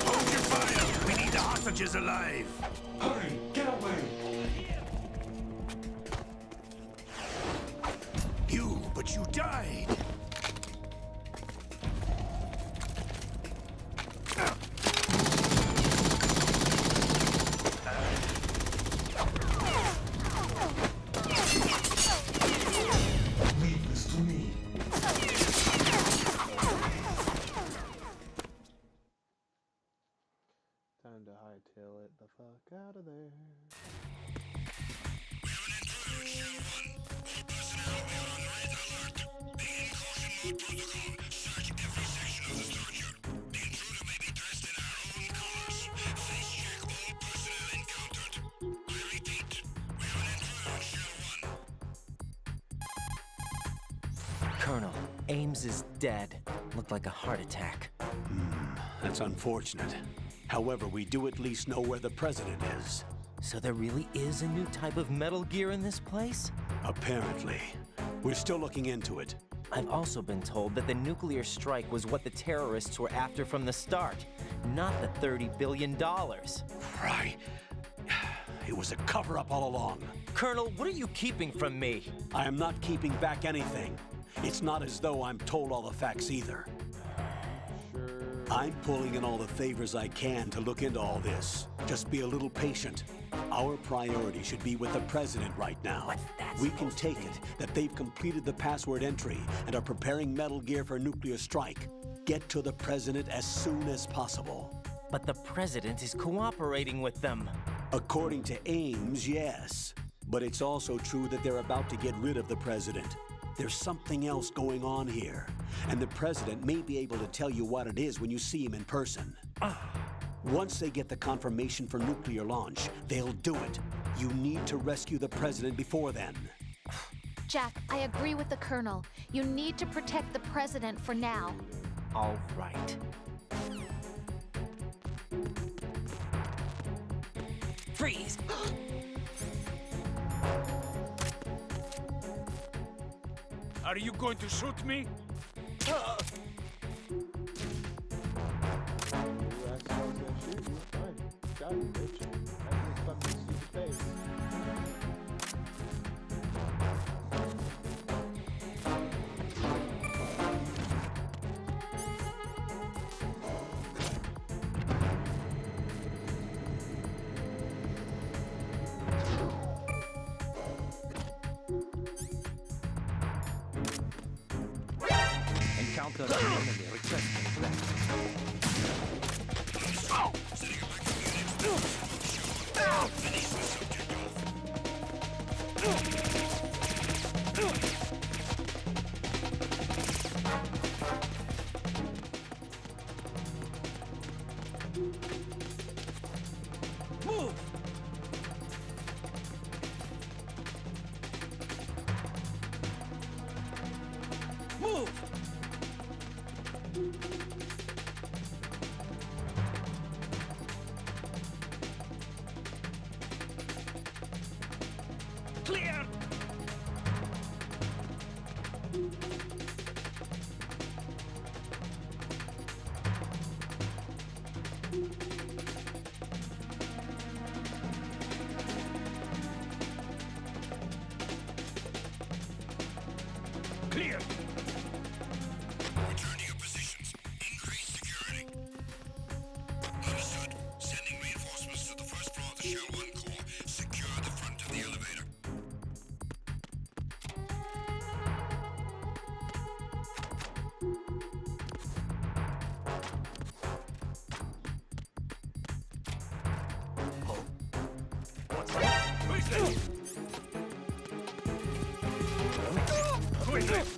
Hold your fire! We need the hostages alive! Hurry! Get away! But you died! Leave this to me. Time to hightail it the fuck out of there. Colonel, Ames is dead. Looked like a heart attack. That's unfortunate. However, we do at least know where the President is. So there really is a new type of Metal Gear in this place? Apparently. We're still looking into it. I've also been told that the nuclear strike was what the terrorists were after from the start, not the $30 billion. Right. It was a cover-up all along. Colonel, what are you keeping from me? I am not keeping back anything. It's not as though I'm told all the facts either. I'm pulling in all the favors I can to look into all this. Just be a little patient. Our priority should be with the President right now. We can take it that they've completed the password entry and are preparing Metal Gear for a nuclear strike. Get to the President as soon as possible. But the President is cooperating with them. According to Ames, yes. But it's also true that they're about to get rid of the president. There's something else going on here, and the president may be able to tell you what it is when you see him in person. Once they get the confirmation for nuclear launch, they'll do it. You need to rescue the president before then. Jack, I agree with the Colonel. You need to protect the president for now. All right. Freeze! Are you going to shoot me? You asked if I was gonna shoot you. Fine. Got you, bitch. I can expect to see your face. Encounter the enemy requesting Move! Move! Clear! Clear! Return to your positions. Increase security. Understood. Sending reinforcements to the first floor of the Shell 1 core. Secure the front of the elevator. What's that? Who's this? Who is this?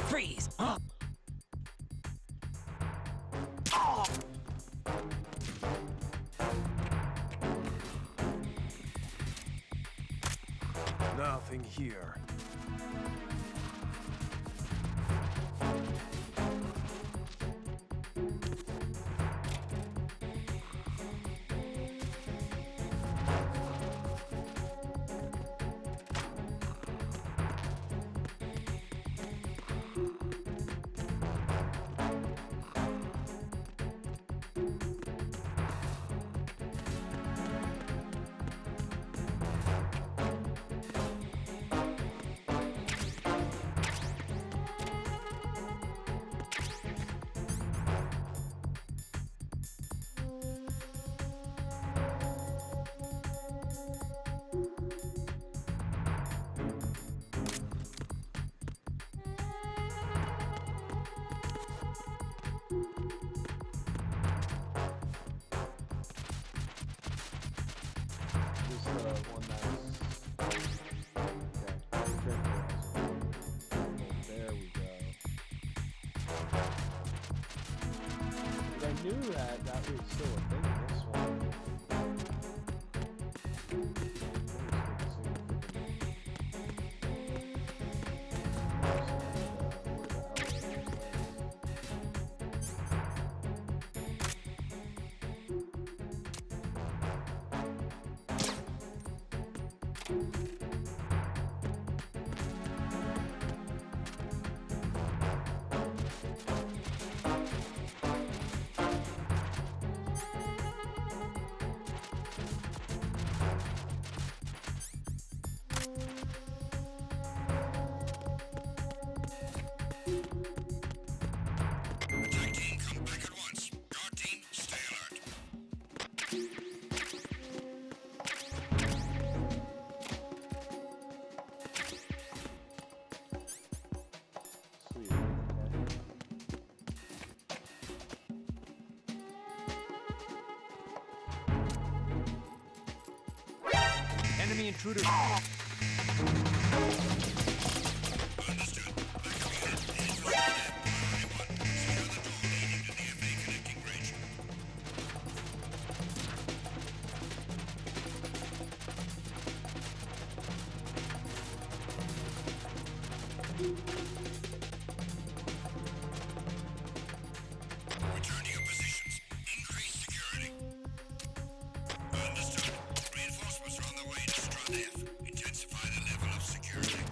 Freeze! Huh? Nothing here. I knew that was still a thing in this one. Enemy intruder. Return to your positions. Increase security. Understood. Reinforcements are on the way to Strut F. Intensify the level of security.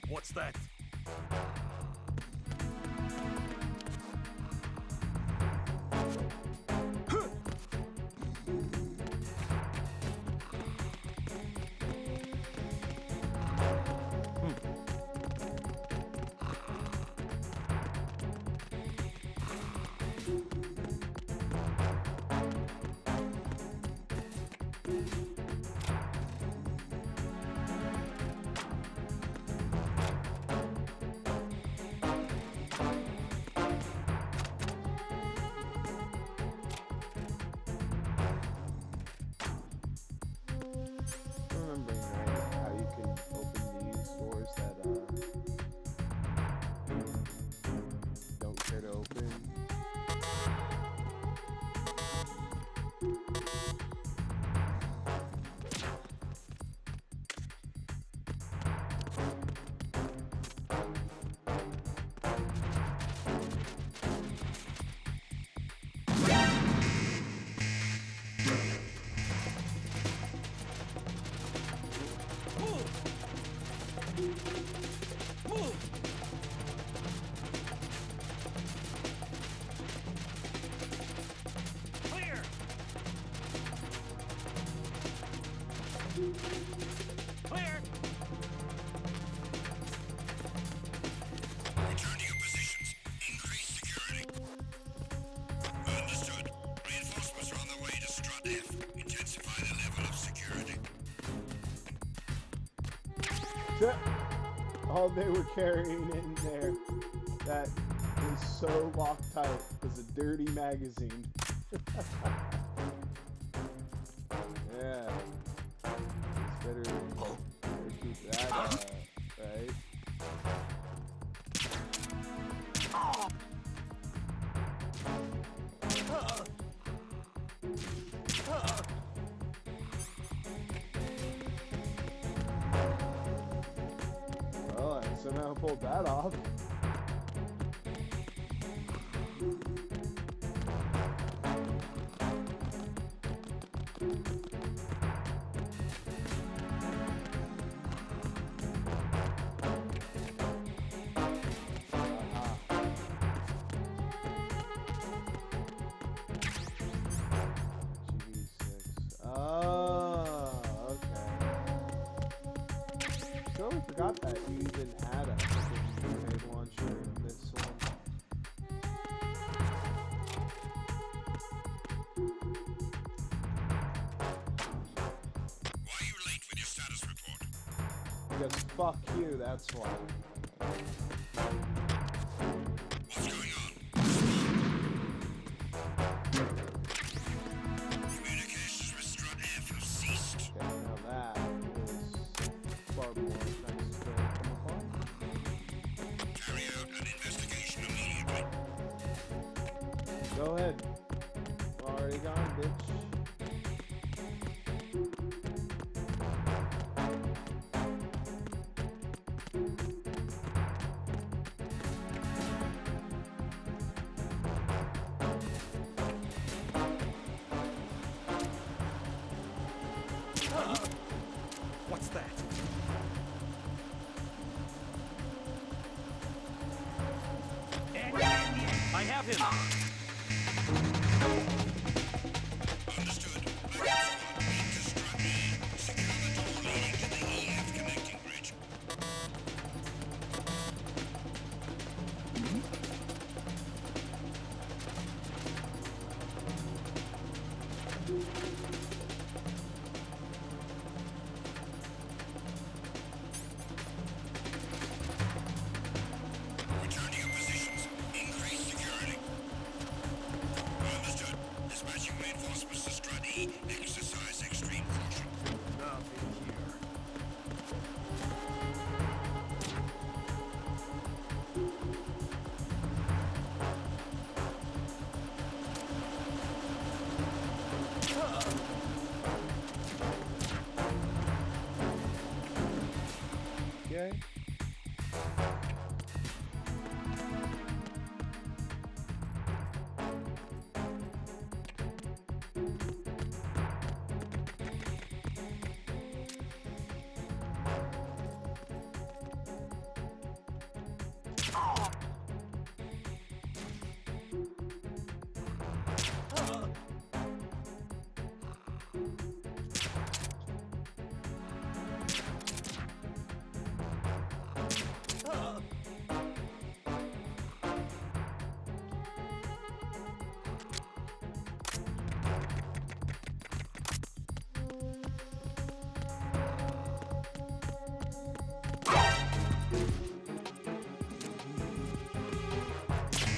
What's that? Remembering right how you can open these doors that don't care to open. Clear. Clear. Return to your positions. Increase security. Understood. Reinforcements are on the way to Strut F. Intensify the level of security. All they were carrying in there that was so Loctite was a dirty magazine. Yeah. It's better keep that, right? Well, I somehow pulled that off. Totally forgot that you even had a fucking grenade launcher in this one. Why are you late with your status report? Because fuck you, that's why. What's going on? Communications with Strut F have ceased. Okay, now that is far more nice to come upon. Carry out an investigation immediately. Go ahead. Already gone, bitch. What's that? I have him. Understood. Backup squad, aim to Strut E. Secure the door leading to the EF connecting bridge. enemy. Exercise extreme caution. Nothing here. Okay.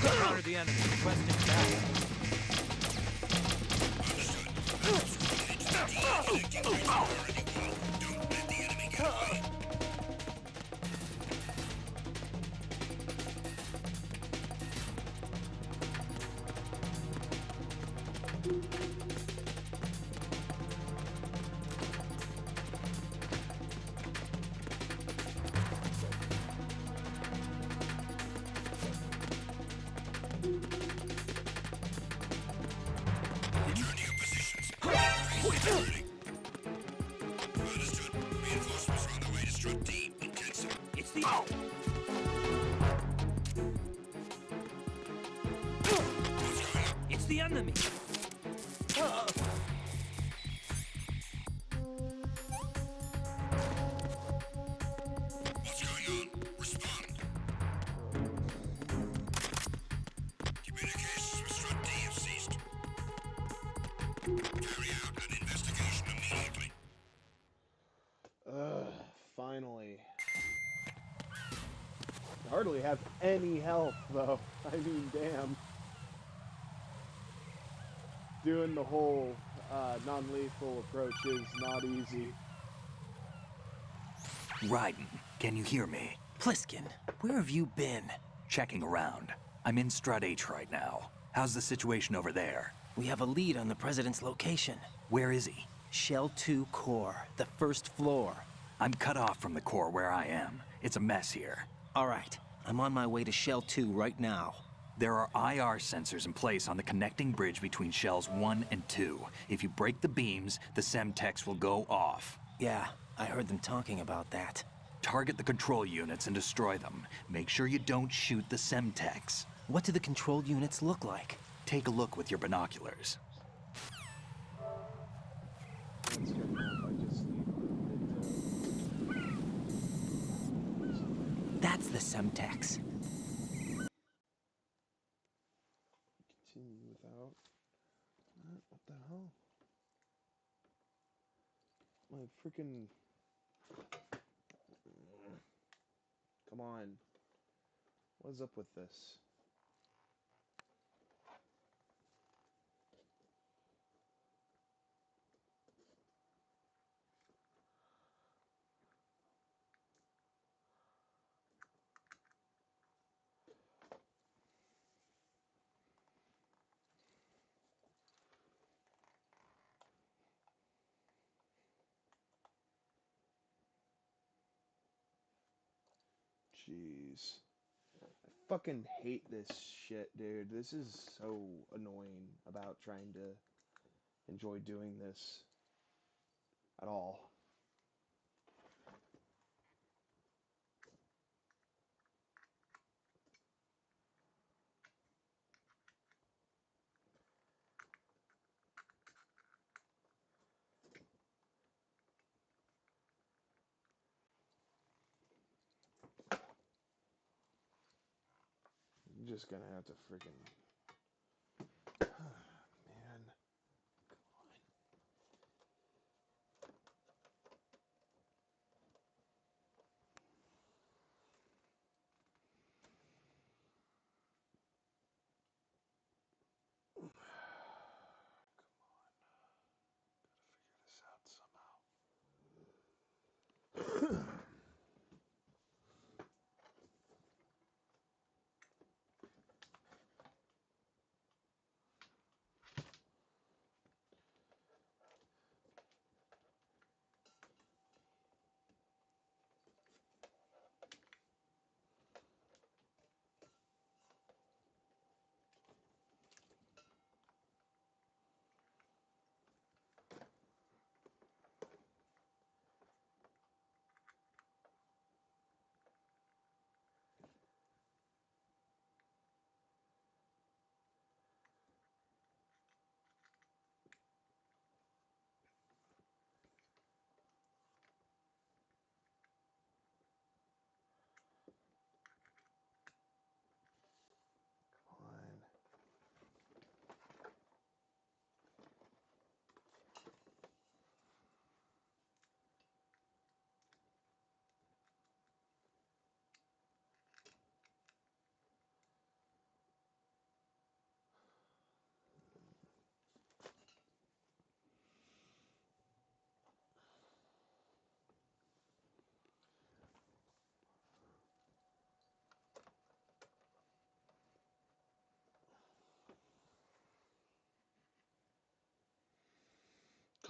Counter the enemy. Requesting battle. Return to your positions. Increase security. Understood. Reinforcements are on the way to Strut D. Intensive. It's the... What's going on? It's the enemy. What's going on? Respond. Communications with Strut D have ceased. Carry out an investigation immediately. Finally. I hardly have any health, though. I mean, damn. Doing the whole non-lethal approach is not easy. Raiden, can you hear me? Pliskin, where have you been? Checking around. I'm in Strut H right now. How's the situation over there? We have a lead on the President's location. Where is he? Shell 2 core, the first floor. I'm cut off from the core where I am. It's a mess here. All right, I'm on my way to Shell 2 right now. There are IR sensors in place on the connecting bridge between Shells 1 and 2. If you break the beams, the Semtex will go off. Yeah, I heard them talking about that. Target the control units and destroy them. Make sure you don't shoot the Semtex. What do the control units look like? Take a look with your binoculars. What's going on if I just leave That's the Semtex. continue without? What the hell? My freaking... Come on. What's up with this? Jeez. I fucking hate this shit, dude. This is so annoying about trying to enjoy doing this at all. I'm just gonna have to freaking... Man.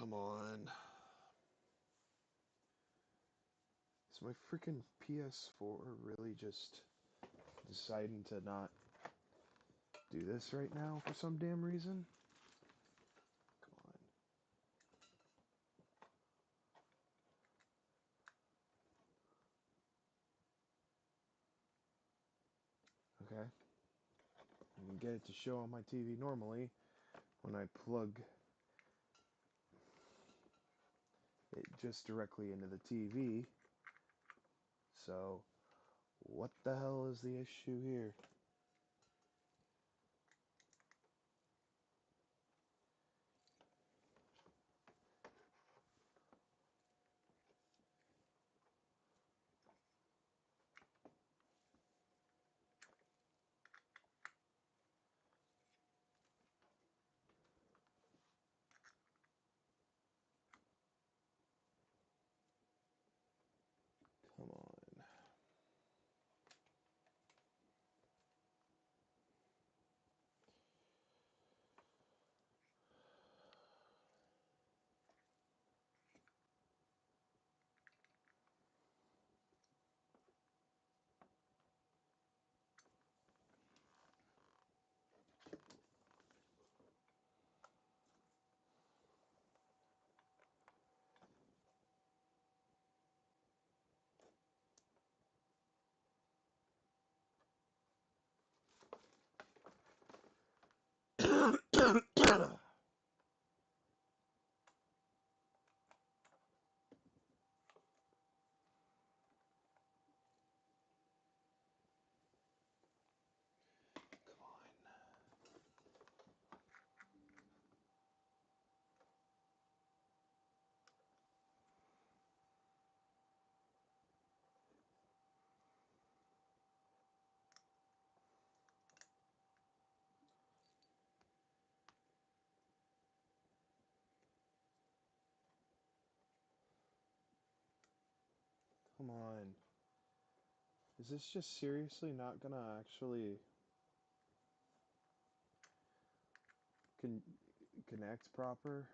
Come on. Is my freaking PS4 really just deciding to not do this right now for some damn reason? Come on. Okay. I can get it to show on my TV normally when I plug it just directly into the TV. So, what the hell is the issue here? Come on. Come on. Is this just seriously not gonna actually connect proper?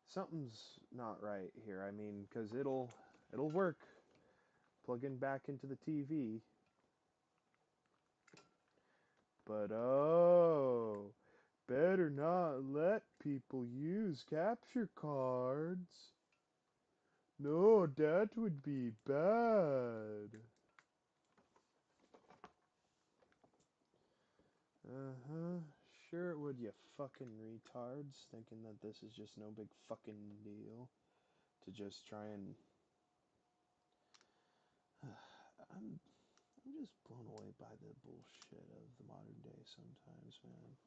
Something's not right here. I mean, 'cause it'll work plugging back into the TV. But oh, better not let people use capture cards. No, that would be bad. Uh-huh. Sure it would, you fucking retards, thinking that this is just no big fucking deal to just try and I'm just blown away by the bullshit of the modern day sometimes, man.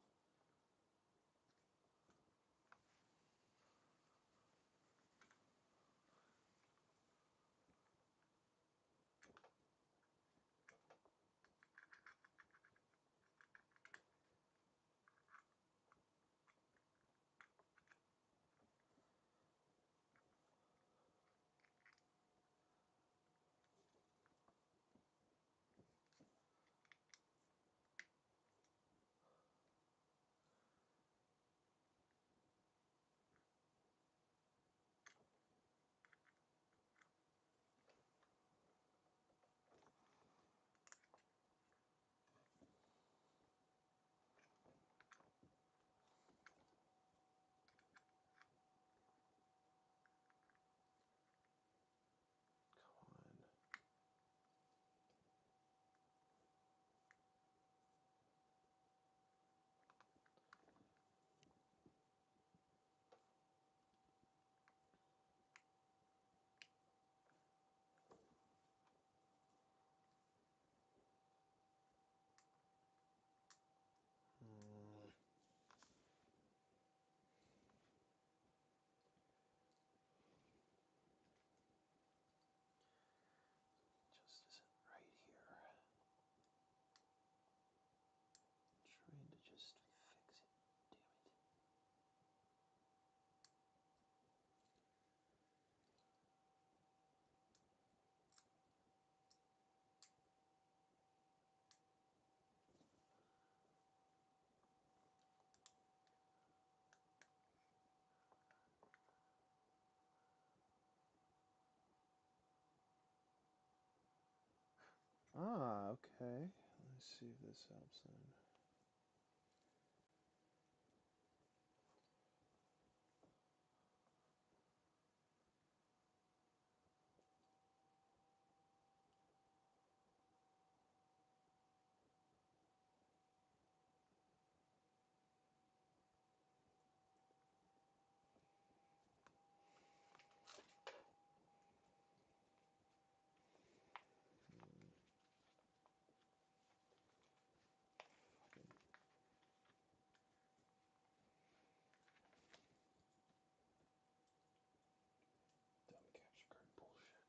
Ah, okay. Let's see if this helps then. Dumb capture card bullshit.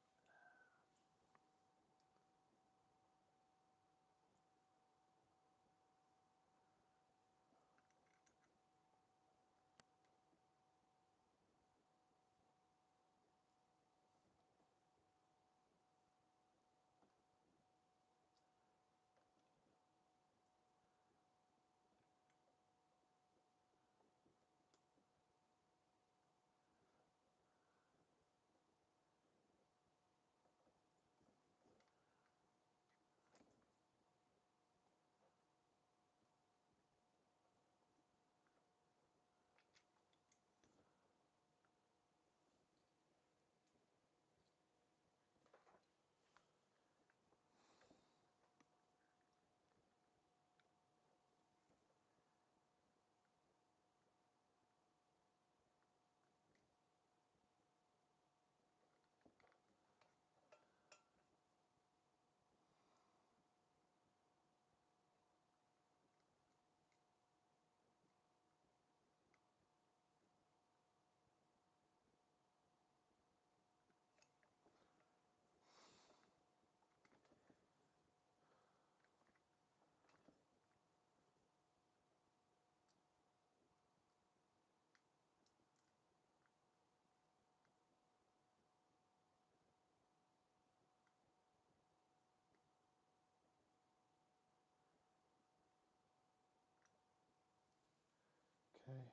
Okay.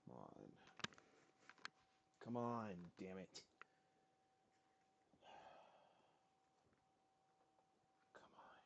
Come on. Come on, damn it. Come on.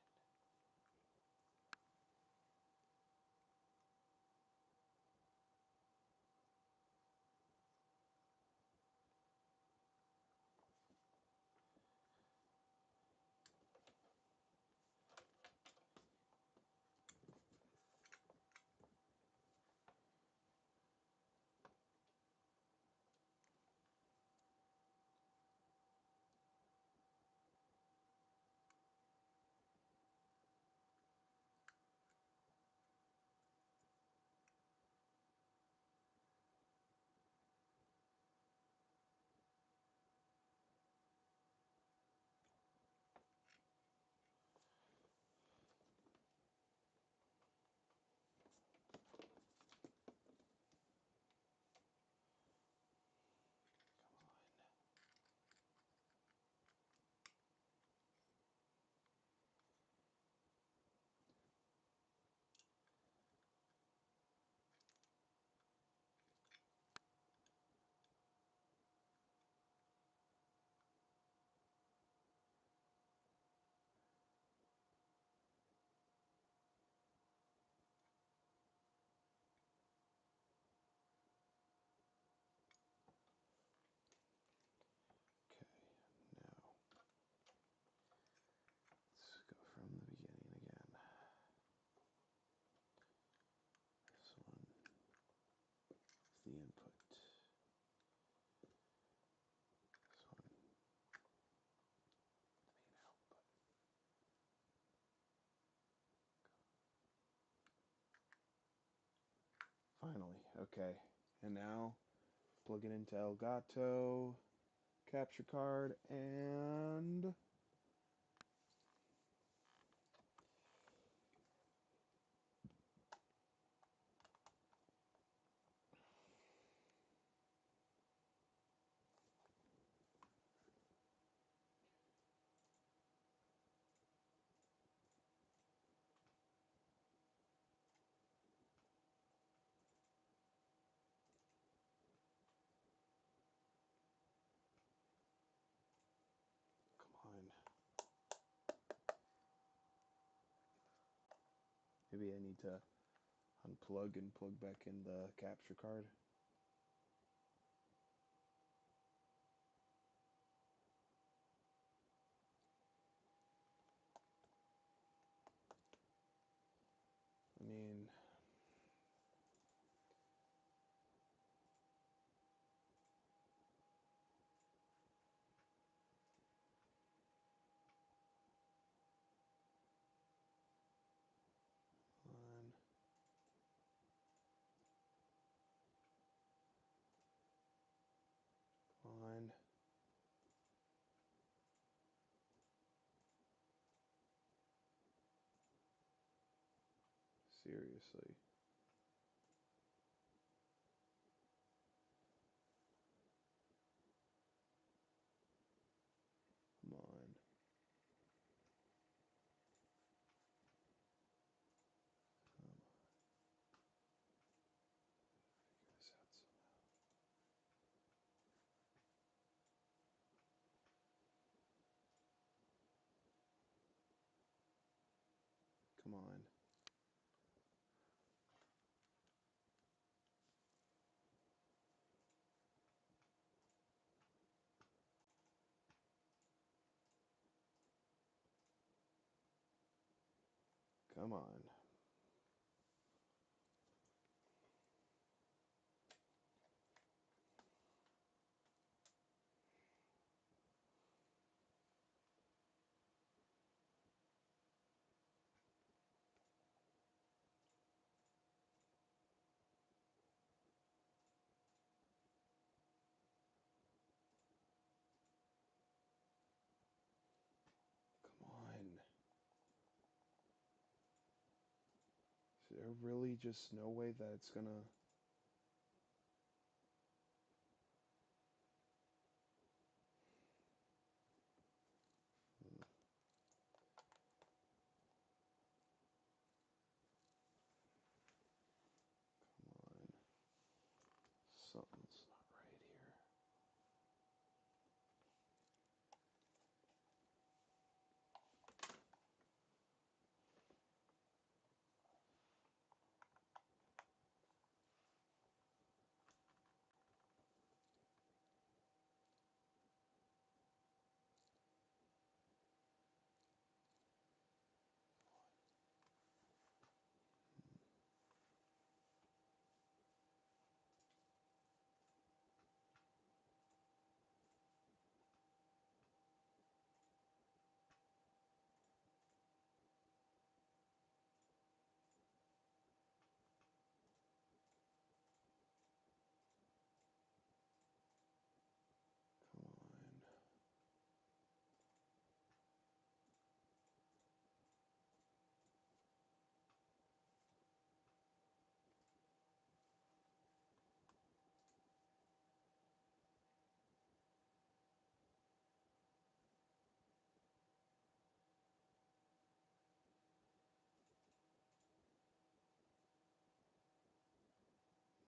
Okay, now let's go from the beginning again. This one is the input. This one, the main output. Finally, okay. And now plug it into Elgato, capture card, and Maybe I need to unplug and plug back in the capture card. I mean, on. On. Seriously. Come on. Figure this out somehow. Come on. Come on. Come on. Is there really just no way that it's gonna... Come on. Something.